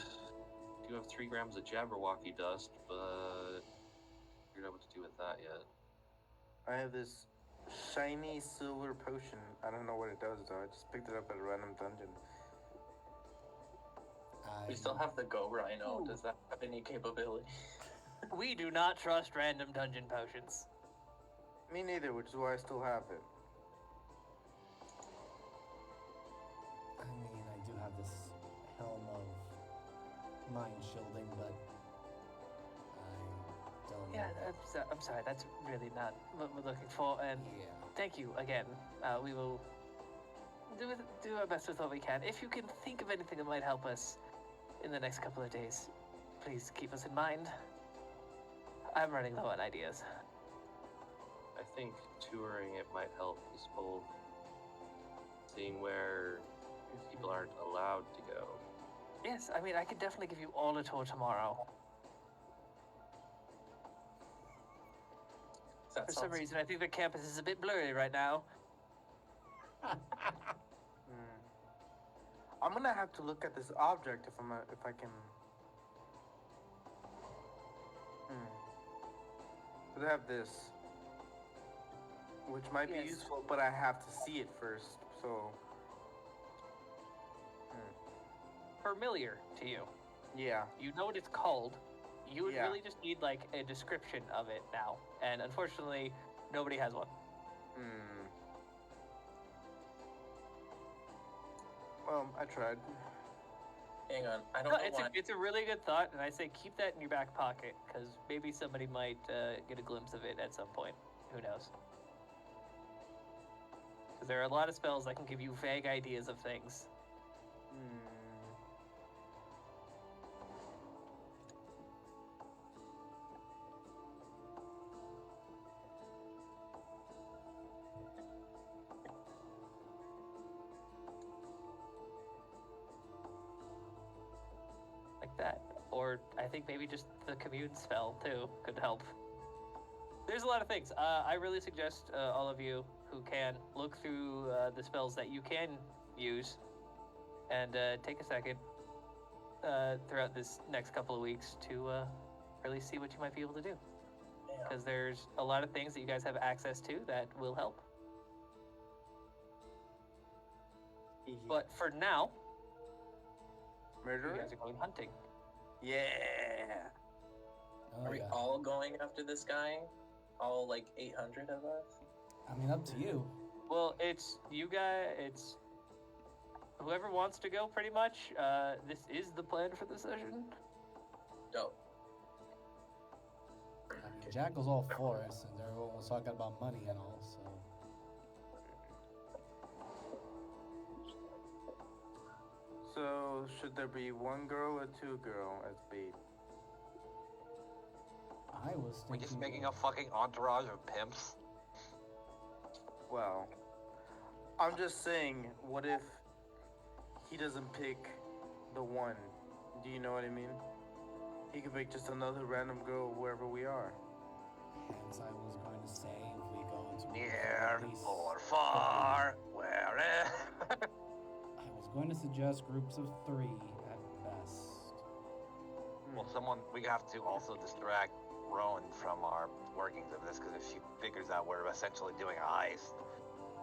Do have 3 grams of Jabberwocky dust, but I don't know what to do with that yet. I have this shiny silver potion. I don't know what it does though. I just picked it up at a random dungeon. We still have the Go Rhino. Does that have any capability? We do not trust random dungeon potions. Me neither, which is why I still have it. I mean, I do have this helm of mind shielding, but I don't. Yeah, know. I'm sorry, that's really not what we're looking for, and Yeah. thank you again. We will do our best with what we can. If you can think of anything that might help us in the next couple of days, please keep us in mind. I'm running low on ideas. I think touring it might help us both. Seeing where people aren't allowed to go. Yes, I mean, I could definitely give you all a tour tomorrow. That For some sounds- reason, I think the campus is a bit blurry right now. I'm gonna have to look at this object if I can. But I have this, which might Yes. be useful, but I have to see it first. So, Familiar to you. yeah. You know what it's called. You would Yeah. really just need like a description of it now. And unfortunately, nobody has one. Well, I tried. Hang on, I don't No, know why. it's a really good thought, and I say keep that in your back pocket because maybe somebody might get a glimpse of it at some point. Who knows? Because there are a lot of spells that can give you vague ideas of things. Like that. Or I think maybe just the commune spell too could help. There's a lot of things. I really suggest all of you who can look through the spells that you can use and take a second throughout this next couple of weeks to really see what you might be able to do. Because there's a lot of things that you guys have access to that will help. But for now, you Murderer? guys are going hunting. Yeah. Oh, Are we yeah. all going after this guy? All like 800 of us? I mean, up to you. Well, it's you guys. It's whoever wants to go. Pretty much. This is the plan for the session. Dope. I mean, Jackal's all for it, since everyone was talking about money and all, so. So, should there be one girl or two girl as bait? I was We're thinking. just making a fucking entourage of pimps. Well, I'm just saying, what if he doesn't pick the one? Do you know what I mean? He could pick just another random girl wherever we are. Hence, I was going to say if we go into Near at least or far, wherever. I was going to suggest groups of 3 at best. Well, we have to also distract Rowan from our workings of this, because if she figures out we're essentially doing a heist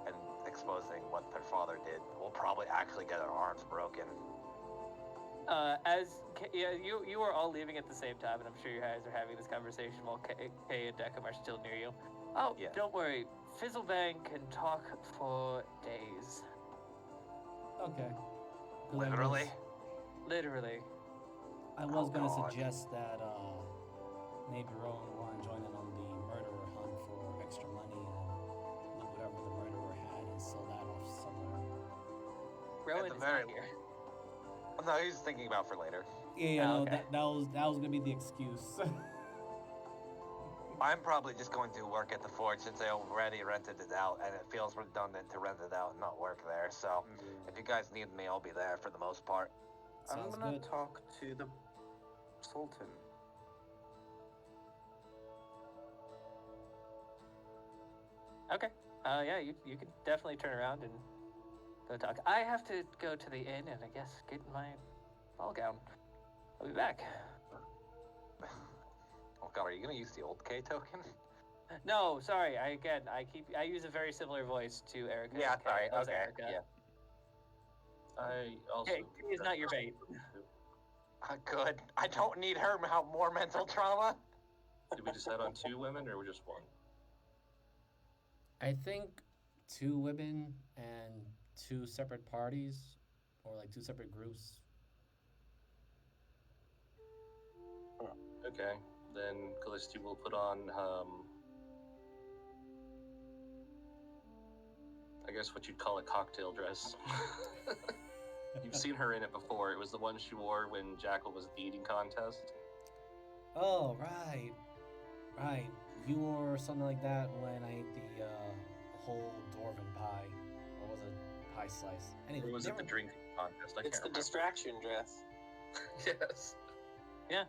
and exposing what her father did, we'll probably actually get our arms broken. You are all leaving at the same time, and I'm sure you guys are having this conversation while Kay and Deckham are still near you. Oh, Yeah. Don't worry. Fizzlebang can talk for days. Okay. 'Cause Literally. Literally. I was Oh, going to God. suggest that maybe Rowan would want to join in on the murderer hunt for extra money and loot whatever the murderer had and sell that off somewhere. Rowan the is very not here. No, he's thinking about for later. Yeah, Oh, no, okay. that was gonna be the excuse. I'm probably just going to work at the forge since I already rented it out, and it feels redundant to rent it out and not work there. So, if you guys need me, I'll be there for the most part. I'm Sounds gonna good. talk to the Sultan. Okay. Yeah, you can definitely turn around and go talk. I have to go to the inn and I guess get my ball gown. I'll be back. Oh god, are you gonna use the old K token? No, sorry. I use a very similar voice to Erica. Yeah, and Kay. sorry, That was okay, Erica. yeah. I also. Hey, Kay is not your bait. Good. I don't need her more mental trauma. Did we decide on 2 women or just 1? I think 2 women and 2 separate parties, or like 2 separate groups. Okay, then Callisti will put on, I guess what you'd call a cocktail dress. You've seen her in it before. It was the one she wore when Jackal was at the eating contest. Oh, right. Right. You wore something like that when I ate the whole dwarven pie. Or was it pie slice? Anyway, Or was they it the were- drinking contest? I It's can't the remember. distraction dress. Yes. Yeah.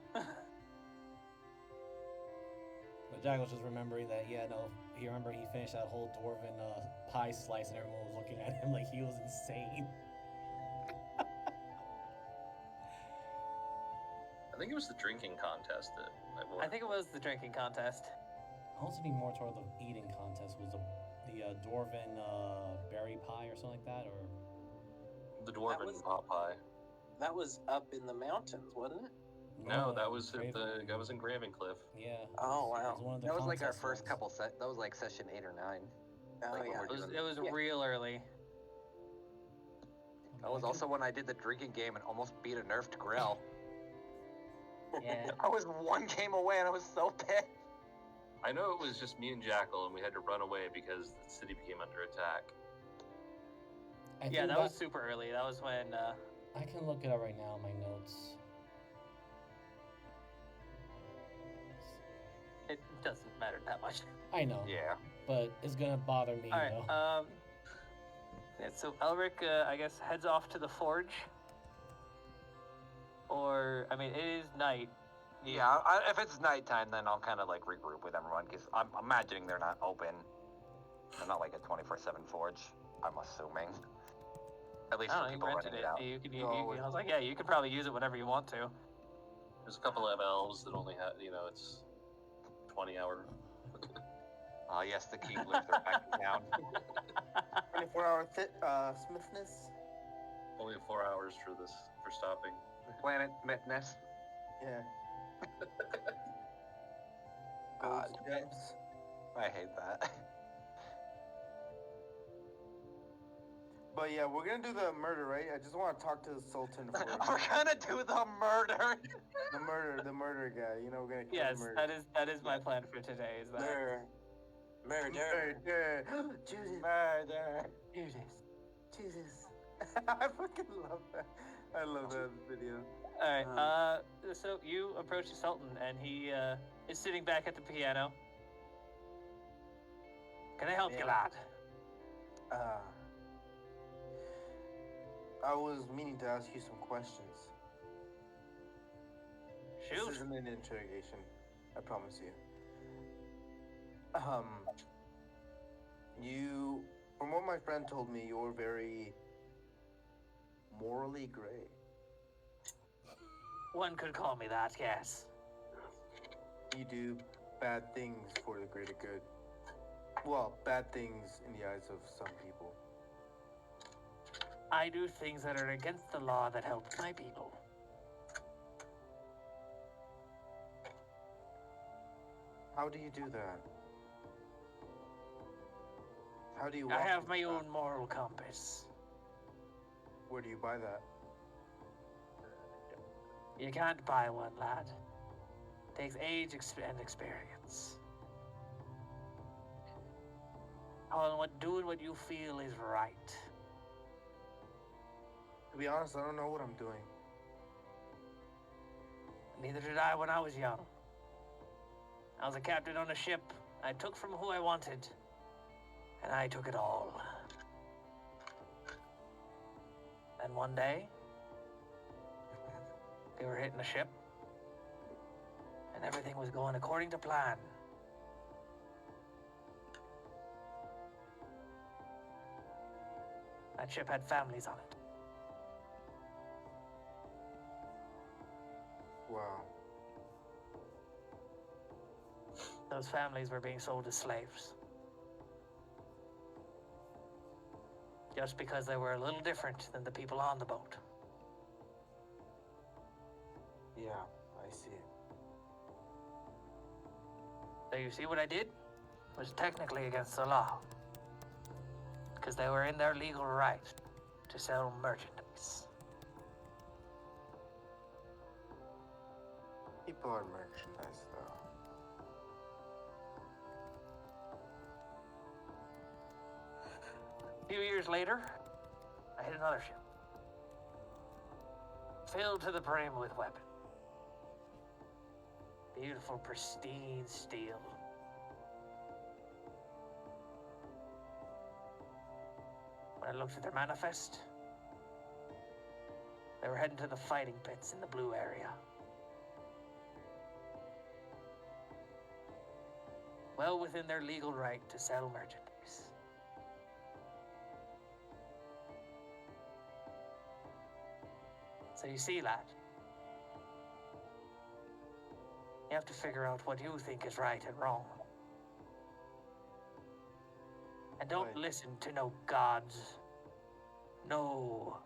But Jack was just remembering that, yeah, no, he finished that whole dwarven pie slice and everyone was looking at him like he was insane. I think it was the drinking contest that I wore. I think it was the drinking contest. I was thinking more toward the eating contest. Was the dwarven berry pie or something like that? Or the dwarven was- pot pie. That was up in the mountains, wasn't it? No, that was Raven- that was in Gravencliff. Yeah. Oh, it wow. was one of the That was like our contest first ones. couple that was like session 8 or 9. Oh, Like when yeah. we're doing- It was Yeah. real early. That was also when I did the drinking game and almost beat a nerfed grill. Yeah. I was 1 game away and I was so pissed. I know it was just me and Jackal, and we had to run away because the city became under attack. I Yeah, think that was super early. That was when I can look it up right now in my notes. it doesn't matter that much. I know, Yeah. but it's gonna bother me. All right. though. Yeah, so Elric, I guess, heads off to the forge. Or, I mean, it is night. Yeah, if it's nighttime, then I'll kind of like regroup with everyone because I'm imagining they're not open. They're not like a 24/7 forge. I'm assuming. At least I for don't know, you people rented renting it. it out. I was like, yeah, you could probably use it whenever you want to. There's a couple of elves that only have, it's 20-hour. Oh yes, the Keeblers are back in town. 24-hour smithness. Only 4 hours for stopping. Planet Mitness. Yeah. God. Gold gems. I hate that. But yeah, we're gonna do the murder, right? I just want to talk to the Sultan first. We're gonna do the murder. the murder guy. You know, we're gonna kill Yes, the murder. that is my plan for today. Is that Murder. Judas. Murder. Judas. Jesus. I fucking love that. I love that video. all right? So you approach the Sultan, and he is sitting back at the piano. Can I help you, Yeah. lad? I was meaning to ask you some questions. Shoot. This isn't an interrogation. I promise you. You, from what my friend told me, you're very morally gray. One could call me that, yes. You do bad things for the greater good. Well, bad things in the eyes of some people. I do things that are against the law that help my people. How do you do that? How do you I walk have this my path? own moral compass. Where do you buy that? You can't buy one, lad. Takes age and experience. Doing what you feel is right. To be honest, I don't know what I'm doing. Neither did I when I was young. I was a captain on a ship. I took from who I wanted, and I took it all. And one day, they were hitting the ship, and everything was going according to plan. That ship had families on it. Wow. Those families were being sold as slaves. Just because they were a little different than the people on the boat. Yeah, I see it. So you see what I did? It was technically against the law. Because they were in their legal right to sell merchandise. People are merchandise, though. A few years later, I hit another ship. Filled to the brim with weapons. Beautiful, pristine steel. When I looked at their manifest, they were heading to the fighting pits in the blue area. Well within their legal right to sell merchandise. So you see, lad, you have to figure out what you think is right and wrong. And don't Right. listen to no gods, no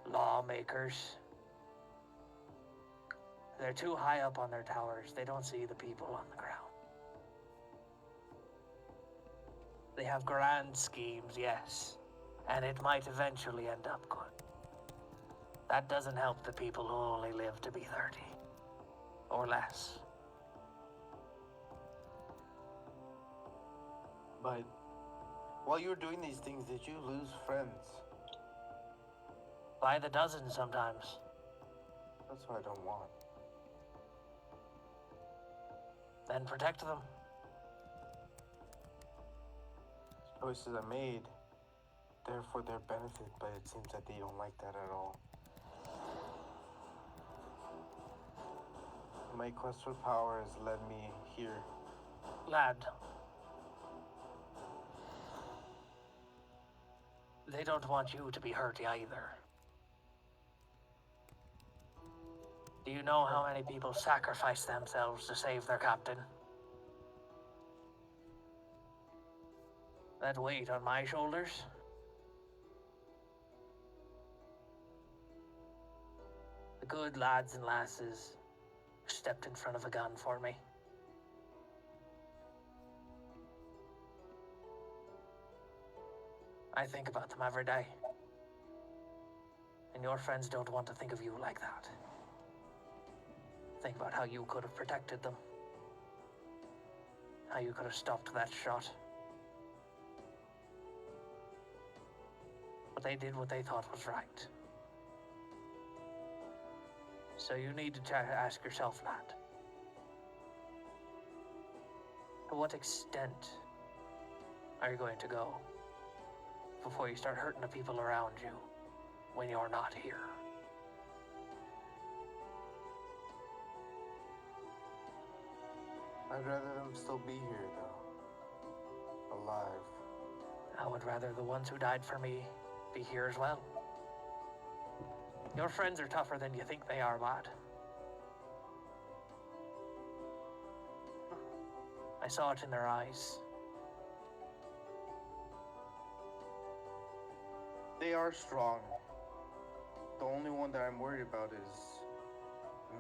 lawmakers. They're too high up on their towers. They don't see the people on the ground. They have grand schemes, yes, and it might eventually end up good. That doesn't help the people who only live to be 30 or less. But while you were doing these things, did you lose friends? By the dozen sometimes. That's what I don't want. Then protect them. Choices I made, they're for their benefit, but it seems that they don't like that at all. My quest for power has led me here. Lad, they don't want you to be hurt either. Do you know how many people sacrifice themselves to save their captain? That weight on my shoulders, good lads and lasses who stepped in front of a gun for me. I think about them every day. And your friends don't want to think of you like that. Think about how you could have protected them. How you could have stopped that shot. But they did what they thought was right. So you need to try to ask yourself, lad. To what extent are you going to go before you start hurting the people around you when you're not here? I'd rather them still be here, though. Alive. I would rather the ones who died for me be here as well. Your friends are tougher than you think they are, lad. I saw it in their eyes. They are strong. The only one that I'm worried about is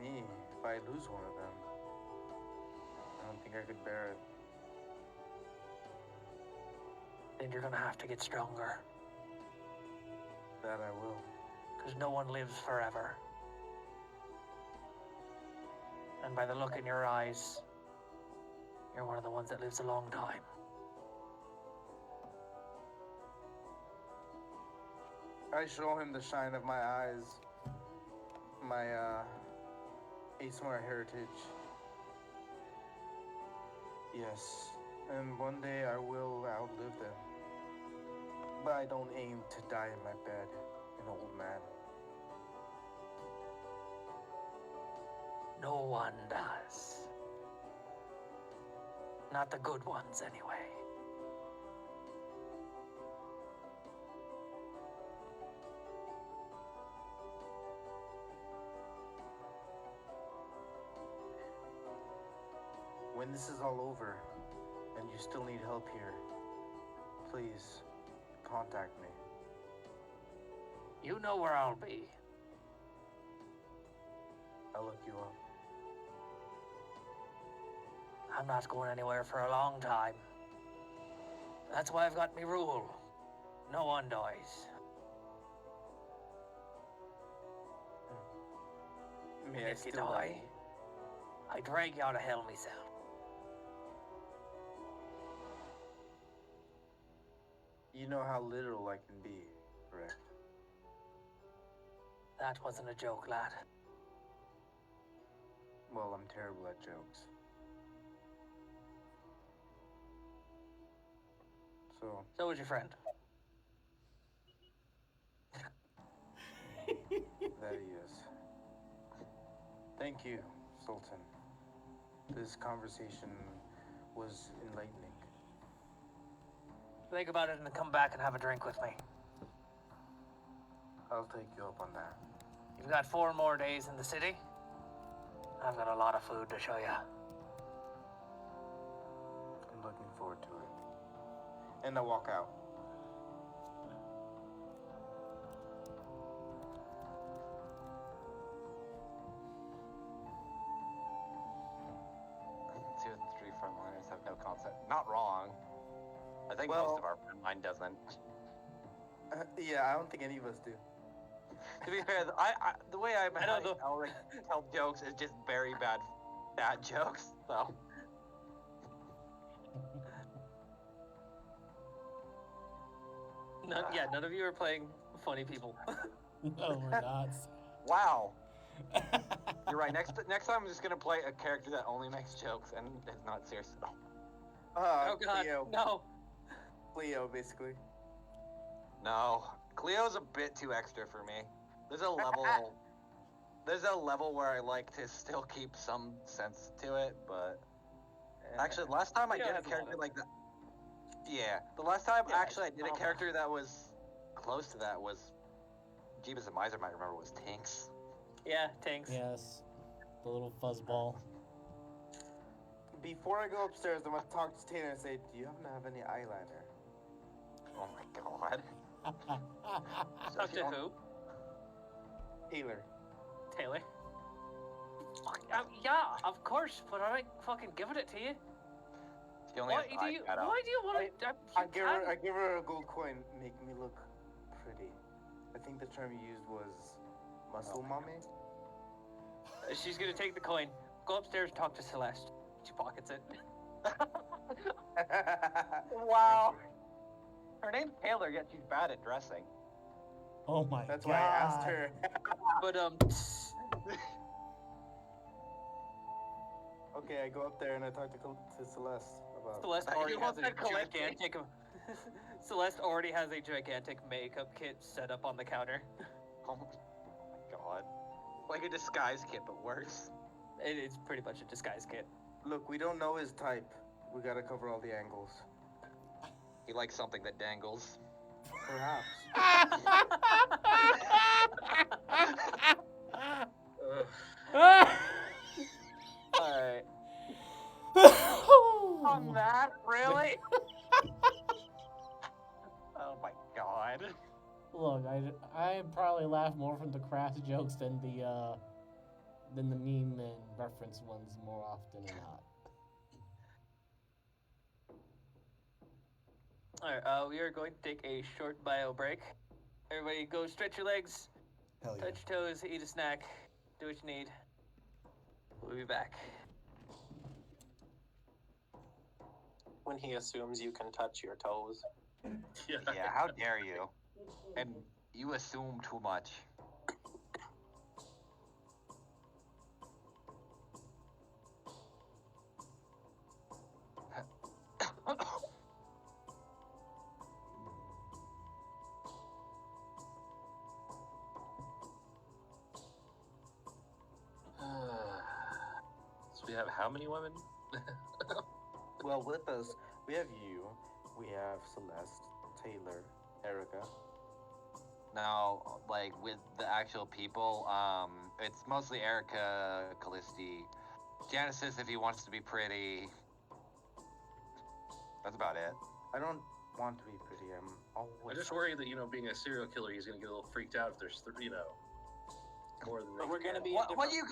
me, if I lose one of them. I don't think I could bear it. Then you're gonna have to get stronger. That I will. Because no one lives forever. And by the look in your eyes, you're one of the ones that lives a long time. I show him the shine of my eyes, my ASMR heritage. Yes, and one day I will outlive them. But I don't aim to die in my bed, an old man. No one does. Not the good ones, anyway. When this is all over, and you still need help here, please contact me. You know where I'll be. I'll look you up. I'm not going anywhere for a long time. That's why I've got me rule. No one dies. May I If you still die, I drag you out of hell myself. You know how literal I can be, correct? That wasn't a joke, lad. Well, I'm terrible at jokes. So was your friend. That he is. Thank you, Sultan. This conversation was enlightening. Think about it and come back and have a drink with me. I'll take you up on that. You've got 4 more days in the city. I've got a lot of food to show you. I'm looking forward to it. And I walk out. Two of the 3 frontliners have no concept. Not wrong. I think Well- most of our frontline doesn't. Yeah, I don't think any of us do. To be fair, the way I don't know. I'll like tell jokes is just very bad jokes. So None of you are playing funny people. No, we're not. wow, you're right. Next time, I'm just gonna play a character that only makes jokes and is not serious at all. Oh God, Cleo. no. Cleo, basically. No, Cleo's a bit too extra for me. There's a level where I like to still keep some sense to it, but actually, last time I Cleo did a has a lot character of- like that. Yeah, the last time Yeah, actually I did a almost. character that was close to that was Jeebus and Miser might remember was Tinks. Yeah, thanks. Yes. The little fuzzball. Before I go upstairs, I'm gonna talk to Taylor and say, do you happen to have any eyeliner? Oh my god. Talk to who? Taylor. Taylor. Yeah, of course, but I ain't fucking giving it to you. She only Why has do eye you? shadow. Why do you want to? I give her a gold coin. Make me look pretty. I think the term you used was muscle mommy. She's gonna take the coin, go upstairs, talk to Celeste. She pockets it. Wow. Her name's Taylor, yet she's bad at dressing. Oh my That's god. why I asked her. But Okay, I go up there and I talk to Celeste about. Celeste You already has almost a said Colette. gigantic. Celeste already has a gigantic makeup kit set up on the counter. Oh my god. Like a disguise kit, but worse. It's pretty much a disguise kit. Look, we don't know his type. We gotta cover all the angles. He likes something that dangles. Perhaps. Alright. On that, really? Oh my god. Look, I probably laugh more from the crass jokes than the meme and reference ones more often than not. Alright, we are going to take a short bio break. Everybody go stretch your legs, Hell yeah. touch your toes, eat a snack, do what you need. We'll be back. When he assumes you can touch your toes. Yeah. Yeah, how dare you? And you assume too much. So we have how many women? Well, with us, we have you, we have Celeste, Taylor, Erica. Now, like with the actual people, it's mostly Erica, Callisti, Genesis if he wants to be pretty. That's about it. I don't want to be pretty. I'm I always. just worry that, being a serial killer, he's gonna get a little freaked out if there's, more than. But we're gonna be in What different. you?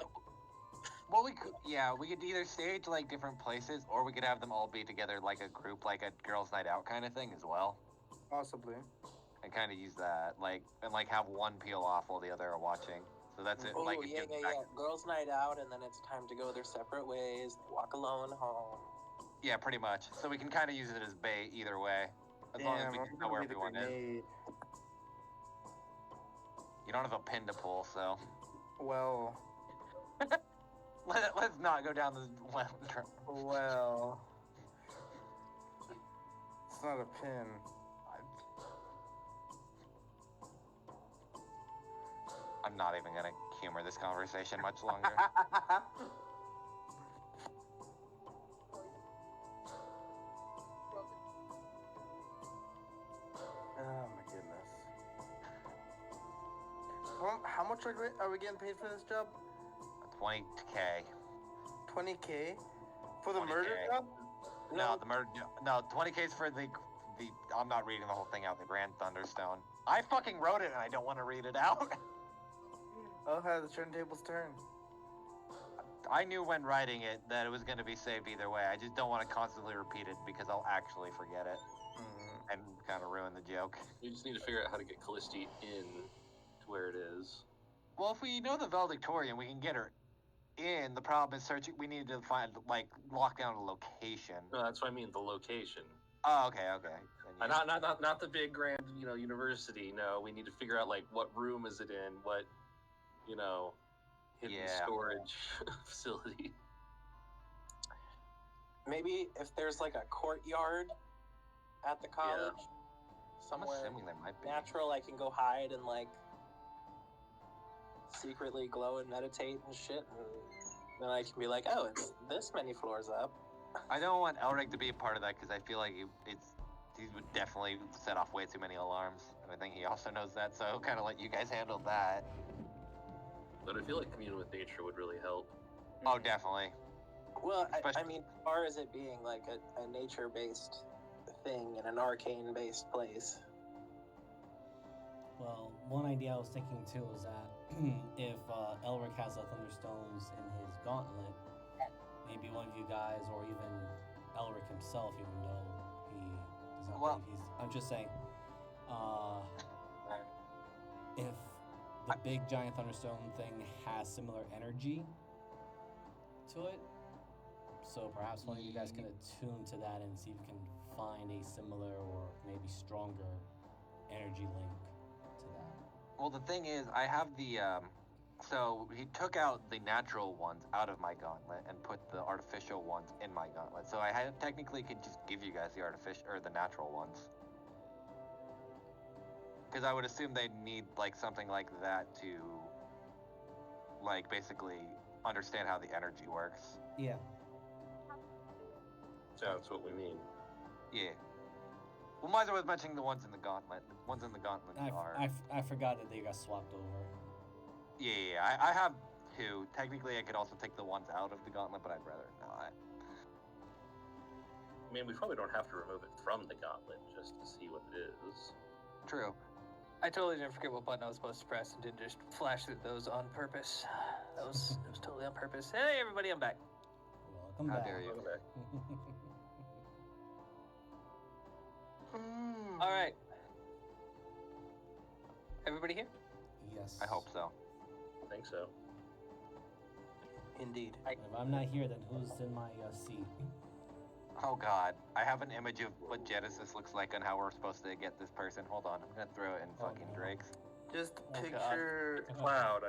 Well, we could either stage like different places, or we could have them all be together like a group, like a girls' night out kind of thing as well, Possibly. and kind of use that, and have one peel off while the other are watching. So that's it. Oh, Like, it yeah, gives yeah, back- yeah. Girls' night out, and then it's time to go their separate ways. Walk alone home. Yeah, pretty much. So we can kind of use it as bait either way, as long as we I'm know gonna where be the everyone is. grenade. You don't have a pin to pull, so Well, let's not go down the left track. well. It's not a pin. I'm not even gonna humor this conversation much longer. Oh my goodness. How much are we getting paid for this job? 20K. 20K? For the 20K. murder job? No, the murder. No, 20K is for the. I'm not reading the whole thing out. The Grand Thunderstone. I fucking wrote it, and I don't want to read it out. I'll have the turntables turn. I knew when writing it that it was going to be saved either way. I just don't want to constantly repeat it because I'll actually forget it and kind of ruin the joke. We just need to figure out how to get Callisti in to where it is. Well, if we know the Valedictorian, we can get her in. The problem is searching. We need to find lock down a location. No, that's what I mean. The location. Oh, okay. Then Not the big grand, university. No, we need to figure out what room is it in, what, hidden Yeah. storage facility. Maybe if there's a courtyard at the college, I'm somewhere assuming there might be. natural, I can go hide and secretly glow and meditate and shit, and then I can be like, oh, it's this many floors up. I don't want Elric to be a part of that because I feel like he would definitely set off way too many alarms, and I think he also knows that. So he'll kind of let you guys handle that. But I feel like communing with nature would really help. Oh, definitely. Well, I Especially- mean, as far as it being a nature-based thing in an arcane-based place, Well, one idea I was thinking too was that if Elric has the Thunderstones in his gauntlet, maybe one of you guys, or even Elric himself, even though he does not Well- believe he's. I'm just saying, if the big giant Thunderstone thing has similar energy to it, so perhaps one of you guys can attune to that and see if you can find a similar or maybe stronger energy link to that. Well, the thing is, I have the. So he took out the natural ones out of my gauntlet and put the artificial ones in my gauntlet. So technically could just give you guys the artificial or the natural ones. Because I would assume they'd need like something like that to, like, basically understand how the energy works. Yeah. That's what we mean. Yeah. Well, might as well mentioning the ones in the gauntlet. The ones in the gauntlet are. I forgot that they got swapped over. Yeah, I have two. Technically, I could also take the ones out of the gauntlet, but I'd rather not. I mean, we probably don't have to remove it from the gauntlet just to see what it is. True. I totally didn't forget what button I was supposed to press and didn't just flash through those on purpose. It was totally on purpose. Hey, everybody, I'm back. Welcome How back. dare you? Okay. All right. Everybody here? Yes. I hope so. I think so. Indeed. If I'm not here, then who's in my seat? Oh God, I have an image of what Genesis looks like and how we're supposed to get this person. Hold on, I'm gonna throw it in Oh, fucking no. Drake's. Just God. picture. Cloud,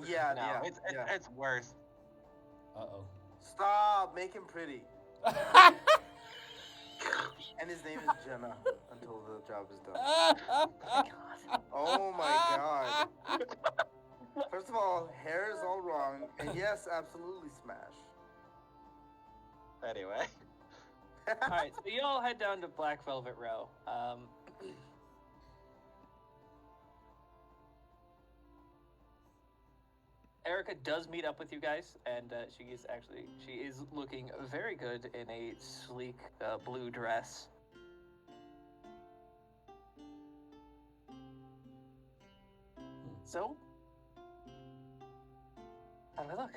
Yeah, No, yeah. it's yeah. it's worse. Uh-oh. Stop, make him pretty. And his name is Jenna until the job is done. Oh my god. First of all, hair is all wrong, and yes, absolutely smash. Anyway, All right, so you all head down to Black Velvet Row. Erica does meet up with you guys, and she is looking very good in a sleek blue dress. So, how do I look?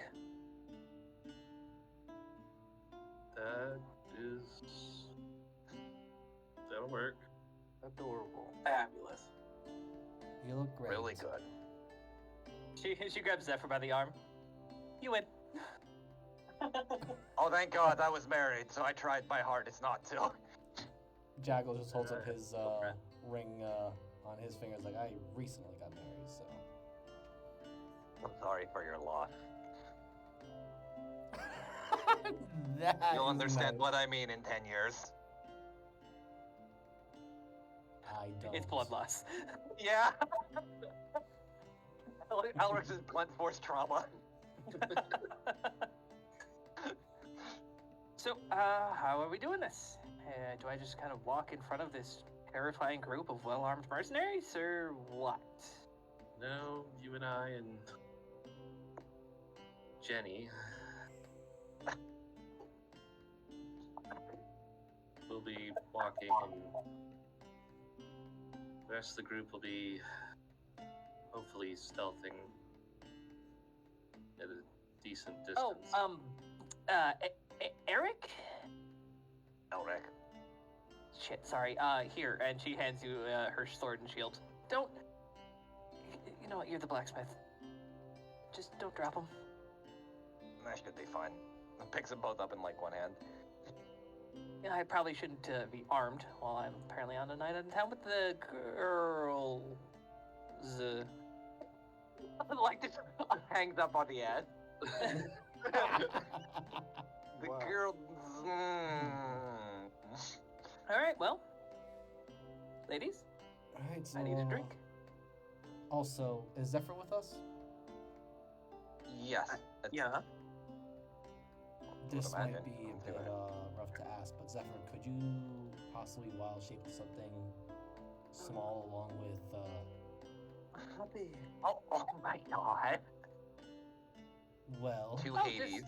That'll work. Adorable. Fabulous. You look great. really good. She grabs Zephyr by the arm. You win. Oh, thank God I was married, so I tried my hardest not to. Jackal just holds up his Okay. ring on his fingers like, I recently got married, so. I'm sorry for your loss. That You'll is understand nice. what I mean in 10 years. I don't. It's blood loss. Yeah. Elric's blunt force trauma. So, how are we doing this? Do I just kind of walk in front of this terrifying group of well-armed mercenaries, or what? No, you and I and Jenny will be walking, and the rest of the group will be hopefully stealthing at a decent Oh, distance. Eric? Elric. Shit, sorry. Here, and she hands you her sword and shield. Don't. You know what? You're the blacksmith. Just don't drop them. That should be fine. Picks them both up in like one hand. Yeah, I probably shouldn't be armed while I'm apparently on a night out in town with the girls. Like just hangs up on the end. The Wow. girl. All right, well, ladies, Alright, so. I need a drink. Also, is Zephyr with us? Yes. Yeah. This might imagine. be a Let's bit do it. rough to ask, but Zephyr, could you possibly wild shape something small along with Puppy. Oh my God. well, Two Oh, Hades.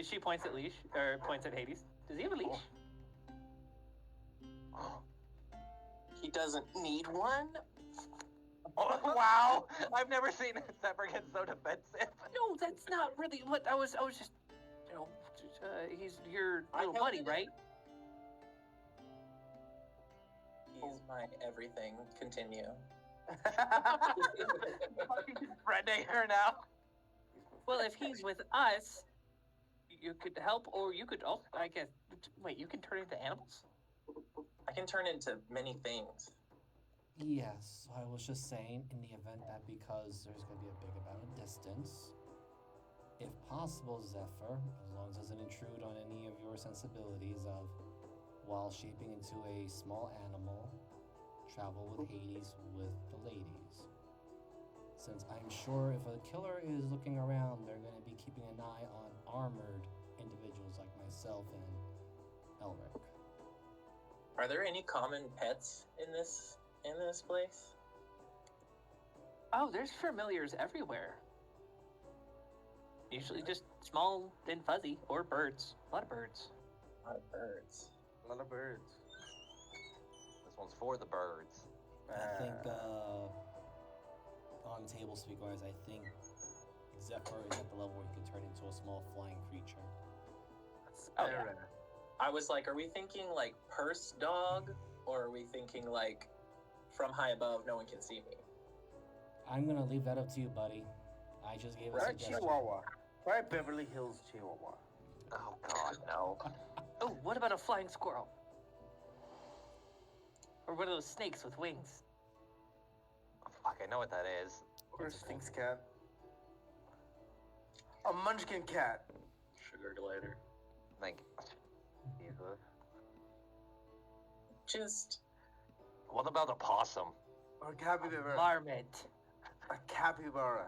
She points at Leash, or points at Hades. Does he have a leash? Oh. He doesn't need one Oh, wow! I've never seen a Zephyr get so defensive. No, that's not really what I was just, he's your I little helped buddy, him. right? He's my everything. Continue. Friday here now. Well, if he's with us, you could help, or you could, oh, I guess, wait, you can turn into animals? I can turn into many things. Yes, I was just saying, in the event that because there's going to be a big amount of distance, if possible, Zephyr, as long as it doesn't intrude on any of your sensibilities of, while shaping into a small animal, travel with Hades with the ladies. Since I'm sure if a killer is looking around, they're going to be keeping an eye on armored individuals like myself and Elric. Are there any common pets in this place? Oh, there's familiars everywhere. Usually just small and fuzzy, or birds. A lot of birds. A lot of birds. A lot of birds. This one's for the birds. I think, on table speak wise, I think Zephyr is at the level where he can turn into a small flying creature. Oh, yeah. I was like, are we thinking like purse dog, or are we thinking like from high above, no one can see me? I'm gonna leave that up to you, buddy. I just gave a Right, suggestion. Chihuahua. Right, Beverly Hills Chihuahua. Oh God, no. Oh, what about a flying squirrel? Or one of those snakes with wings? Oh, fuck, I know what that is. Or a Sphinx cat. A munchkin cat. Sugar glider. Like, Jesus. Just What about a possum? Or a capybara. Marmot. A capybara.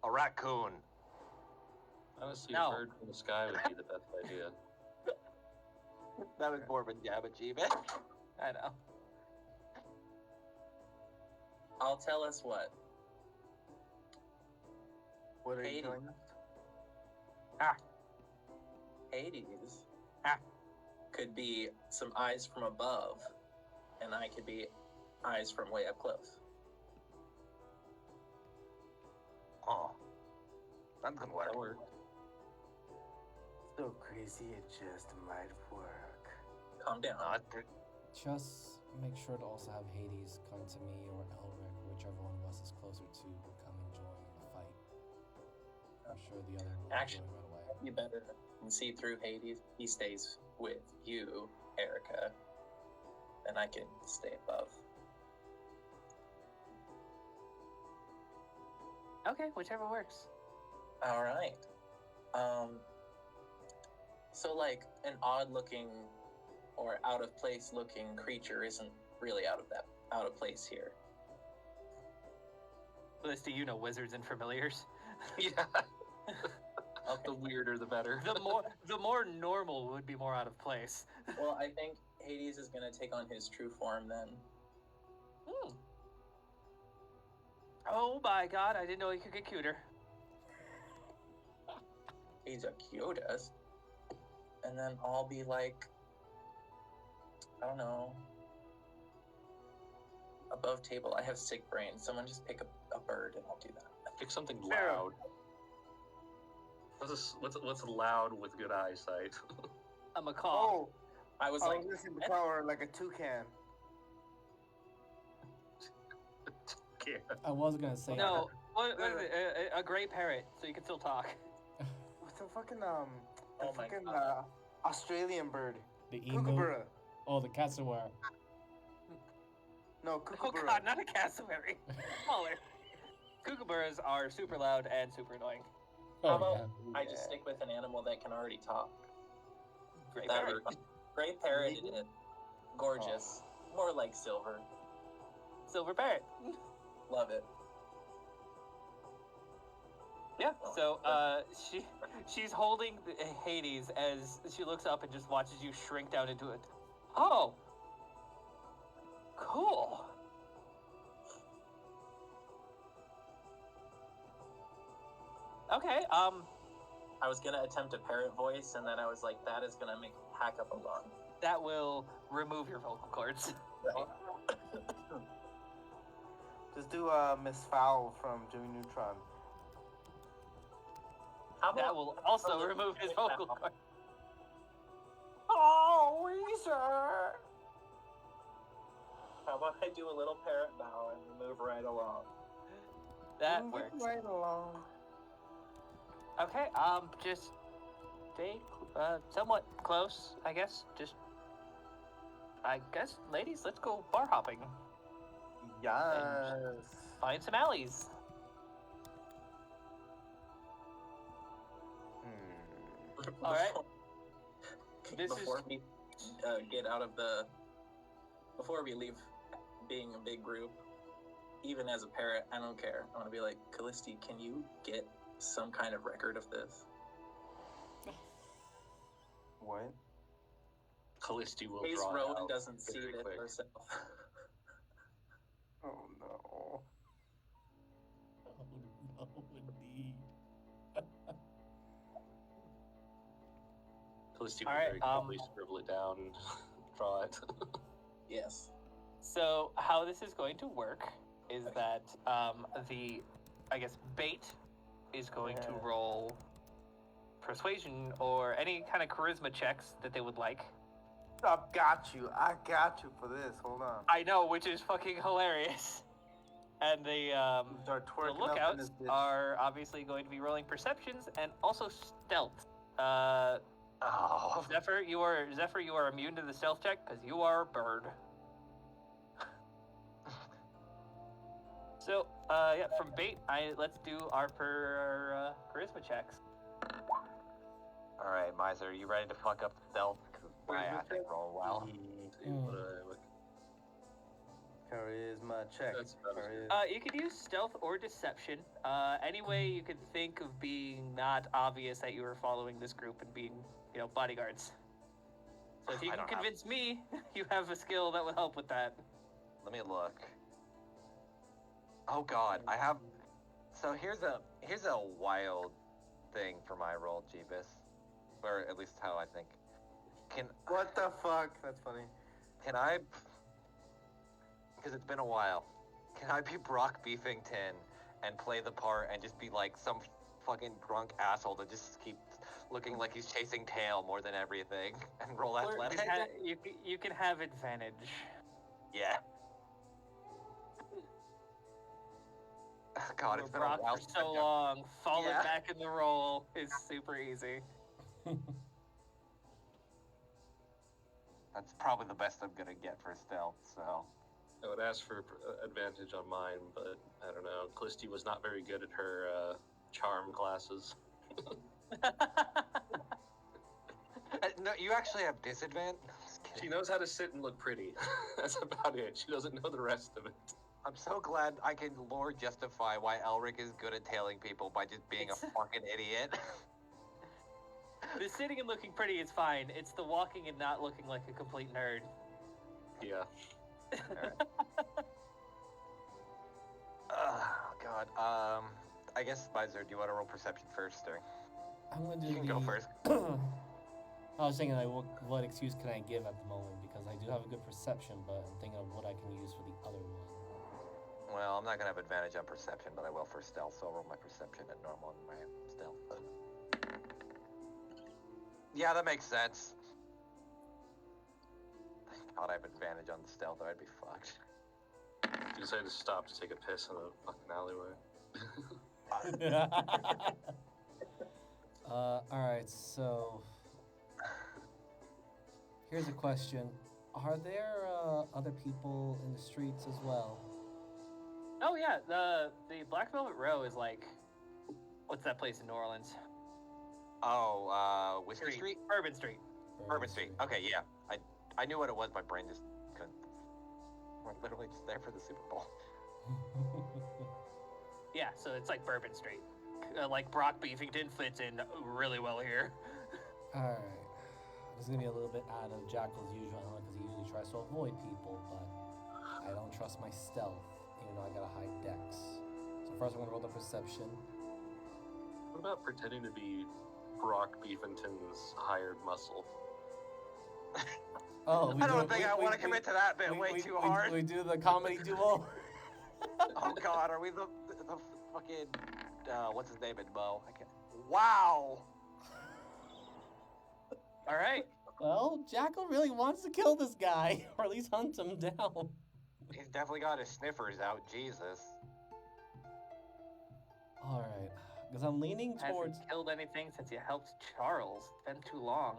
A raccoon? Honestly, No. a bird from the sky would be the best idea. That was more of a jab achievement. I know. I'll tell us what. What are you Hades. telling us? Hades Ah. could be some eyes from above, and I could be eyes from way up close. Oh. That could work. That works. So crazy, it just might work. Calm down. No, that's pretty... Just make sure to also have Hades come to me or Elric, whichever one of us is closer to come and join in the fight. I'm sure the other will Actually, join right away. You better see through Hades. He stays with you, Erica, and I can stay above. Okay, whichever works. All right. So like an odd-looking or out-of-place-looking creature isn't really out of place here. Felicity, you know wizards and familiars. Yeah. Okay. The weirder, the better. The more normal would be more out of place. Well, I think Hades is gonna take on his true form then. Hmm. Oh my god, I didn't know he could get cuter. He's a cutest. And then I'll be like, I don't know, above table. I have sick brain. Someone just pick a bird and I'll do that. Pick something Sparrow. loud. What's loud with good eyesight? A macaw. Oh, I was I like, was listening to power like a toucan. Can't. I was gonna say No, what is it? A gray parrot, so you can still talk. What's the fucking Oh my fucking God. Australian bird? the emu. Kookaburra. Oh, the cassowary. No, Oh kookaburra. god, not a cassowary. Smaller. Kookaburras are super loud and super annoying. How Oh, about yeah. I just stick with an animal that can already talk? Gray That parrot. works. Gray parrot, it. Gorgeous. More like silver. Silver parrot. Love it. Yeah. So she's holding Hades as she looks up and just watches you shrink down into it. Oh. Cool. Okay. I was gonna attempt a parrot voice, and then I was like, that is gonna make hack up a lung. That will remove your vocal cords. Right? Just do Miss Fowl from Jimmy Neutron. How That about will also Hello, remove his Hello. vocal cord. Oh, Weezer! How about I do a little parrot bow and we move right along? That Moving works. right along. Okay, just stay somewhat close, I guess. I guess, ladies, let's go bar hopping. Yes. Find some alleys. All right. This is- Before we get out of the, before we leave being a big group, even as a parrot, I don't care. I want to be like, Callisti, can you get some kind of record of this? What? Callisti will In case draw it Rowan out doesn't see very it quick. herself. Oh no. Oh, no, indeed. Callisti will All right, very calmly scribble it down and draw it. Yes. So how this is going to work is that the, I guess, bait is going to Yeah. roll persuasion or any kind of charisma checks that they would like. I got you. I got you for this. Hold on. I know, which is fucking hilarious. And the Start the twerking up in lookouts this bitch. are obviously going to be rolling perceptions and also stealth. Oh. Zephyr, you are immune to the stealth check because you are a bird. So, yeah, from bait, let's do our charisma checks. All right, Miser, are you ready to fuck up the stealth? 'Cause my ass ain't rolling well. See what I look. Charisma check. That's about as good. Charisma. You could use stealth or deception. Any way you could think of being not obvious that you were following this group and being, bodyguards. So if you I can don't have- convince me you have a skill that would help with that. Let me look. Oh God, I have. So here's a wild thing for my roll, Jeebus, or at least how I think. What the fuck? That's funny. Can I? Because it's been a while. Can I be Brock Beefington and play the part and just be like some fucking drunk asshole that just keeps looking like he's chasing tail more than everything and roll athletics? You can have advantage. Yeah. God, it's been a Brock while for since so I've done- long. Falling Yeah. back in the role is super easy. That's probably the best I'm gonna get for stealth. So. I would ask for advantage on mine, but I don't know. Callisti was not very good at her charm classes. No, you actually have disadvantage. Just kidding. She knows how to sit and look pretty. That's about it. She doesn't know the rest of it. I'm so glad I can lore justify why Elric is good at tailing people by just being a fucking idiot. The sitting and looking pretty is fine. It's the walking and not looking like a complete nerd. Yeah. Oh God. I guess Miser, do you want to roll perception first, or I'm gonna do you can go first? I was thinking, like, what excuse can I give at the moment? Because I do have a good perception, but I'm thinking of what I can use for the other one. Well, I'm not gonna have advantage on perception, but I will for stealth. So I'll roll my perception at normal and my stealth. Yeah, that makes sense. Thank God I have advantage on the stealth, or I'd be fucked. She decided to stop to take a piss in the fucking alleyway. Alright, so here's a question. Are there other people in the streets as well? Oh yeah, the Black Velvet Row is like, what's that place in New Orleans? Oh, Whiskey Street? Bourbon Street. Bourbon Street. Okay, yeah. I knew what it was. My brain just couldn't. We're literally just there for the Super Bowl. Yeah, so it's like Bourbon Street. Like Brock Beefington fits in really well here. Alright. This is gonna be a little bit out of Jackal's usual element because he usually tries to avoid people, but I don't trust my stealth, even though I got a high dex. So first I'm gonna roll the perception. What about pretending to be Brock Beefington's hired muscle? Oh, I don't think I want to commit to that bit way too hard. We do the comedy duo. Oh God, are we the fucking what's his name in Mo? I can't. Wow. All right. Well, Jackal really wants to kill this guy, or at least hunt him down. He's definitely got his sniffers out. Jesus. All right, because I'm leaning towards. Hasn't killed anything since you helped Charles. It's been too long.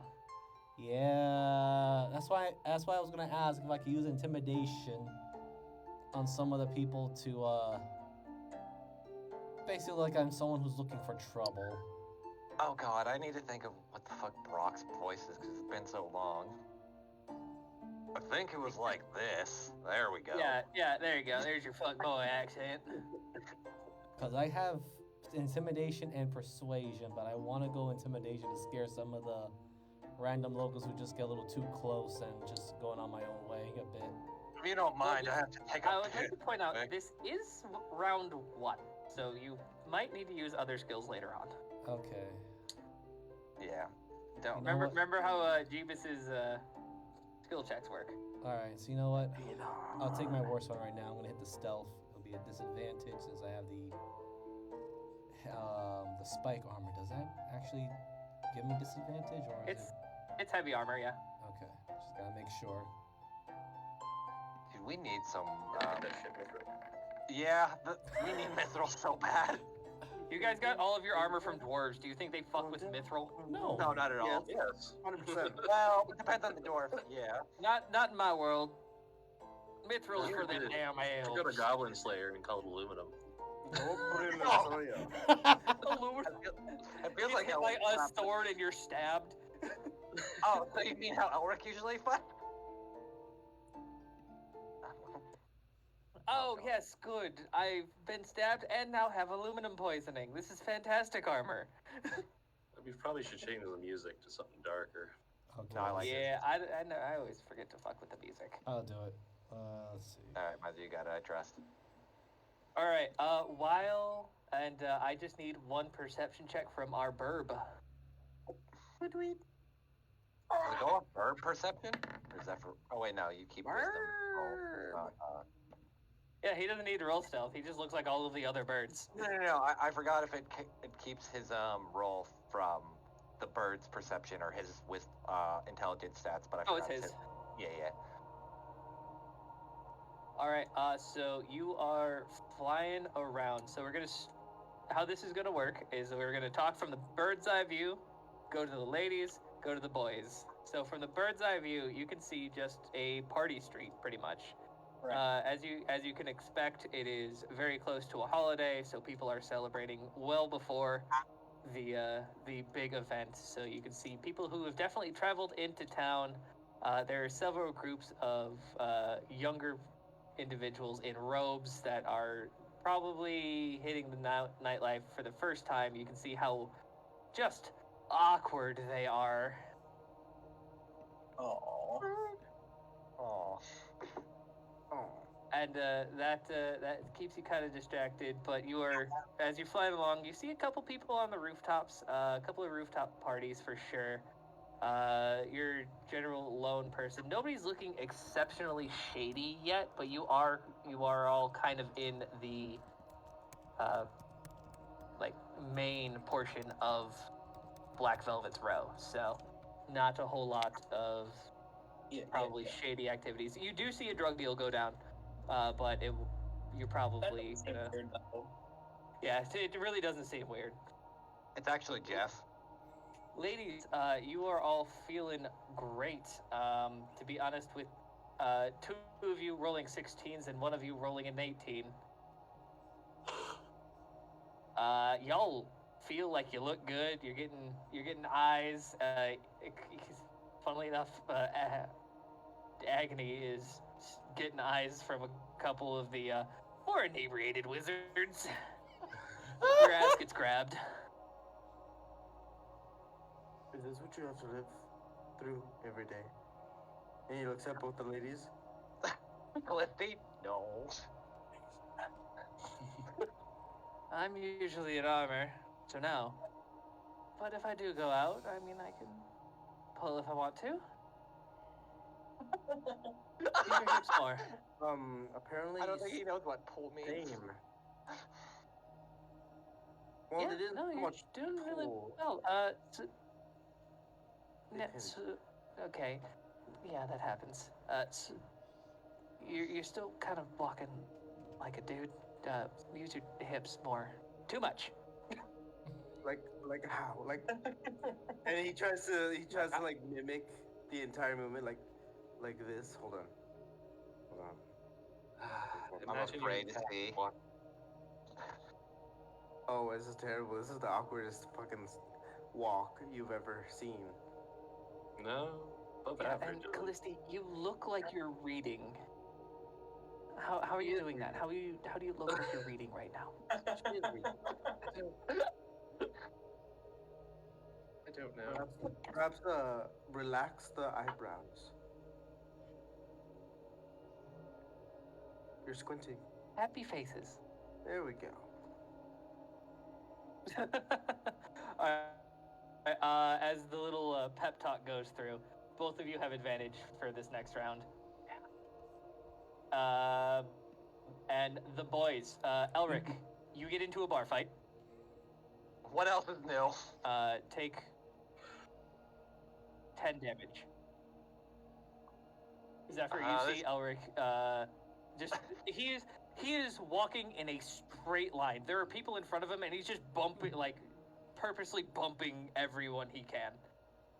Yeah, that's why I was gonna ask if I could use intimidation on some of the people to basically like I'm someone who's looking for trouble. Oh God, I need to think of what the fuck Brock's voice is because it's been so long. I think it was like this. There we go. Yeah, there you go. There's your fuckboy accent. Because I have intimidation and persuasion, but I want to go intimidation to scare some of the random locals who just get a little too close and just going on my own way a bit. If you don't mind, I have to take I a would like to point out this is round 1, so you might need to use other skills later on. Okay. Yeah. Don't You know what? remember how Jeebus's skill checks work. All right. So you know what? I'll take my worst one right now. I'm gonna hit the stealth. It'll be a disadvantage since I have the spike armor. Does that actually give me disadvantage, or is It's heavy armor, yeah. Okay, just gotta make sure. Dude, we need some. That shit was right. Yeah, we need mithril so bad. You guys got all of your armor from dwarves. Do you think they fuck with mithril? No. No, not at all. Yes. 100%. Well, it depends on the dwarf. Yeah. Not in my world. Mithril's for them damn Go to elves. Goblin Slayer and call it aluminum. Don't put it in the soya. Aluminum. It feels like Hit by Elric a slapped- sword and you're stabbed. Oh, so you mean how Elric usually fight? Oh, yes, good. I've been stabbed and now have aluminum poisoning. This is fantastic armor. We probably should change the music to something darker. Okay. No, I like Yeah, I know. I always forget to fuck with the music. I'll do it. Let's see. All right, Matthew, you got it. I trust. All right. I just need one perception check from our burb. Does it go off bird perception? Or is that for? Oh wait, no, you keep wisdom. Burb. Yeah, he doesn't need to roll stealth. He just looks like all of the other birds. No. I forgot if it keeps his roll from the bird's perception or his with intelligence stats, but I Oh, forgot it's his. Yeah. All right. So you are flying around. So we're gonna. How this is gonna work is we're gonna talk from the bird's eye view, go to the ladies, go to the boys. So from the bird's eye view, you can see just a party street, pretty much. Right. As you can expect, it is very close to a holiday, so people are celebrating well before the big event. So you can see people who have definitely traveled into town. There are several groups of younger individuals in robes that are probably hitting the nightlife for the first time. You can see how just awkward they are. Oh. Oh. And that keeps you kind of distracted. But you are, as you're flying along, you see a couple people on the rooftops, a couple of rooftop parties for sure. You're general lone person. Nobody's looking exceptionally shady yet, but you are all kind of in the like main portion of Black Velvet's row. So not a whole lot of probably shady activities. You do see a drug deal go down, but you're probably gonna. Yeah, it really doesn't seem weird. It's actually Jeff. Ladies, you are all feeling great. To be honest, with two of you rolling 16s and one of you rolling an 18, y'all feel like you look good. You're getting eyes. Funnily enough, Agony is getting eyes from a couple of the more inebriated wizards. Your ass gets grabbed. Is this what you have to live through every day? And he looks at both the ladies. Cliffy? No. I'm usually in armor, so no. But if I do go out, I mean, I can pull if I want to. Move your hips more. Apparently. I don't think he knows what pull means. Same. Well, Yeah, they didn't no, do you're much doing really pull. well. They Okay, yeah, that happens. You're still kind of walking like a dude. Use your hips more. Too much. Like how? Like, and he tries to like mimic the entire movement, like this. Hold on. I'm Imagine afraid you to see. walk. Oh, this is terrible. This is the awkwardest fucking walk you've ever seen. No, above Yeah, average. and Callisti, you look like you're reading. How are you doing that? How do you look like you're reading right now? I don't know. Perhaps relax the eyebrows. You're squinting. Happy faces. There we go. As the little pep talk goes through, both of you have advantage for this next round. And the boys, Elric, you get into a bar fight. What else is new? Take 10 damage. Zephyr, you see Elric, just he is walking in a straight line. There are people in front of him, and he's just bumping, like, purposely bumping everyone he can.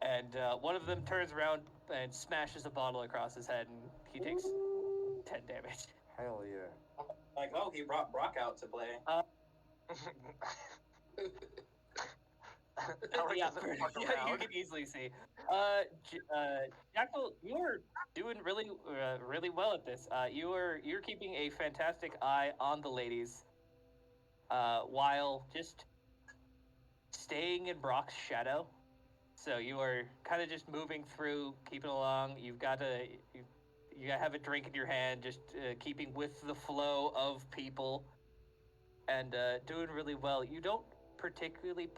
And one of them turns around and smashes a bottle across his head, and he takes 10 damage. Hell yeah. Like, oh, he brought Brock out to play. Elric Yeah, doesn't fuck you around. can easily see. Jackal, you are doing really well at this. You're keeping a fantastic eye on the ladies, while just staying in Brock's shadow. So you are kind of just moving through, keeping along. You gotta have a drink in your hand, just keeping with the flow of people, and doing really well. You don't particularly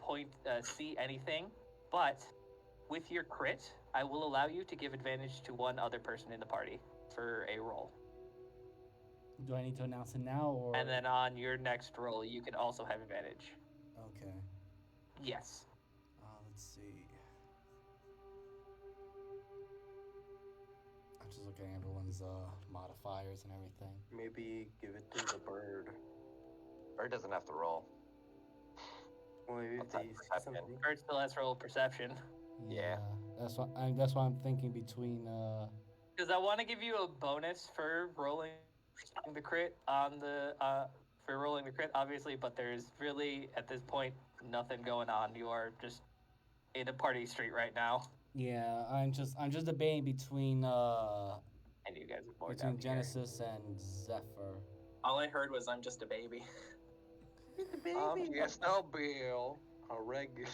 see anything, but with your crit, I will allow you to give advantage to one other person in the party for a roll. Do I need to announce it now or? And then on your next roll, you can also have advantage. Okay. Yes. Let's see. I'm just looking at everyone's modifiers and everything. Maybe give it to the bird. Bird doesn't have to roll. Well, maybe if What's they that see perception? something. Bird still has roll perception. Yeah. That's what I'm thinking between. Because I want to give you a bonus for rolling the crit on the for rolling the crit, obviously, but there's really at this point nothing going on. You are just in a party street right now. Yeah, I'm just debating between And you guys are more down between here. Genesis and Zephyr. All I heard was, I'm just a baby. Yes, no, Bill. A regular.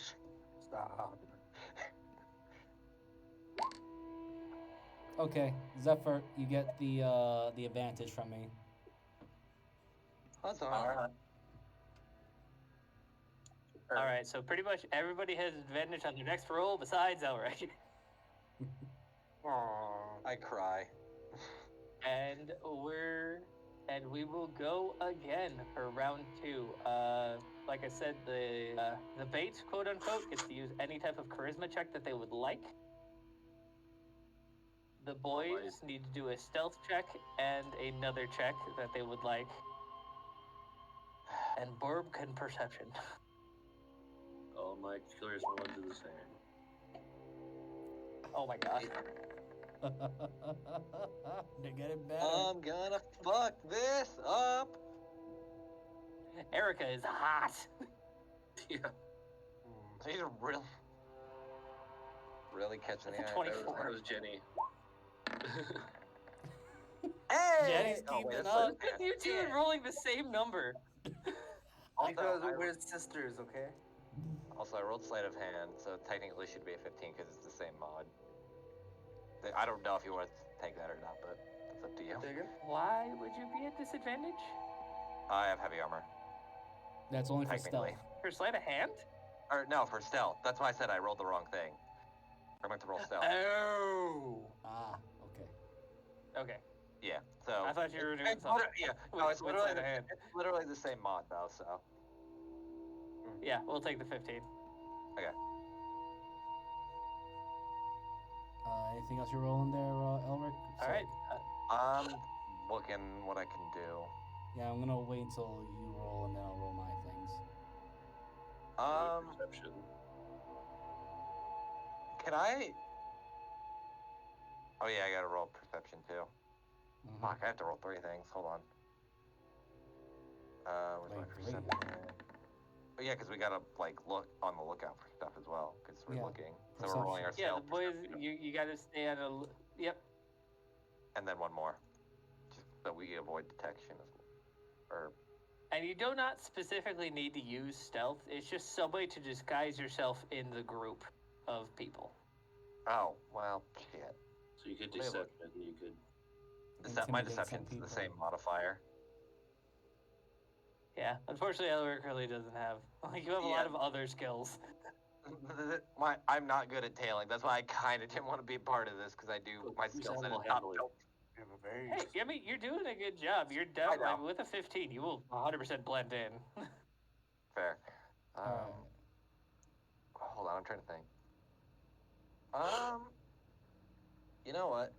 Stop. Okay, Zephyr, you get the advantage from me. That's all All right. right. All right, so pretty much everybody has advantage on their next roll besides Elric. I cry. And we will go again for round 2. Like I said, the bait, quote unquote, gets to use any type of charisma check that they would like. The boys need to do a stealth check and another check that they would like. And Borb can perception. All my charisma ones are the same. Oh my god. They're getting better. I'm gonna fuck this up. Erica is hot. Yeah. She's really catching the That's a eye. 24. That was Jenny. Hey! Jenny's Oh, wait, keeping that's up. like- Look at you two are rolling the same number. Because Also, we're sisters, okay? I rolled sleight of hand, so technically should be a 15 because it's the same mod. I don't know if you want to take that or not, but it's up to you. Dig it? Why would you be at disadvantage? I have heavy armor. That's only for stealth. Technically. For sleight of hand? Or no, for stealth. That's why I said I rolled the wrong thing. I meant to roll stealth. Oh. Ah, okay. Okay. Yeah. So I thought you were doing it's something. Yeah. with- No, it's with literally sleight of hand. it's literally the same mod though. So Yeah, we'll take the 15. okay. Anything else you're rolling there, Elric? All right. I'm looking what I can do. Yeah, I'm gonna wait until you roll and then I'll roll my things. Perception. Can I? Oh yeah, I gotta roll perception too. Mhm. Fuck, I have to roll 3 things. Hold on. Where's my Wait, perception? Oh yeah, because we gotta like look on the lookout for stuff as well, because we're Yeah, looking. So we're rolling our Yeah, the stealth boys, perception. you got to stay on a. Yep. And then one more, just so we avoid detection as well. Or And you do not specifically need to use stealth. It's just some way to disguise yourself in the group of people. oh well, shit. So you could Wait, look. deception. You could. My Intimidate some deception's the people. same modifier. Yeah. Unfortunately, Elric really doesn't have. Like, you have a lot of other skills. I'm not good at tailing. That's why I kind of didn't want to be a part of this because I do my You skill set is sounded not heavily. built. You have a very Hey, I mean, you're doing a good job. You're I done. know. Like, with a 15, you will 100% blend in. Fair. Alright. Hold on, I'm trying to think. You know what?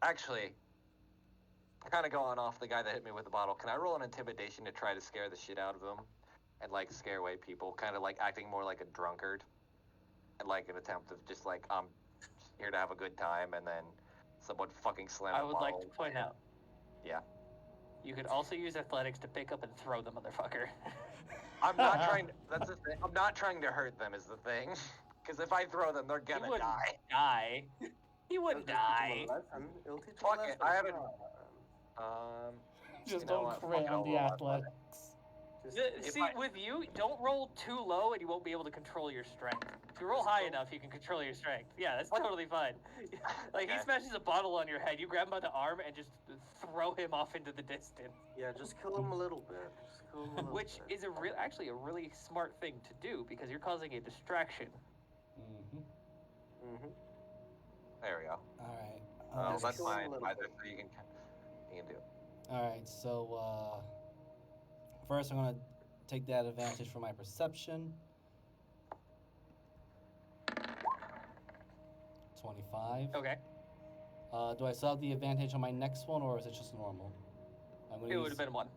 Actually, kind of going off the guy that hit me with the bottle. Can I roll an intimidation to try to scare the shit out of him, and like scare away people? Kind of like acting more like a drunkard, and like an attempt of just like I'm just here to have a good time, and then someone fucking slam I a would bottle. like to point out. Yeah. You could also use athletics to pick up and throw the motherfucker. I'm not trying. That's the thing. I'm not trying to hurt them. Is the thing. Because if I throw them, they're He gonna wouldn't die. die. He wouldn't die. It'll teach you a Fuck lesson. it, I haven't- Come on. Just You know don't what? crit Fuck it, on I'll the roll athletics. Just, If See, with you, don't roll too low and you won't be able to control your strength. If you roll high enough, you can control your strength. Yeah, that's totally fine. Like, he Okay. smashes a bottle on your head, you grab him by the arm and just throw him off into the distance. yeah, just kill him a little bit. Just kill him a little Which bit. is actually a really smart thing to do because you're causing a distraction. Mm-hmm. Mm-hmm. There we go. Alright. Oh, Just that's kill him a fine. little Either bit. so you can do. It. Alright, so first I'm gonna take that advantage for my perception. 25. Okay. Do I still have the advantage on my next one or is it just normal? I'm gonna It would use- have been 1.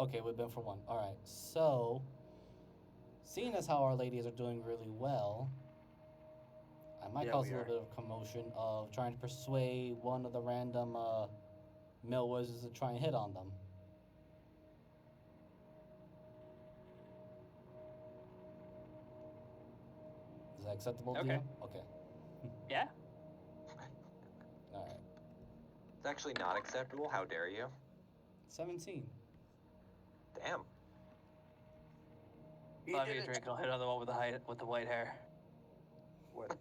Okay, it would have been for 1. Alright, so seeing as how our ladies are doing really well, I might Yeah, cause we a little bit of commotion of trying to persuade one of the random male wizards to try and hit on them. Is that acceptable to Okay. you? Okay. Yeah? Alright. It's actually not acceptable. How dare you? 17. Damn. He I'll have did you a it. drink. I'll hit on the one with the white hair. What?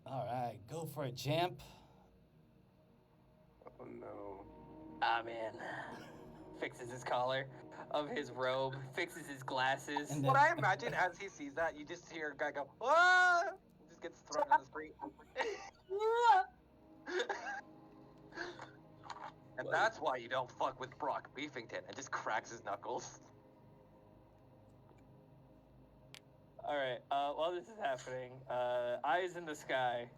Alright, go for it, champ. Oh no. I'm in. Fixes his collar of his robe, fixes his glasses. And What I imagine as he sees that, you just hear a guy go, "Ah!" Just gets thrown on the street. And that's why you don't fuck with Brock Beefington, and just cracks his knuckles. Alright, while this is happening, eyes in the sky.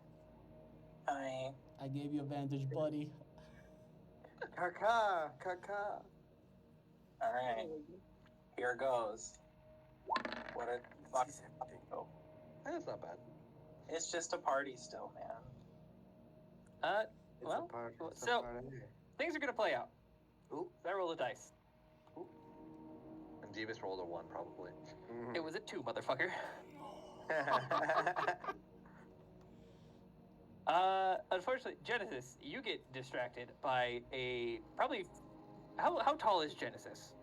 I I gave you advantage, buddy. Kaka, kaka. all right. Here goes. What a fuck. Sees everything. Oh, That's not bad. it's just a party still, man. It's Well, a party. It's so- a party. Things are gonna play out. Ooh. I roll the dice. And Jeebus rolled a 1, probably. Mhm. It was a 2, motherfucker. Unfortunately, Genesis, you get distracted by a probably. How tall is Genesis?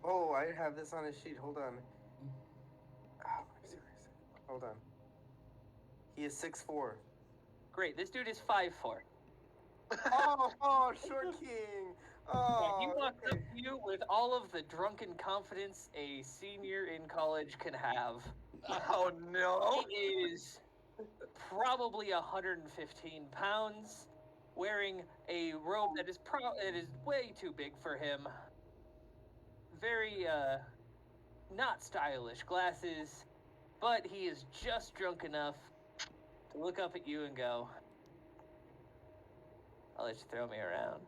Oh, I have this on a sheet. Hold on. Oh, where is it? Hold on. He is 6'4". Great, this dude is 5'4". Oh, short king. Oh, He walks up okay. to you with all of the drunken confidence a senior in college can have. Oh no! He is probably 115 pounds, wearing a robe that is it is way too big for him. Very not stylish glasses, but he is just drunk enough to look up at you and go, "I'll let you throw me around."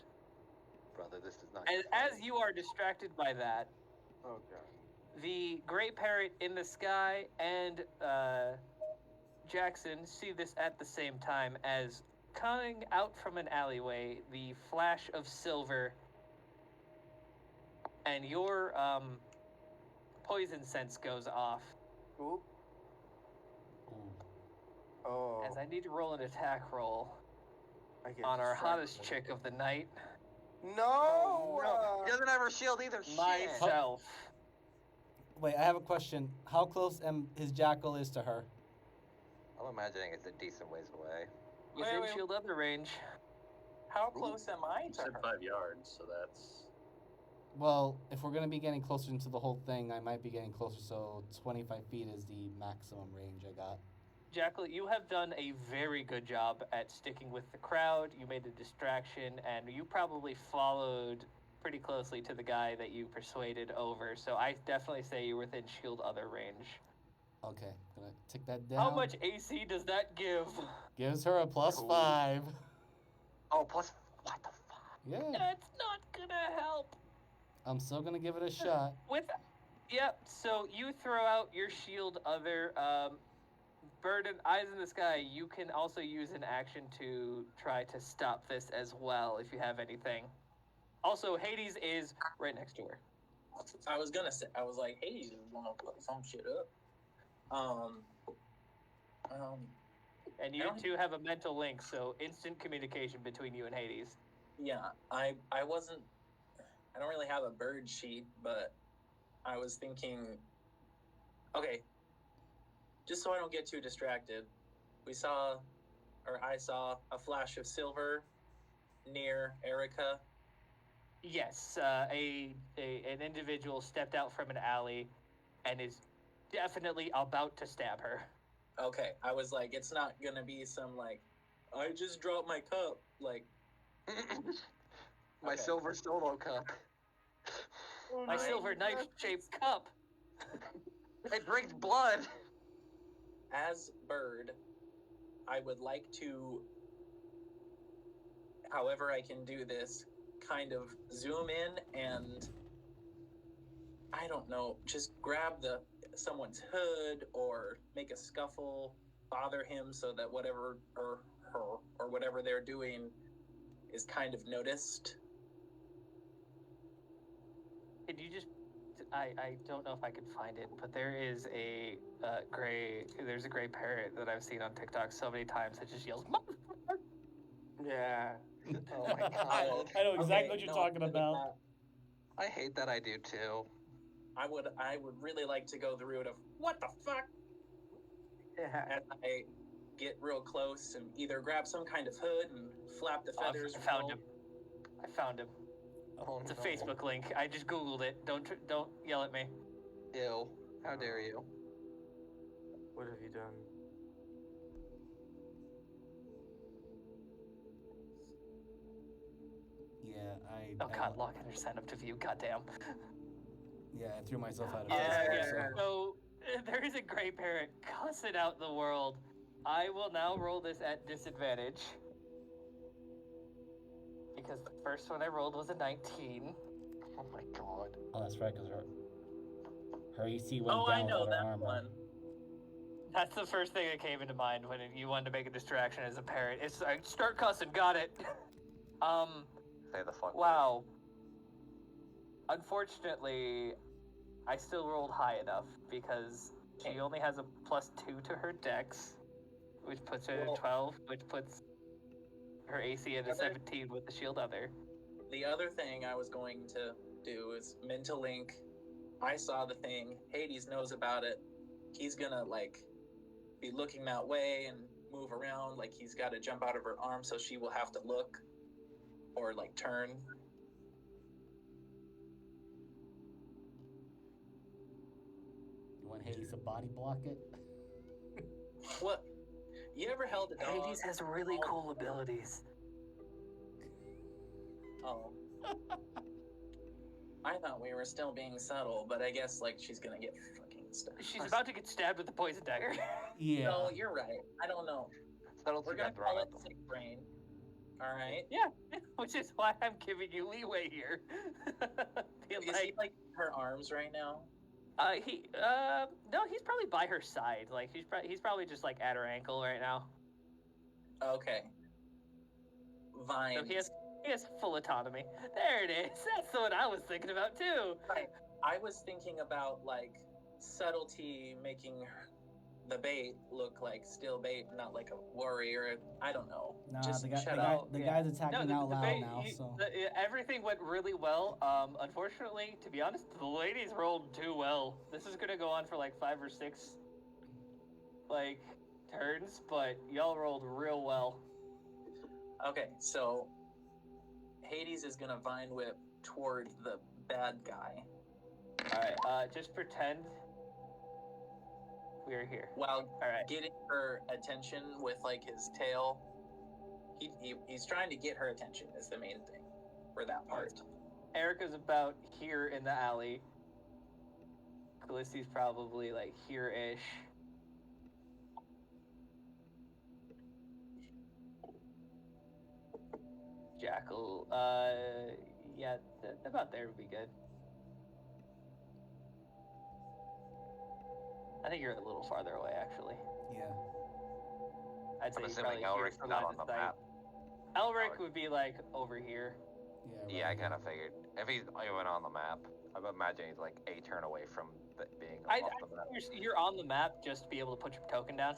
Brother, this is not. And as you are distracted by that, Oh god. the gray parrot in the sky and Jackson see this at the same time as coming out from an alleyway, the flash of silver, and your poison sense goes off. Oop. Ooh. Oh. As I need to roll an attack roll I get on our distracted. hottest chick of the night, No! He doesn't have her shield either. Shit. myself. Wait, I have a question. How close his jackal is to her? I'm imagining it's a decent ways away. Within wait. shield other range. How close am I You to said her? 5 yards, so that's. Well, if we're gonna be getting closer into the whole thing, I might be getting closer. So 25 feet is the maximum range I got. Jackal, you have done a very good job at sticking with the crowd. You made a distraction, and you probably followed pretty closely to the guy that you persuaded over. So I definitely say you're within shield other range. Okay, gonna tick that down. How much AC does that give? Gives her a +5. Oh, plus what the fuck? Yeah, That's not gonna help. I'm still gonna give it a shot. Yep. So you throw out your shield other. Bird and Eyes in the Sky, you can also use an action to try to stop this as well if you have anything. Also, Hades is right next to her. I was gonna say, I was like, hey, you wanna put some shit up? And you two have a mental link, so instant communication between you and Hades. Yeah, I wasn't, I don't really have a bird sheet, but I was thinking, okay, just so I don't get too distracted, I saw a flash of silver near Erica. Yes, an individual stepped out from an alley and is definitely about to stab her. Okay, I was like, it's not gonna be some like, I just dropped my cup, like. My Okay. silver solo cup. My silver knife-shaped cup. It drinks blood. As Bird, I would like to, however I can do this, kind of zoom in and, I don't know, just grab someone's hood or make a scuffle, bother him so that whatever, or her, or whatever they're doing is kind of noticed. Can you just... I don't know if I can find it, but there's a gray parrot that I've seen on TikTok so many times that just yells, "Motherfucker!" Yeah. Oh my god. I know exactly Okay, what you're no, talking I'm about. not- I hate that I do too. I would really like to go the route of what the fuck Yeah. as I get real close and either grab some kind of hood and flap the feathers. I found him. I found him. Oh It's a no. Facebook link. I just Googled it. Don't yell at me. Ew. How dare you? What have you done? Yeah, I. Oh god, log in or sign up to view. Goddamn. Yeah, I threw myself out of Yeah. Facebook. So there is a gray parrot cussing out the world. I will now roll this at disadvantage because the first one I rolled was a 19. Oh my god. Oh, that's right, because her AC went Oh, down I know with her that armor. one. That's the first thing that came into mind when you wanted to make a distraction as a parrot. It's like, start cussing, got it. Say the fuck. Wow. Unfortunately, I still rolled high enough because she only has a +2 to her dex, which puts her at 12, which puts her AC at a 17 with the shield other. The other thing I was going to do is mental link. I saw the thing. Hades knows about it. He's gonna like be looking that way and move around like he's got to jump out of her arm, so she will have to look or like turn. You want Hades to body block it? What? You ever held a dog? Hades has really cool abilities. Oh. I thought we were still being subtle, but I guess like she's gonna get fucking stabbed. She's about to get stabbed with the poison dagger. Yeah. No, you're right. I don't know. Subtlety We're gonna got thrown call at it them. sick brain. All right. Yeah, which is why I'm giving you leeway here. Being Is he like her arms right now? no, he's probably by her side. Like he's probably just like at her ankle right now. Okay. Vine. So he has full autonomy. There it is. That's the one I was thinking about too. I was thinking about like subtlety making the bait look like still bait, not like a warrior. I don't know. Nah, Just the, guy, shut the, up. guy, the guy's attacking out loud bait- now, so. everything went really well. Unfortunately, to be honest, the ladies rolled too well. This is gonna go on for like 5 or 6 like turns, but y'all rolled real well. Okay, so Hades is gonna vine whip toward the bad guy Alright, just pretend we're here. while Alright. getting her attention with like his tail. He's trying to get her attention is the main thing for that part. Erica's about here in the alley. Callisti's probably like here-ish. Jackal, yeah, about there would be good. I think you're a little farther away, actually. Yeah. I'd say I'm you're assuming probably here Elric's for not line on of the sight. map. Elric would be like over here. Yeah, Yeah, I right kind of here. figured. If he's even on the map, I'm imagining he's like a turn away from being I off the map. you're on the map just to be able to put your token down.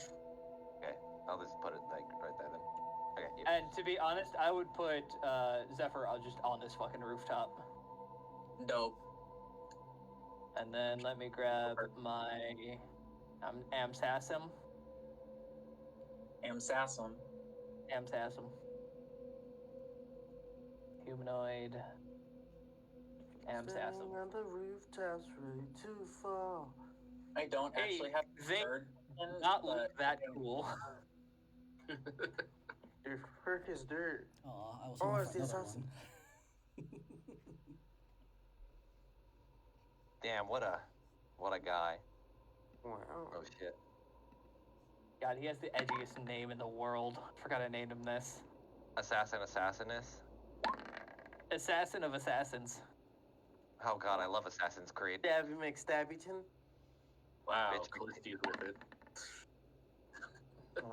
I'll just put it like right there then. Okay, yeah. And to be honest, I would put Zephyr just on this fucking rooftop. Dope. And then let me grab my Amsassum. Amsassum. Amsassum. Humanoid. Amsassum. Standing on the rooftops, ready to fall. I don't Hey, actually have they bird. Not look that cool. Your frick is dirt. Aw, I was Oh, hoping it's for the another assassin. one. Damn, what a guy. Wow. Oh shit. God, he has the edgiest name in the world. Forgot I named him this. Assassiness. Assassin of Assassins. Oh god, I love Assassin's Creed. Stabby McStabbyton. Wow, Bitch. Callisti's with it.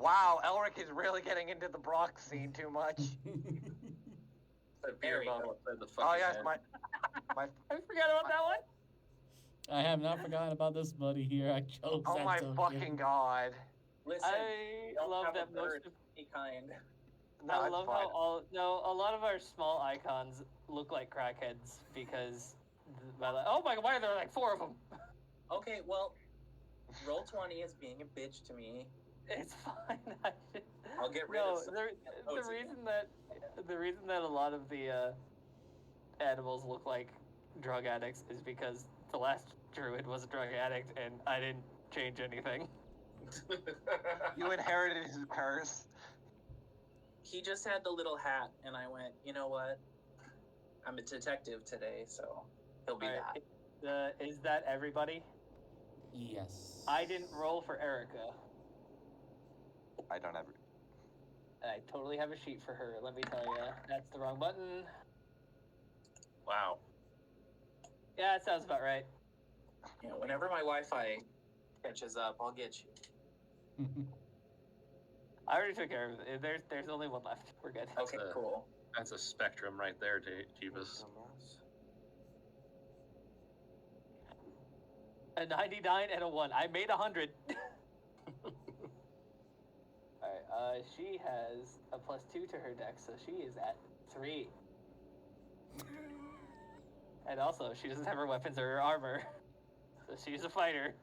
Wow, Elric is really getting into the Brock scene too much. That There beer we bottle go. outside the fucking Oh yes, head. my I forgot about that one. I have not forgotten about this buddy here. I chose oh that my token. fucking god. Listen, I don't love have a that most bird. of Be kind. No, I it's love fine. how a lot of our small icons look like crackheads because oh my god, why are there like 4 of them? Okay, well, roll 20 is being a bitch to me. It's fine. I'll get rid No, of some the codes reason that a lot of the animals look like drug addicts is because the last druid was a drug addict and I didn't change anything. You inherited his curse. He just had the little hat, and I went, you know what? I'm a detective today, so he'll be Alright, that. Is that everybody? Yes. I didn't roll for Erica. I don't have. I totally have a sheet for her. Let me tell you, that's the wrong button. Wow. Yeah, that sounds about right. You know, whenever my Wi-Fi catches up, I'll get you. I already took care of it. There's only one left. We're good. Okay, a- cool. That's a spectrum right there, Jeebus. Dumbass. A 99 and a 1. I made 100. Alright, she has a +2 to her dex, so she is at 3. And also, she doesn't have her weapons or her armor. So she's a fighter.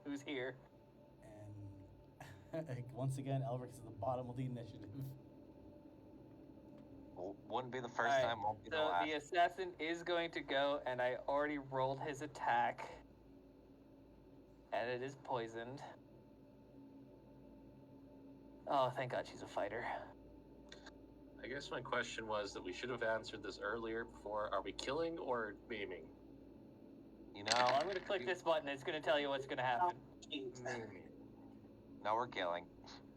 Who's here? And once again, Elric's at the bottom of the initiative. Wouldn't be the first Alright, time, won't be the So last. the assassin is going to go, and I already rolled his attack. And it is poisoned. Oh, thank God she's a fighter. I guess my question was that we should have answered this earlier before. Are we killing or maiming? You Well, know, I'm gonna click this button. It's gonna tell you what's gonna happen. Maybe. no, we're killing.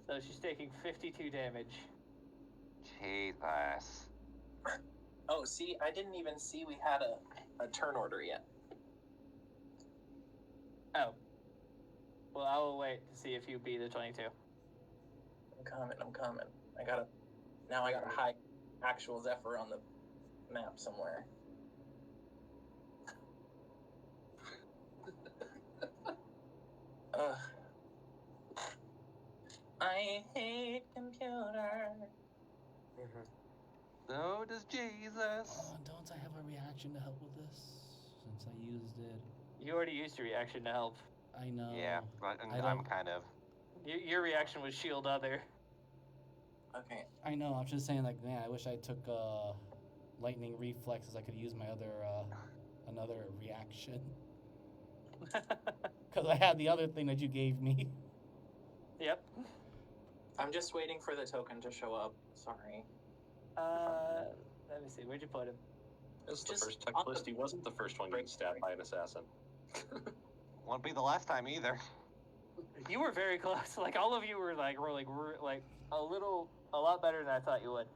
So she's taking 52 damage. Jesus. Oh, see, I didn't even see we had a turn order yet. Oh. Well, I will wait to see if you beat the 22. I'm coming. Now I got a high actual Zephyr on the map somewhere. Ugh. I hate computer. So does Jesus. Don't I have a reaction to help with this? Since I used it. You already used your reaction to help. I know. Yeah, but I I'm don't- kind of. Your reaction was shield other. Okay. I know. I'm just saying, like, man, I wish I took lightning reflexes. I could use my other another reaction. Because I had the other thing that you gave me. Yep. I'm just waiting for the token to show up. Sorry. Let me see. Where'd you put him? This is the Just first time on the- Callisti wasn't the first one getting stabbed by an assassin. Won't be the last time either. You were very close. Like all of you were like a lot better than I thought you would.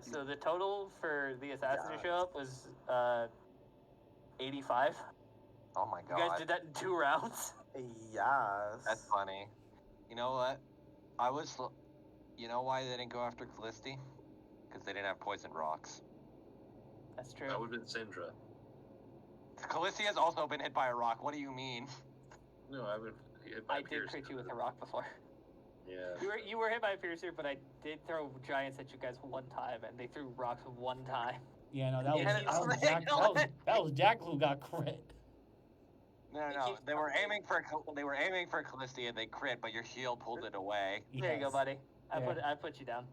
So the total for the assassin to show up was 85. Oh my You guys god. did that in 2 rounds. Yes. That's funny. You know what? You know why they didn't go after Callisti? Because they didn't have poison rocks. That's true. That would have been Syndra. Callisti has also been hit by a rock. What do you mean? No, I would hit by I did Pierce. crit you with a rock before. Yeah. You were hit by a piercer, but I did throw giants at you guys one time, and they threw rocks one time. Yeah, no, that was, Yeah, that was it's Jack. like- That was Jack who got crit. No, It no, keeps they were coming. aiming for Callisti and they crit, but your shield pulled it away. There you go, Yes. buddy. Yeah. I put you down.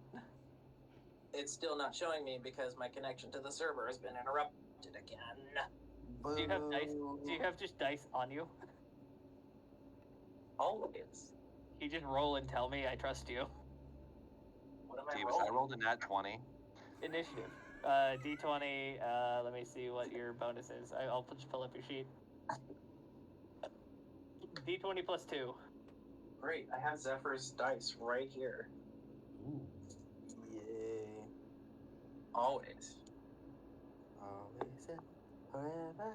It's still not showing me because my connection to the server has been interrupted again. Do you have dice? Do you have just dice on you? Always. You just roll and tell me. I trust you. What am I Jeebus, rolling? I rolled a nat 20. Initiative. D20. Let me see what your bonus is. I'll just pull up your sheet. D20 plus 2. Great, I have Zephyr's dice right here. Ooh. Yay. Always. Always and forever.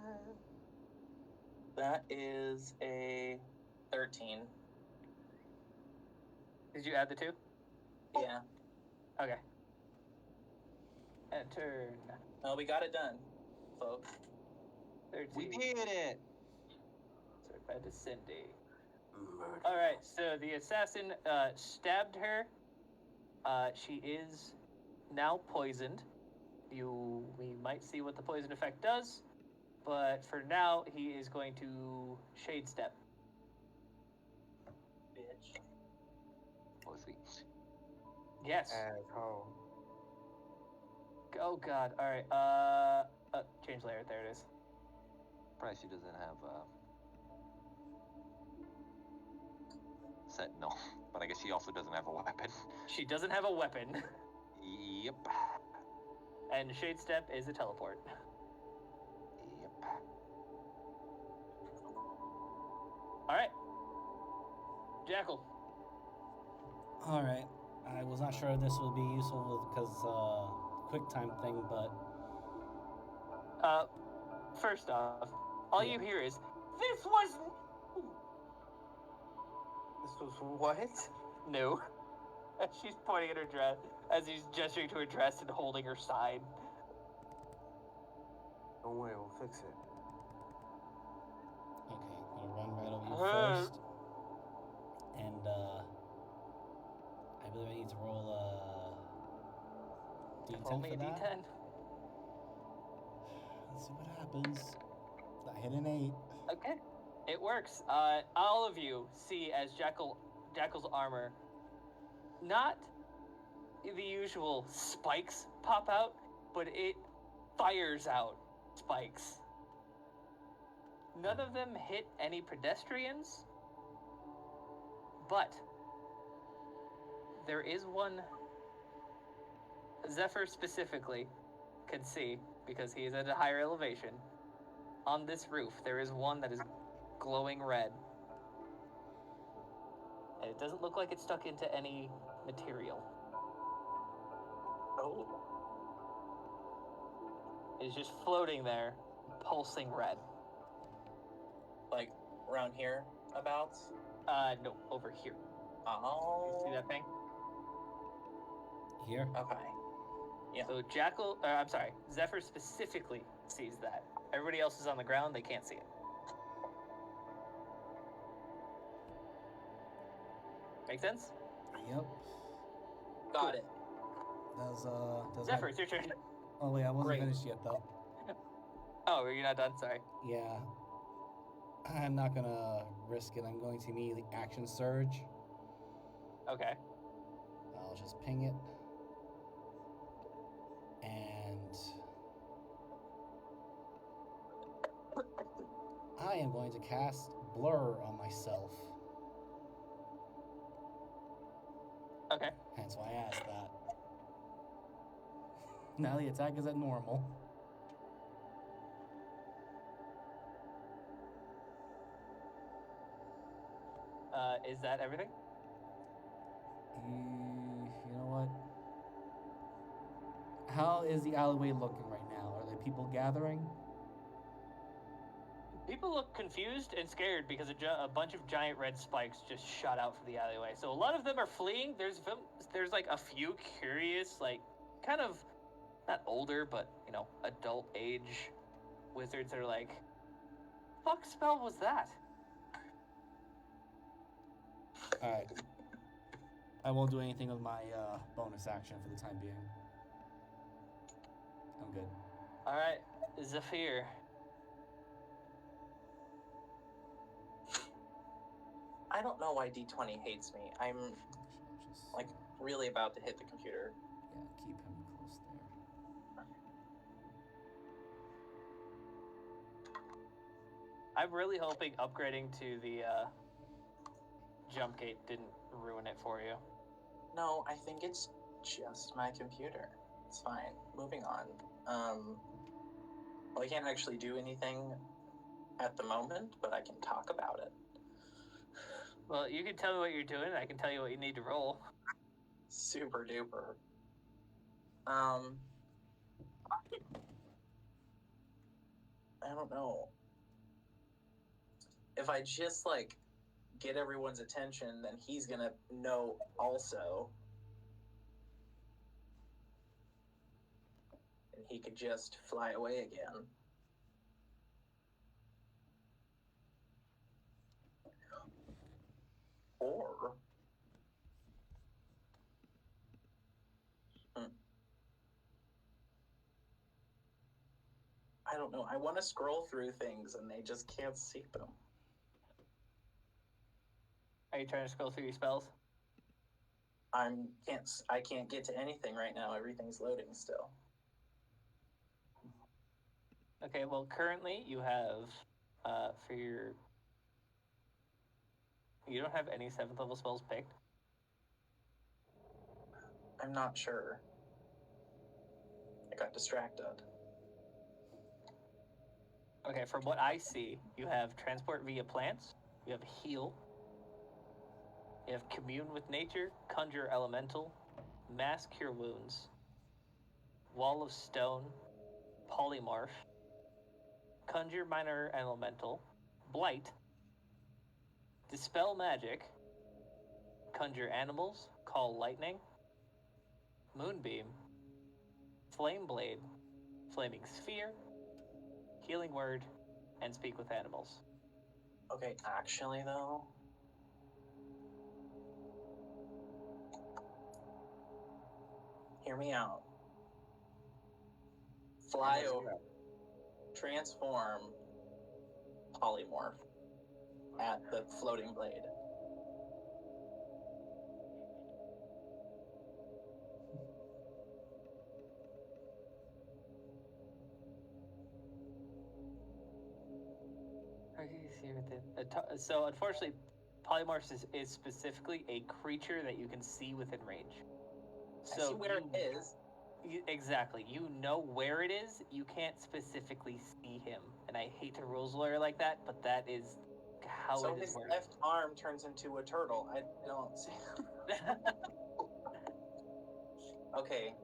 That is a 13. Did you add the 2? Yeah. Okay. And turn. Well, we got it done, folks. 13. We did it! Sorry, back to Cindy. Murder. Alright, so the assassin stabbed her. She is now poisoned. We might see what the poison effect does, but for now, he is going to Shade Step. Bitch. Pussy. Yes. Asshole. Oh god, alright. Change layer, there it is. Probably she doesn't have Sentinel, but I guess she also doesn't have a weapon. She doesn't have a weapon, Yep. and Shade Step is a teleport. Yep. Alright. Jackal. All right. I was not sure this would be useful because quick time thing, but First off, all you hear is, "This was This was what? new." And she's pointing at her dress as he's gesturing to her dress and holding her side. Don't worry, we'll fix it. okay. I'm gonna run right over you first, and I believe I need to roll D10 Roll me for a that. D10. Let's see what happens. I hit an 8. Okay, it works. All of you see as Jackal's armor, not the usual spikes pop out, but it fires out spikes. None of them hit any pedestrians, but there is one Zephyr specifically can see, because he is at a higher elevation. On this roof, there is one that is glowing red. And it doesn't look like it's stuck into any material. Oh, It's just floating there, pulsing red. like around here, about. No, over here. Oh. See that thing? Here? Okay. Yeah. So Zephyr specifically sees that. Everybody else is on the ground, they can't see it. Make sense? Yep. Got it. Does Zephyr, it's your turn. Oh wait, I wasn't Great. finished yet though. Oh, you're not done? Sorry. Yeah. I'm not gonna risk it. I'm going to immediately action surge. Okay. I'll just ping it. And I am going to cast Blur on myself. Okay. Hence why I asked that. Now the attack is at normal. Is that everything? You know what? How is the alleyway looking right now? Are there people gathering? People look confused and scared because a bunch of giant red spikes just shot out from the alleyway. So a lot of them are fleeing. There's like a few curious, like kind of not older, but adult age wizards that are like, "Fuck spell was that?" All right. I won't do anything with my bonus action for the time being. I'm good. All right, Zephyr. I don't know why D20 hates me. I'm Just, like really about to hit the computer. yeah, keep him close there. I'm really hoping upgrading to the jump gate didn't ruin it for you. No, I think it's just my computer. It's fine. Moving on. Well, I can't actually do anything at the moment, but I can talk about it. Well, you can tell me what you're doing, and I can tell you what you need to roll. Super duper. I don't know. If I just like get everyone's attention, then he's gonna know also. And he could just fly away again. Or I don't know. I want to scroll through things and they just can't see them. Are you trying to scroll through your spells? I can't get to anything right now. Everything's loading still. Okay, well, currently you have, you don't have any 7th level spells picked. I'm not sure. I got distracted. Okay, from what I see, you have Transport via Plants, you have Heal, you have Commune with Nature, Conjure Elemental, Mass Cure Wounds, Wall of Stone, Polymorph, Conjure Minor Elemental, Blight, Dispel Magic, Conjure Animals, Call Lightning, Moonbeam, Flame Blade, Flaming Sphere, Healing Word, and Speak with Animals. Okay, actually though, hear me out. Fly over, transform, polymorph at the floating blade. So unfortunately, polymorph is specifically a creature that you can see within range. I see where it is. Exactly. You know where it is. You can't specifically see him. And I hate to rules lawyer like that, but that is how So it is his worded. left arm turns into a turtle. I don't see. Okay,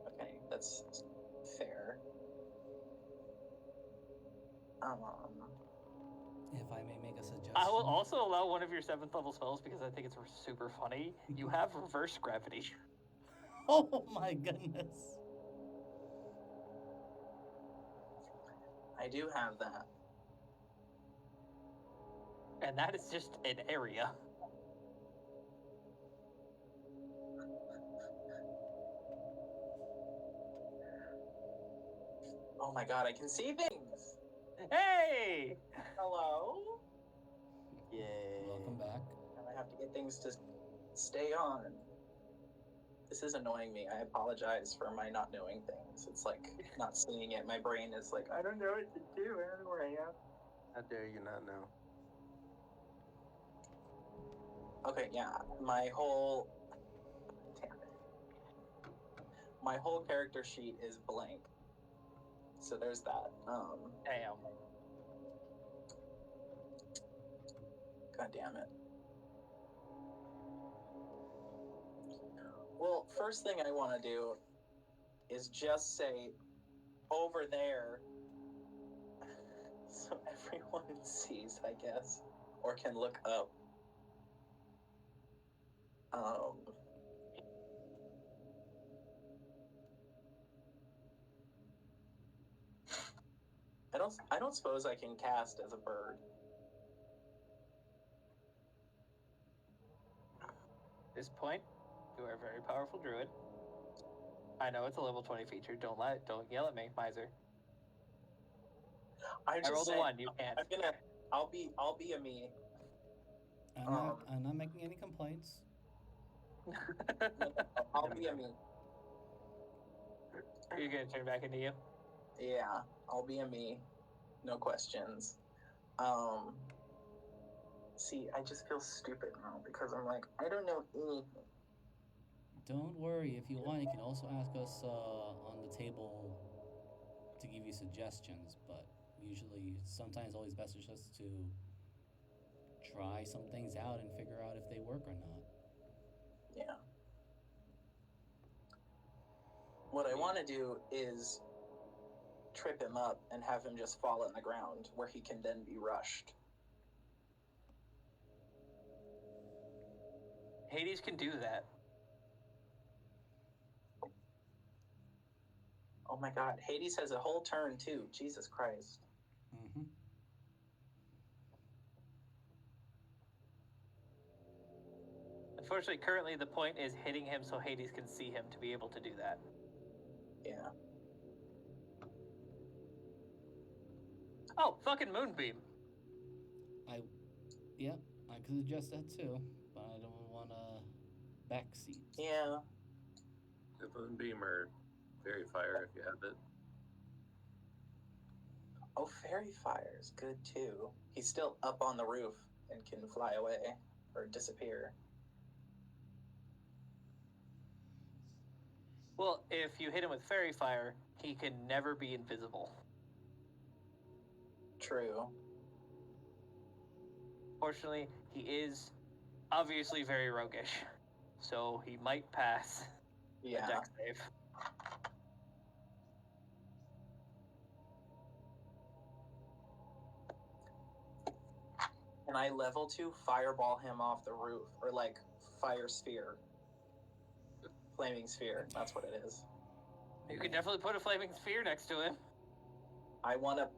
that's fair. If I may make a suggestion. I will also allow one of your 7th level spells because I think it's super funny. You have reverse gravity. Oh my goodness. I do have that. And that is just an area. Oh my god, I can see things! Hey! Hello? Yay. Welcome back. And I have to get things to stay on. This is annoying me. I apologize for my not knowing things. It's like not seeing it. My brain is like, I don't know what to do. I don't know where I am. How dare you not know? Okay, yeah. My whole character sheet is blank. So there's that. Damn. God damn it. Well, first thing I want to do is just say over there so everyone sees, I guess, or can look up. I don't suppose I can cast as a bird. At this point, you are a very powerful druid. I know it's a level 20 feature. Don't yell at me, miser. I rolled a 1. You can't. I'll be a me. I'm not making any complaints. I'll be a me. Are you gonna turn back into you? Yeah, I'll be a me. No questions. See, I just feel stupid now because I'm like, I don't know anything. Don't worry. If you want, you can also ask us on the table to give you suggestions. But usually, sometimes always best is just to try some things out and figure out if they work or not. Yeah. What I want to do is trip him up and have him just fall on the ground where he can then be rushed. Hades can do that. Oh my god, Hades has a whole turn too. Jesus Christ. Mm-hmm. Unfortunately, currently the point is hitting him so Hades can see him to be able to do that. Yeah. Oh, fucking moonbeam. I could suggest that too, but I don't want to backseat. Yeah. The moonbeam or fairy fire if you have it. Oh, fairy fire is good too. He's still up on the roof and can fly away or disappear. Well, if you hit him with fairy fire, he can never be invisible. True. Fortunately, he is obviously very roguish, so he might pass Yeah. the dex save. Can I level 2 fireball him off the roof? Or like fire sphere? Flaming sphere, that's what it is. You could definitely put a flaming sphere next to him. I want to,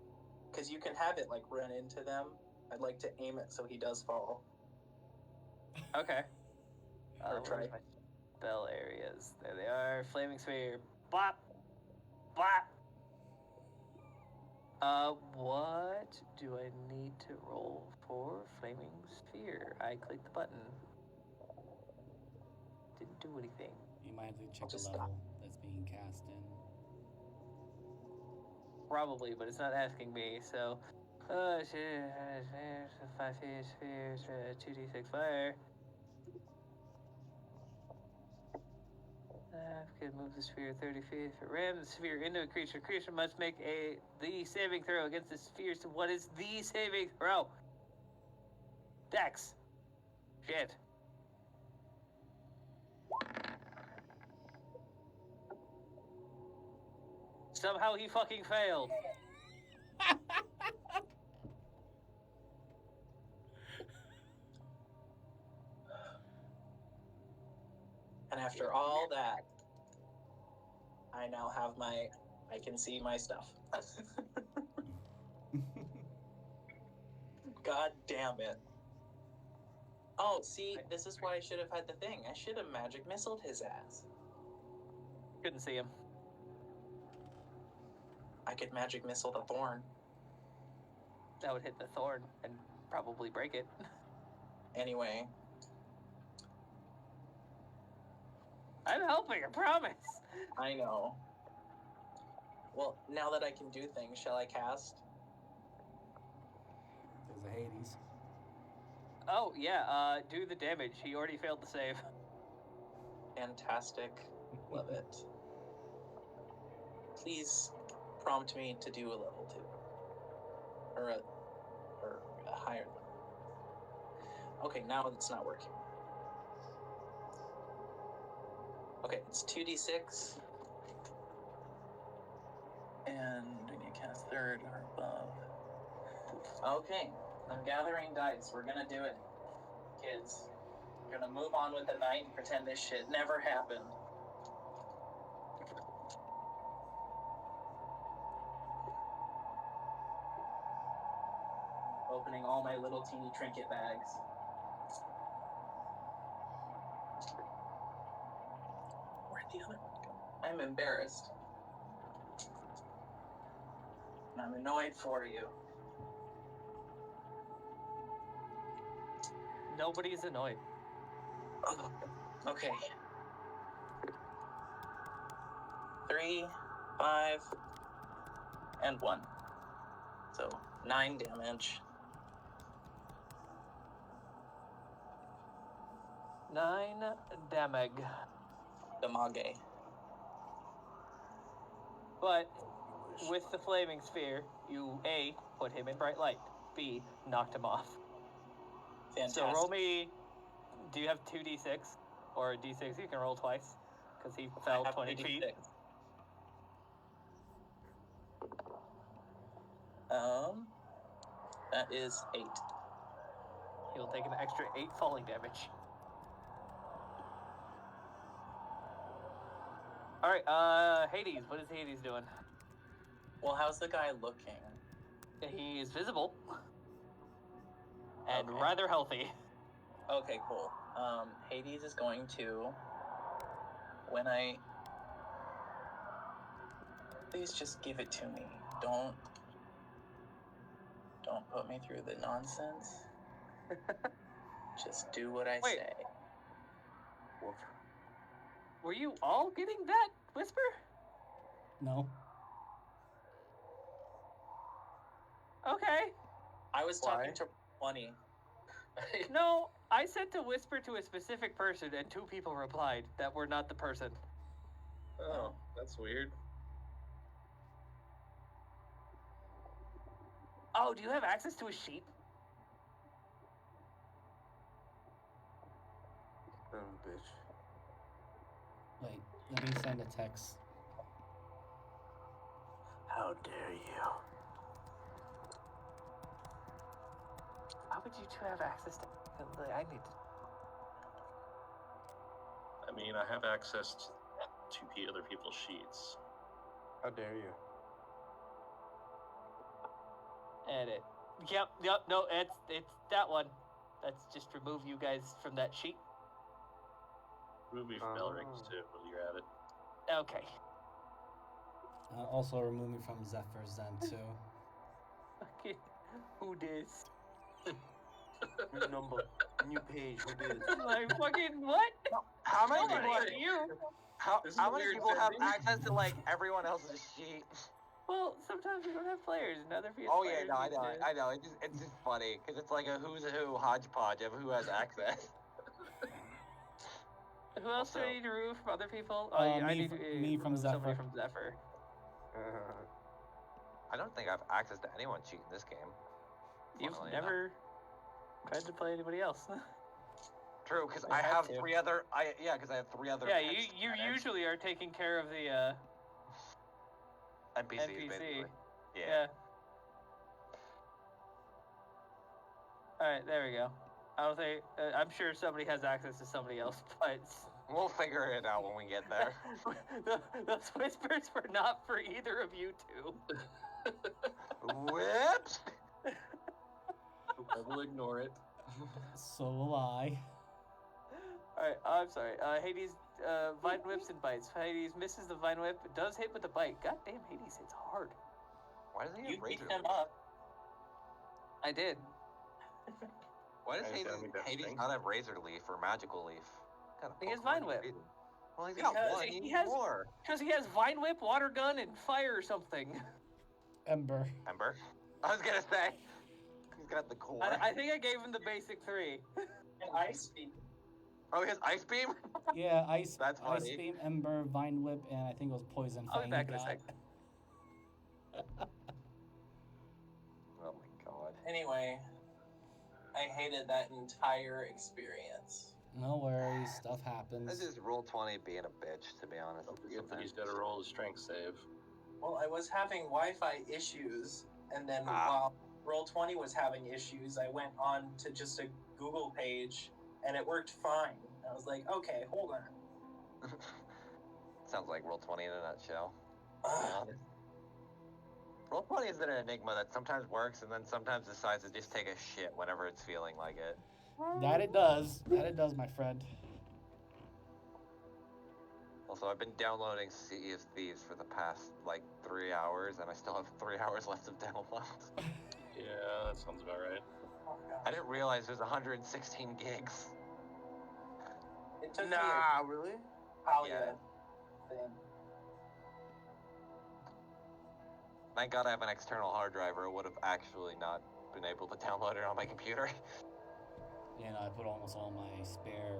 because you can have it like run into them. I'd like to aim it so he does fall. Okay. Or try. Where's my spell areas? There they are. Flaming sphere. Bop. Bop. What do I need to roll for flaming sphere? I clicked the button. Didn't do anything. You might have to check the Just level that's being cast in. Probably, but it's not asking me, so Shit. 5 spheres, 2d6 fire. Could move the sphere 30 feet. If it rams the sphere into a creature, creature must make the saving throw against the sphere. So what is the saving throw? Dex. Shit. Somehow he fucking failed. And after all that, I now have I can see my stuff. God damn it. Oh, see, this is why I should have had the thing. I should have magic missiled his ass. Couldn't see him. I could magic missile the thorn. That would hit the thorn and probably break it. Anyway, I'm helping, I promise. I know. Well, now that I can do things, shall I cast? There's a Hades. Oh, yeah, do the damage. He already failed the save. Fantastic. Love it. Please prompt me to do a level 2. Or a higher level. Okay, now it's not working. Okay, it's 2d6. And we need to cast 3rd or above. Okay, I'm gathering dice. We're gonna do it, kids. We're gonna move on with the night and pretend this shit never happened. Opening all my little teeny trinket bags. Where'd the other one go? I'm embarrassed. And I'm annoyed for you. Nobody's annoyed. Okay. 3, 5, and 1. So 9 damage. 9 damage. Damage. But with the flaming sphere, you A, put him in bright light. B, knocked him off. Fantastic. So roll me. Do you have 2d6 or a d6? You can roll twice because he fell 20 feet. That is 8. He'll take an extra 8 falling damage. All right, Hades. What is Hades doing? Well, how's the guy looking? He is visible and Okay. rather healthy. Okay, cool. Hades is going to, please just give it to me. Don't put me through the nonsense. Just do what I Wait. say. Were you all getting that whisper? No. Okay. I was talking to 20. No, I said to whisper to a specific person, and 2 people replied that were not the person. Oh, that's weird. Oh, do you have access to a sheet? Son of a bitch. Wait, let me send a text. How dare you? How would you 2 have access to? I need to. I mean, I have access to other people's sheets. How dare you? Edit. Yep. No, it's that one. Let's just remove you guys from that sheet. Remove me from Elric's too, while you're at it. Okay. Also remove me from Zephyr's then too. Okay. Who dis? New number, new page, who did it? Like fucking what? How many Nobody people? but you. How This is many weird people have thing. access to like everyone else's sheet? Well, sometimes we don't have players, and other people. Oh yeah, no, I know. It's just funny because it's like a who's who hodgepodge of who has access. Who else do Also- I need to remove from other people? me I need f- to me from remove somebody Zephyr. from Zephyr. I don't think I have access to anyone cheating this game. You've Funnily enough. never tried to play anybody else. True, because I I had have to. three other. Because I have three other. Yeah, pets you to manage. usually are taking care of the NPCs, NPC. basically. Yeah. Yeah. All right, there we go. I don't think. I'm sure somebody has access to somebody else, but We'll figure it out when we get there. those whispers were not for either of you two. Whoops! I will ignore it. So will I. All right, I'm sorry. Hades, vine whips and bites. Hades misses the vine whip, does hit with the bite. God damn, Hades hits hard. Why does he You have razor beat him leaf? up. I did. Why does I Hades, think that Hades stinks. not have razor leaf or magical leaf? Gotta He has poke him Vine Whip. reason. Well, he's got Because one. he He needs has- more. Because he has vine whip, water gun, and fire or something. Ember. Ember. I was gonna say. He's got the core. I think I gave him the basic 3. And ice speed. Oh, he has ice beam. Yeah, ice. That's Ice funny. beam, ember, vine whip, and I think it was poison. I'll be Fang back in a guy. sec. Oh my god. Anyway, I hated that entire experience. No worries, stuff That's happens. just roll 20 being a bitch, to be honest. Don't forget that he's got to roll a strength save. Well, I was having Wi-Fi issues, and then Ah. while Roll20 was having issues, I went on to just a Google page, and it worked fine. I was like, okay, hold on. Sounds like roll 20 in a nutshell. To be Ugh. honest. Roll 20 is an enigma that sometimes works and then sometimes decides to just take a shit whenever it's feeling like it. That it does. That it does, my friend. Also, I've been downloading Sea of Thieves for the past, 3 hours, and I still have 3 hours left of downloads. Yeah, that sounds about right. Oh, I gosh. didn't realize there's 116 gigs. It took me Nah, really? a Talia thing. Thank God I have an external hard drive, or I would have actually not been able to download it on my computer. You know, I put almost all my spare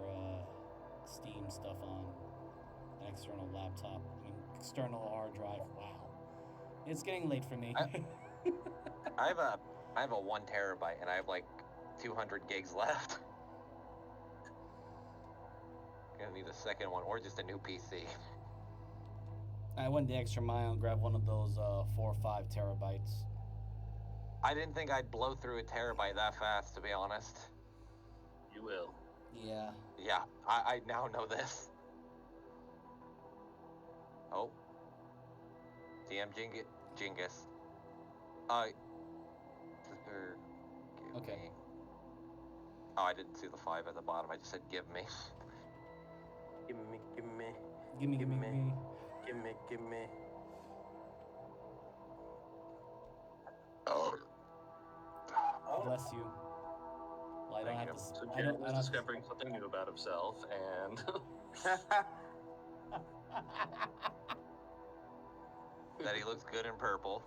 Steam stuff on an external laptop. I mean, external hard drive. Wow. It's getting late for me. I have a 1 terabyte, and I have 200 gigs left. Gonna need a second one, or just a new PC. I went the extra mile and grabbed one of those 4 or 5 terabytes. I didn't think I'd blow through a terabyte that fast, to be honest. You will. Yeah. Yeah, I now know this. Oh. DM Jingus. Sister, give Okay. me. Oh, I didn't see the 5 at the bottom. I just said give me. Gimme, gimme, Gimme, gimme, Gimme. gimme. gimme, gimme. Oh. Oh, Bless you. Well, I don't Thank have you. to. So I don't. Jared I was don't discovering something new about himself, and That he looks good in purple.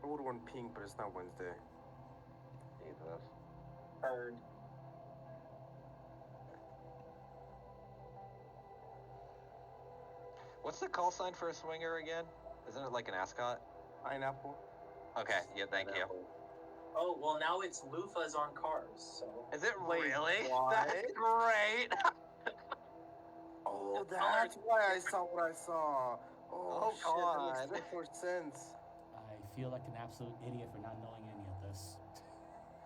I would want pink, but it's not Wednesday. Jesus. heard. What's the call sign for a swinger again? Isn't it like an ascot? Pineapple. Okay, yeah, thank you. Oh, well, now it's loofahs on cars, so. Is it Wait, really? what? That's great! Oh, The that's why I saw what I saw. Oh, Shit, that God. makes more sense. I feel like an absolute idiot for not knowing any of this.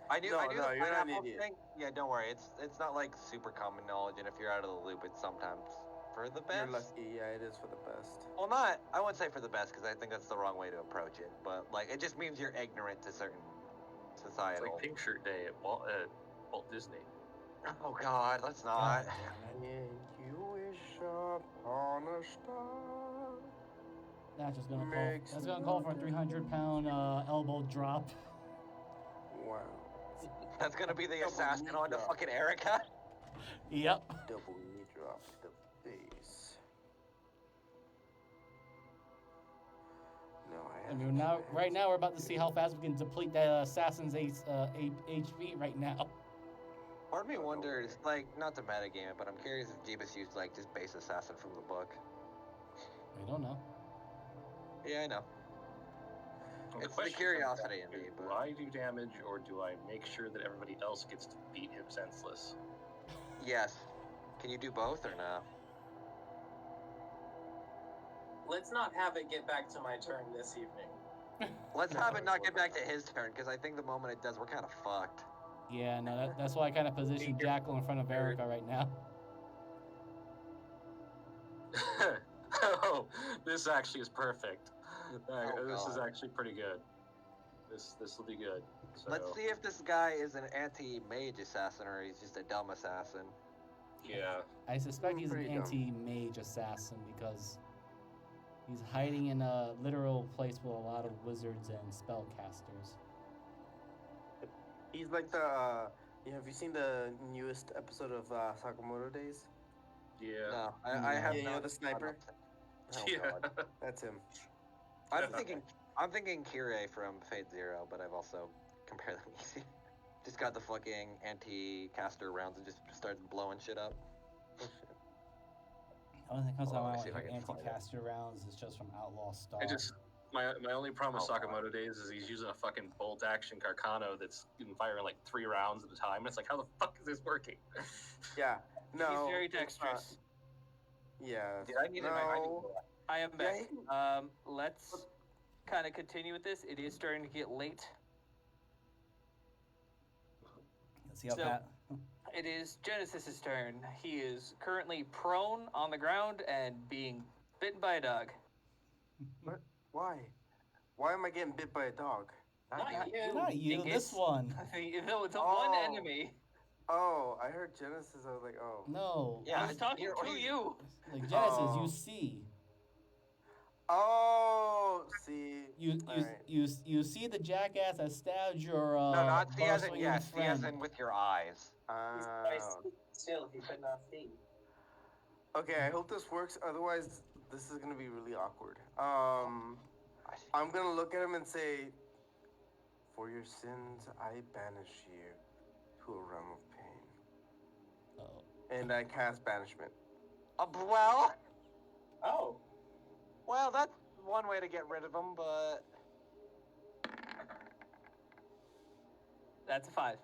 I knew No, the you're not an pineapple idiot. thing. Yeah, don't worry. It's not super common knowledge, and if you're out of the loop, it's sometimes for the best. You're lucky. Yeah, it is for the best. Well, I wouldn't say for the best because I think that's the wrong way to approach it. But it just means you're ignorant to certain it's societal. like Pink Shirt Day at Walt Disney. Oh God, let's God not. damn it. And you wish upon a star. That's just gonna call. Makes That's gonna call for a no 300-pound elbow drop. Wow. That's gonna be the Double assassin knee on to drop. fucking Erica. Yep. Double knee drop the bass. I mean, right now we're about to see how fast we can deplete that assassin's HP right now. Part of me wonders, like, not to metagame it, but I'm curious if Jeebus used, like, just base assassin from the book. We don't know. Yeah, I know. Well, It's the question curiosity comes in back me, to, but... do I do damage, or do I make sure that everybody else gets to beat him senseless? Yes. Can you do both or no? Let's not have it get back to my turn this evening. Let's have it not get back to his turn, because I think the moment it does, we're kind of fucked. Yeah, no, that's why I kind of positioned Jackal in front of Erica right now. Oh, this actually is perfect. This is God. actually pretty good. This will be good. So, Let's see if this guy is an anti-mage assassin or he's just a dumb assassin. yeah. I suspect he's an Pretty dumb. anti-mage assassin because he's hiding in a literal place with a lot of wizards and spellcasters. He's like the. Have you seen the newest episode of Sakamoto Days? Yeah. No, I have Yeah, you know not. the sniper? Oh Yeah. god, that's him. I'm thinking Kirei from Fate Zero, but I've also compared them easy. Just got the fucking anti-caster rounds and just started blowing shit up. Oh shit. The only thing that comes Hold on, out let me see if I can find it. anti-caster rounds is just from Outlaw Star. My only problem with Oh, Sakamoto Days is he's using a fucking bolt action Carcano that's firing like 3 rounds at a time. It's like, how the fuck is this working? Yeah. No. He's very it's not. dexterous. Yeah. Did I need it? No. I am Yeah, back. he can- Let's kind of continue with this. It is starting to get late. Let's see how So- Pat. It is Genesis's turn. He is currently prone on the ground and being bitten by a dog. Why? Why am I getting bit by a dog? Not you, Dingus. this one. The Oh. one enemy. Oh, I heard Genesis. I was like, oh. No. Yeah, I was talking you're- to you. Like Genesis, Oh. you see. Oh, see. Alright. You see the jackass that stabbed your No, not see as in burswinging yes, see as friend. in with your eyes. Still, he could not see. Okay, I hope this works. Otherwise, this is gonna be really awkward. I'm gonna look at him and say, "For your sins, I banish you to a realm of pain." Oh. And I cast banishment. Well, Oh. that's one way to get rid of him, but That's a 5.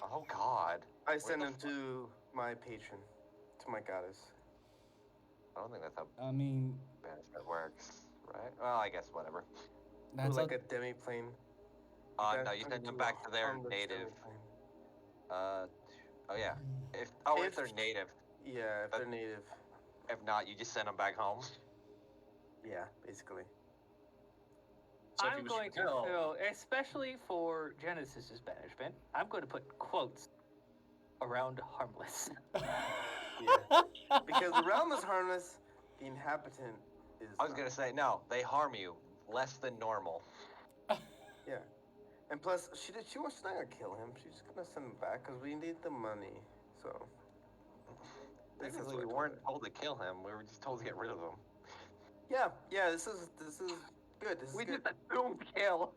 oh god, I send the him to my patron, to my goddess. I don't think that's how I mean, banishment works, right? Well, I guess whatever. that's like a demi-plane. No, you send them back to their harmless native. demi-plane. Oh yeah. If If- they're native. Yeah, if they're native. If not, you just send them back home. Yeah, basically. So if he I'm was going to Chantel- fill, especially for Genesis's banishment, I'm going to put quotes around harmless. Yeah. Because the realm is harmless, the inhabitant is. I was not. gonna say no. They harm you less than normal. Yeah. And plus, she's not gonna kill him. She's just gonna send him back because we need the money. So. This is Technically, we what- weren't told to kill him. We were just told to get rid of him. Yeah. This is good. This is We good. did the doom kill.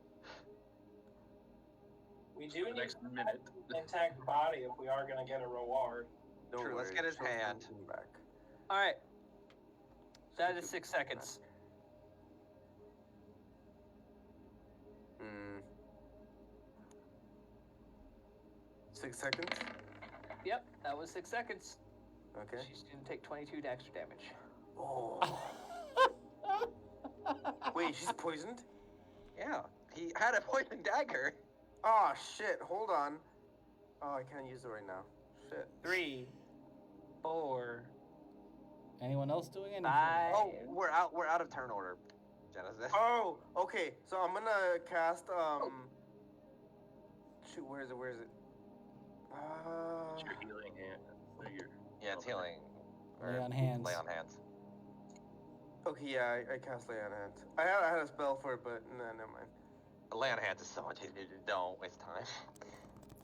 We do the need next minute. an intact body if we are gonna get a reward. Don't True, let's worry, get his she'll hand. send him back. All right. That She'll is send 6 him seconds. back. 6 seconds. Yep, that was 6 seconds. Okay. She's going to take 22 extra damage. Oh. Wait, she's poisoned? Yeah, he had a poison dagger. Oh shit! Hold on. Oh, I can't use it right now. Shit. 3, 4, Anyone else doing anything? 5. Oh, we're out of turn order, Genesis. Oh, okay. So I'm gonna cast Shoot, where is it? It's your healing hand. So you're, Yeah, it's healing. Lay on hands. Lay on hands. Okay, yeah, I cast Lay on Hands. I had a spell for it, but no, never mind. Lay on hands is so much easier. Don't waste time.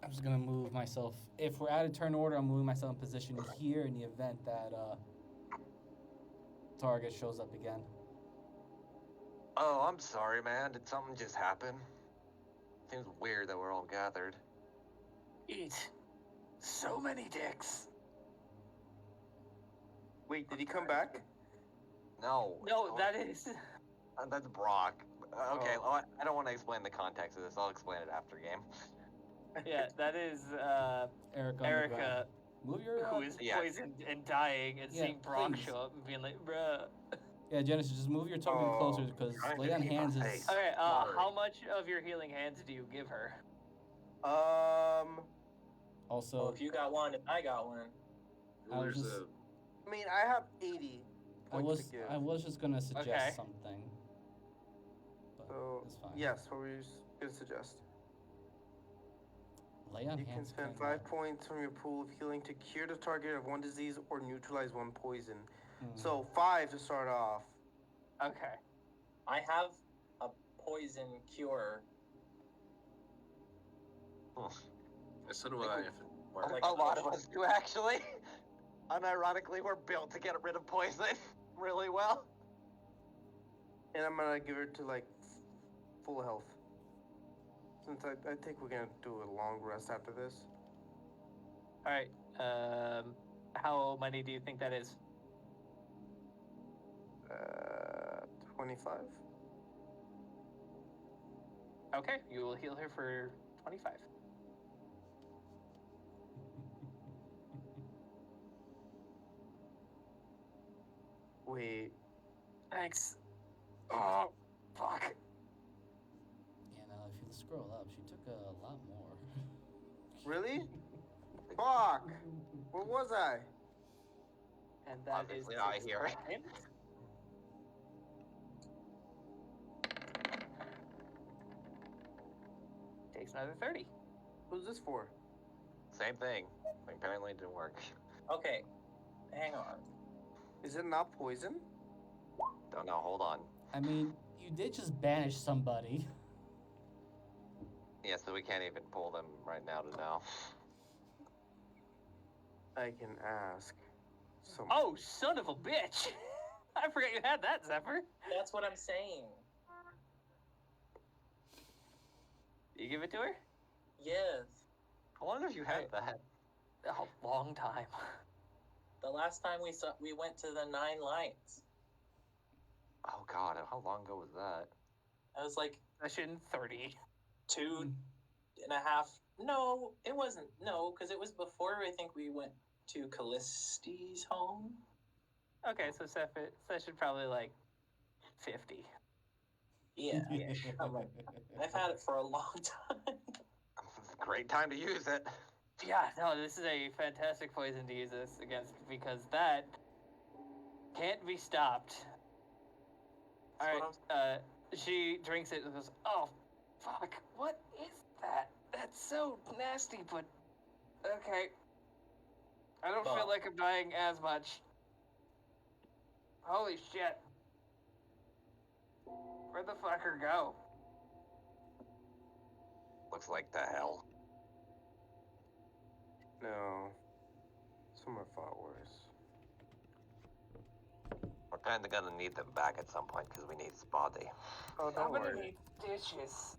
I'm just gonna move myself. If we're out of turn order, I'm moving myself in position here in the event that target shows up again. Oh, I'm sorry, man. Did something just happen? Seems weird that we're all gathered. Eat so many dicks. Wait, did he come back? No. No, that is. That's Brock. Okay, Oh. well, I don't want to explain the context of this. I'll explain it after game. Yeah, that is Erica. On the Erica, ground. Move your. who is Yeah. poisoned and dying, and Yeah, seeing Brock please. show up and being like, bruh. Yeah, Genesis, just move your token Oh, closer because trying to lay on keep my hands is. face. Okay, Sorry. how much of your healing hands do you give her? Also, Well, if you got one and I got one, I was There's just- I mean, I have 80 points to give. I was just gonna suggest Okay. something. But So, it's fine. yes, what were you going to suggest? Lay on You can hands. spend can't 5 lie. points from your pool of healing to cure the target of one disease or neutralize one poison. Hmm. So 5 to start off. Okay. I have a poison cure. so do I. If it works. Like a lot of us do, actually. Unironically, we're built to get rid of poison really well. And I'm going to give her to, like, full health. Since I think we're going to do a long rest after this. All right. How many do you think that is? 25? Okay, you will heal her for 25. Wait. Thanks. Oh, fuck. Yeah, now if you scroll up, she took a lot more. Really? Fuck! Where was I? And that is Obviously not 6 here. points. Takes another 30. Who's this for? Same thing. Apparently it didn't work. Okay, hang on. Is it not poison? Don't know. Hold on. I mean, you did just banish somebody. Yeah, so we can't even pull them right now to know. I can ask. Oh, son of a bitch! I forgot you had that, Zephyr. That's what I'm saying. You give it to her? Yes. How long have you had that? A long time. The last time we went to the 9 Lights. Oh god, how long ago was that? I was like Session 30. 2.5. No, it wasn't. No, because it was before I think we went to Calliste's home. Okay, so session probably like 50. Yeah. I'm like, I've had it for a long time. Great time to use it. Yeah, no, this is a fantastic poison to use this against because that can't be stopped. That's Alright, she drinks it and goes, oh, fuck, what is that? That's so nasty, but okay. I don't feel Fuck. like I'm dying as much. Holy shit. Where'd the fucker go? Looks like the hell. No. Somewhere far worse. We're kind of gonna need them back at some point because we need his body. Oh, I'm don't gonna worry. need dishes.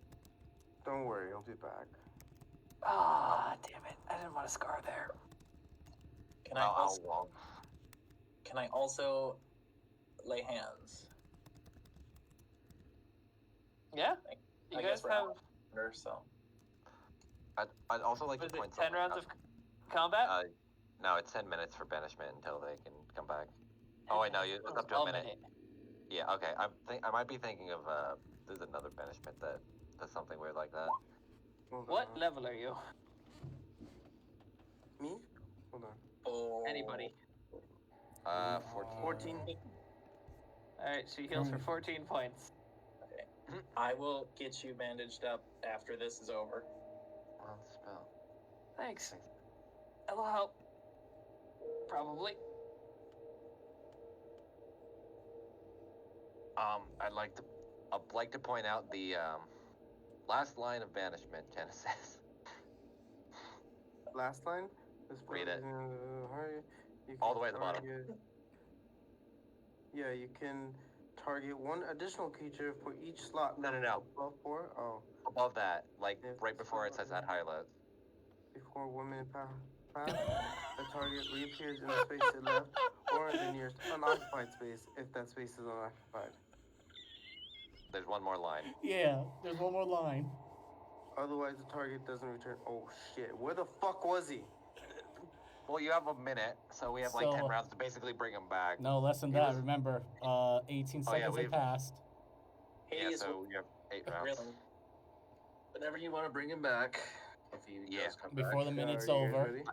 Don't worry, he'll be back. Ah, damn it. I didn't want to scar there. Can I also lay hands? Yeah? You I guys guess we're have, Or so. I'd also like was to it point 10 something rounds out. of combat? No, it's 10 minutes for banishment until they can come back. Oh wait, no, it's up to a minute. Yeah, okay. I might be thinking of there's another banishment that does something weird like that. Hold What on. level are you? Me? Hold on. Oh. Anybody. 14. 14. Alright, she heals for 14 points. I will get you bandaged up after this is over. Well, spell. Thanks. That'll help. Probably. I'd like to point out the last line of banishment. Genesis. Last line? Read it. You All can the way at the bottom. target- Yeah, you can Target one additional creature for each slot. No. Above 4? Oh. Above that, like Yeah, right before it says at high lows. Before 1 minute pass, the target reappears in the space to the left or in the nearest unoccupied space if that space is unoccupied. There's one more line. Yeah, there's one more line. Otherwise, the target doesn't return. Oh shit! Where the fuck was he? Well, you have a minute, so we have like 10 rounds to basically bring him back. No, less than that. Remember, 18 seconds have passed. Yeah, so we have 8 rounds. Really? Whenever you want to bring him back, if he does come back. Before the minute's Are you guys over. ready?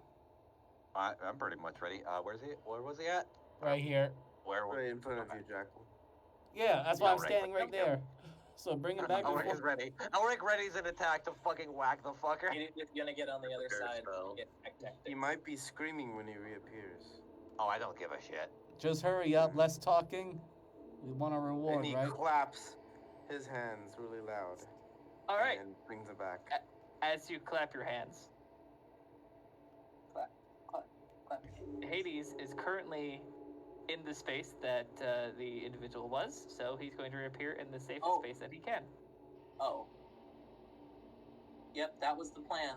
I'm pretty much ready. Where's he? Where was he at? Right here. Where? Right in front of you, Jackal. Yeah, that's why I'm right. standing right there. So bring him back Elric is before. ready. Elric ready's an attack to fucking whack the fucker. He's gonna get on the other Prepare side spell. and get tactics. He might be screaming when he reappears. Oh, I don't give a shit. Just hurry up, less talking. We want a reward, And he right? claps his hands really loud. All right. And brings it back. As you clap your hands, Clap, clap. Hades is currently in the space that the individual was, so he's going to reappear in the safest Oh. space that he can. Oh. Yep, that was the plan.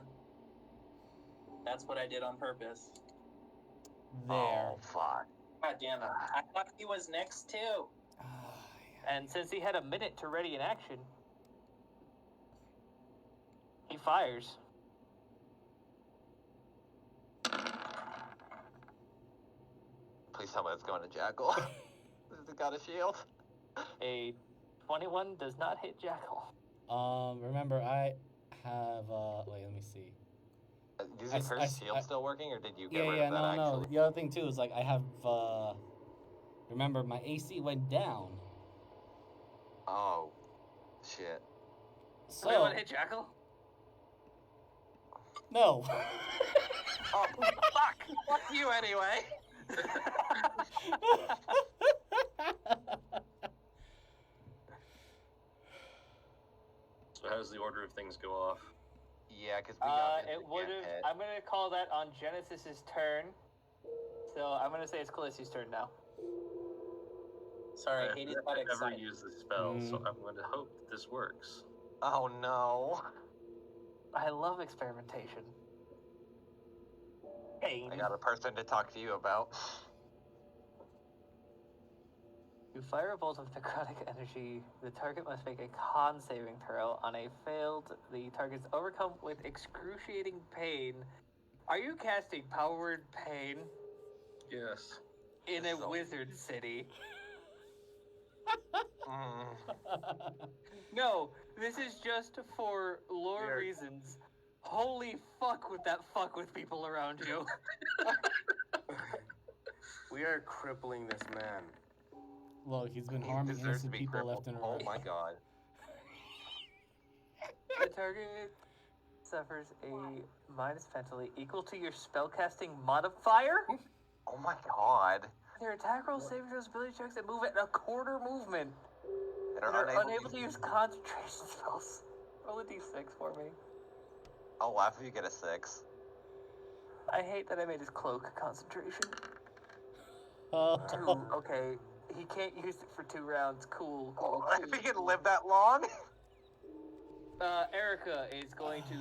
That's what I did on purpose. There. Oh, fuck. God damn it. I thought he was next too. And since he had a minute to ready an action, he fires. Please tell me it's going to Jackal. Has it got a shield? A 21 does not hit Jackal. Remember I have wait, let me see. Is I- your I- curse shield I- still working, or did you get Yeah, rid yeah, of that no. actually? The other thing too is like I have remember my AC went down. Oh, shit. So Wait, what hit Jackal? no. Oh, fuck! Fuck you anyway! So how does the order of things go off? Yeah, because we got It would have. I'm gonna call that on Genesis's turn. So I'm gonna say it's Callisti's turn now. Sorry, I've Hades got never excited. used the spell, so I'm going to hope that this works. Oh, no. I love experimentation. Pain. I got a person to talk to you about. You fire a bolt of necrotic energy. The target must make a con saving throw. On a failed, the target's overcome with excruciating pain. Are you casting Power Word Pain Yes. in This a is a- wizard city? Mm. No, this is just for lore Weird. reasons. Holy fuck with that fuck with people around you. We are crippling this man. Look, he's been He harming deserves to innocent be people crippled. left and Oh right. my god. The target suffers a minus penalty equal to your spellcasting modifier. Oh my god. Their attack roll, saving throws, ability checks, and move at a quarter movement. And And are are unable to use concentration spells. Roll a d6 for me. I'll laugh if you get a 6. I hate that I made his cloak concentration. Oh. 2. Okay, he can't use it for 2 rounds. Cool. Cool. If he can live that long? Erica is going to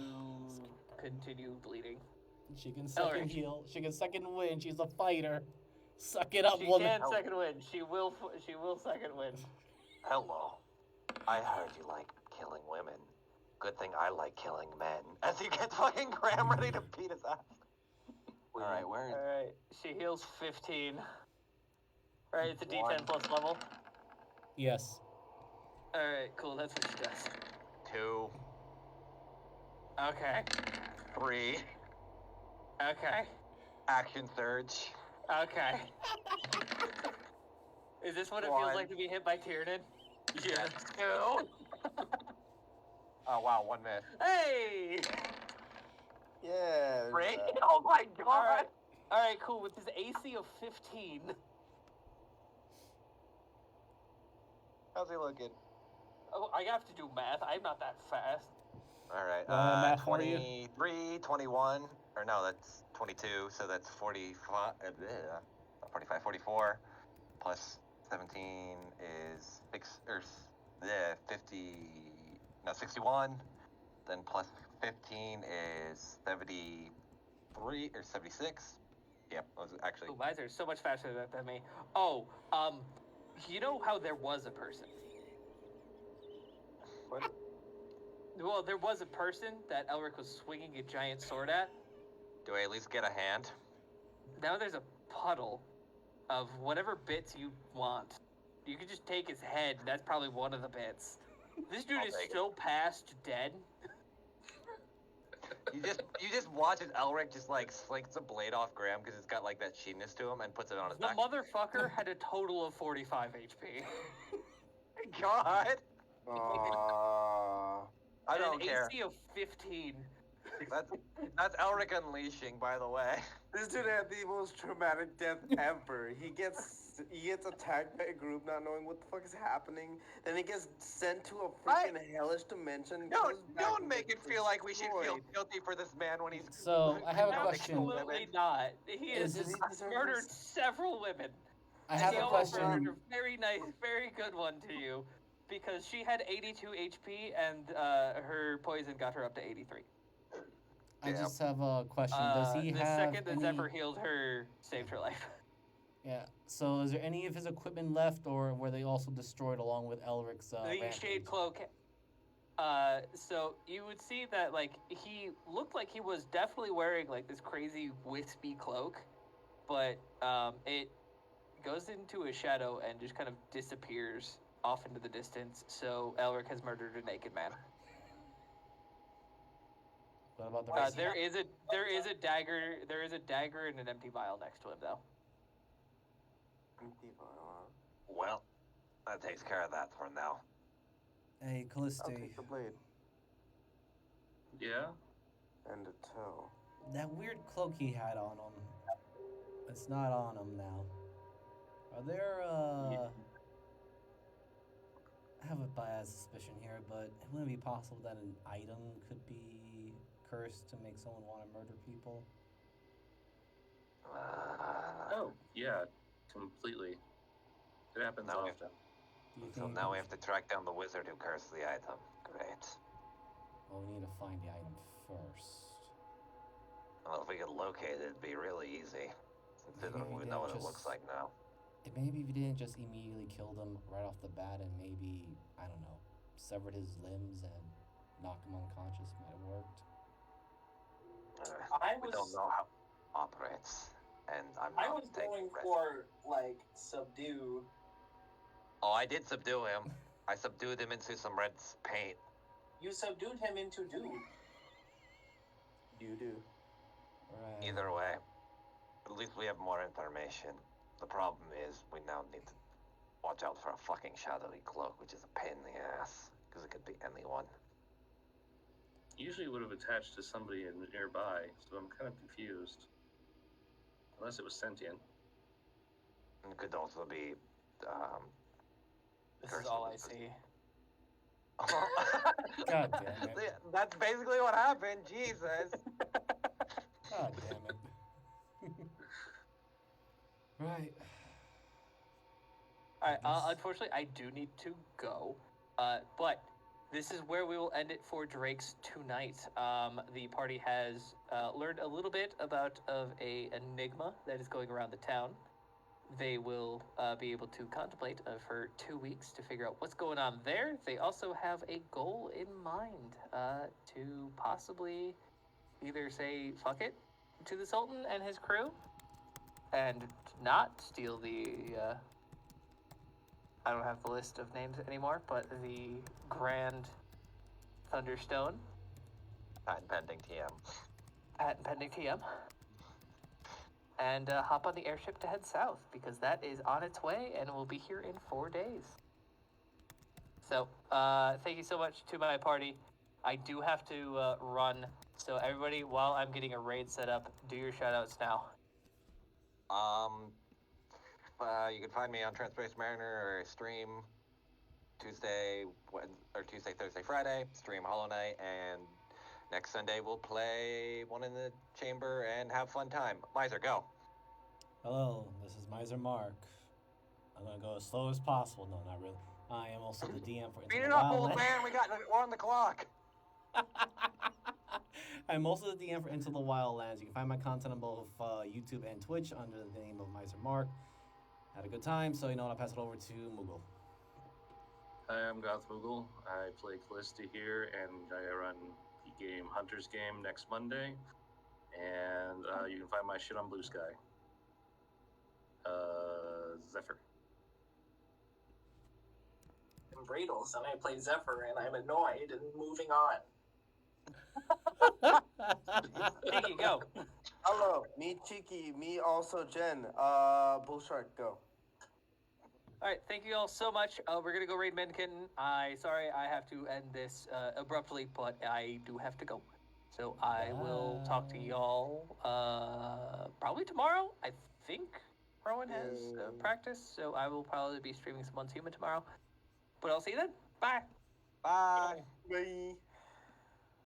continue bleeding. She can second Elric. heal. She can second win. She's a fighter. Suck it up, She woman. can second win. She will second win. Hello. I heard you like killing women. Good thing I like killing men. As he gets fucking Graham ready to beat his ass. Alright, where is... Alright, she heals 15. Alright, it's a d10 One. plus level. Yes. Alright, cool, that's what she does. 2, Okay, 3, okay, action surge. okay. Is this what it feels One. like to be hit by Tiernan? Yeah. 2. Oh wow, 1 miss. Hey! Yeah. 3. Oh my god. Alright. Alright, cool, with his AC of 15. How's he looking? Oh, I have to do math. I'm not that fast. Alright, math for you? 23, 21. Or no, that's 22, so that's 45. 45, 44. Plus 17 is 61. Then plus 15 is 73 or 76. Yep, it was actually. Oh, Miser is so much faster than me. Oh, you know how there was a person? What? Well, there was a person that Elric was swinging a giant sword at. Do I at least get a hand? Now there's a puddle of whatever bits you want. You could just take his head. That's probably one of the bits. This dude I'll is take it. so past dead. You just watch as Elric just like slinks a blade off Graham because it's got like that sheenness to him and puts it on his The back. motherfucker had a total of 45 HP. God, Aww. I And don't an care. AC of 15. That's Elric unleashing, by the way. This dude had the most traumatic death ever. He gets attacked by a group not knowing what the fuck is happening. Then he gets sent to a freaking hellish dimension. Don't make it feel like we should feel guilty for this man when he's. So, I have a question. Absolutely not. He has Is this- murdered several women. I have he a almost question. murdered a very nice, very good one to you, because she had 82 HP and her poison got her up to 83. I just have a question. Does he the have second that any... Zephyr healed her, saved her life. Yeah. So, is there any of his equipment left, or were they also destroyed along with Elric's The rampage? Shade Cloak. So you would see that like he looked like he was definitely wearing like this crazy wispy cloak, but it goes into a shadow and just kind of disappears off into the distance. So Elric has murdered a naked man. What about the rest? There is a dagger and an empty vial next to him though. Well, that takes care of that for now. Hey, I'll Callisti. take the blade Yeah? and a toe. That weird cloak he had on him. It's not on him now. Are there, I have a biased suspicion here, but it wouldn't be possible that an item could be cursed to make someone want to murder people? Oh, yeah, completely. It happens Now we often. Do you So think now we have to track down the wizard who cursed the item. Great. Well, we need to find the item first. Well, if we could locate it, it'd be really easy. Considering Maybe we they know what it just- looks like now. Maybe if you didn't just immediately kill them right off the bat and maybe, I don't know, severed his limbs and knocked him unconscious might have worked. We don't know how it operates, and I'm I not was taking going risks. for like subdue. Oh, I did subdue him. I subdued him into some red paint. You subdued him into dew. You do. Right. Either way, at least we have more information. The problem is we now need to watch out for a fucking shadowy cloak, which is a pain in the ass, because it could be anyone. Usually it would have attached to somebody nearby, so I'm kind of confused. Unless it was sentient. And it could also be, This is all I see. God damn it. That's basically what happened, Jesus. God damn it. Right. All right. Guess- Unfortunately, I do need to go. But this is where we will end it for Drake's tonight. The party has learned a little bit about a enigma that is going around the town. They will be able to contemplate for 2 weeks to figure out what's going on there. They also have a goal in mind to possibly either say fuck it to the Sultan and his crew and not steal the I don't have the list of names anymore, but the Grand Thunderstone, Patent pending TM. patent pending TM, and hop on the airship to head south because that is on its way and will be here in 4 days. So, thank you so much to my party. I do have to run, so everybody, while I'm getting a raid set up, do your shoutouts now. You can find me on Transpace Mariner or stream Tuesday, Thursday, Friday. Stream Hollow Knight, and next Sunday we'll play One in the Chamber and have fun time. Miser, go. Hello, this is Miser Mark. I'm gonna go as slow as possible. No, not really. I am also the DM for Into Beat the it up, old Wildlands. man. We're on the clock. I'm also the DM for Into the Wildlands. You can find my content on both YouTube and Twitch under the name of Miser Mark. Had a good time, so you know what? I'll pass it over to Moogle. Hi, I'm Goth Moogle. I play Callista here, and I run the game Hunter's Game next Monday. And you can find my shit on Blue Sky. Zephyr. I'm Bradles, and I play Zephyr, and I'm annoyed, and moving on. There you go. Hello, me Cheeky, me also Jen. Bullshark, go. All right, thank you all so much. We're gonna go raid Menkin. Sorry I have to end this abruptly, but I do have to go. So I will talk to y'all probably tomorrow. I think Rowan has practice, so I will probably be streaming some Human tomorrow. But I'll see you then. Bye. Bye. Bye.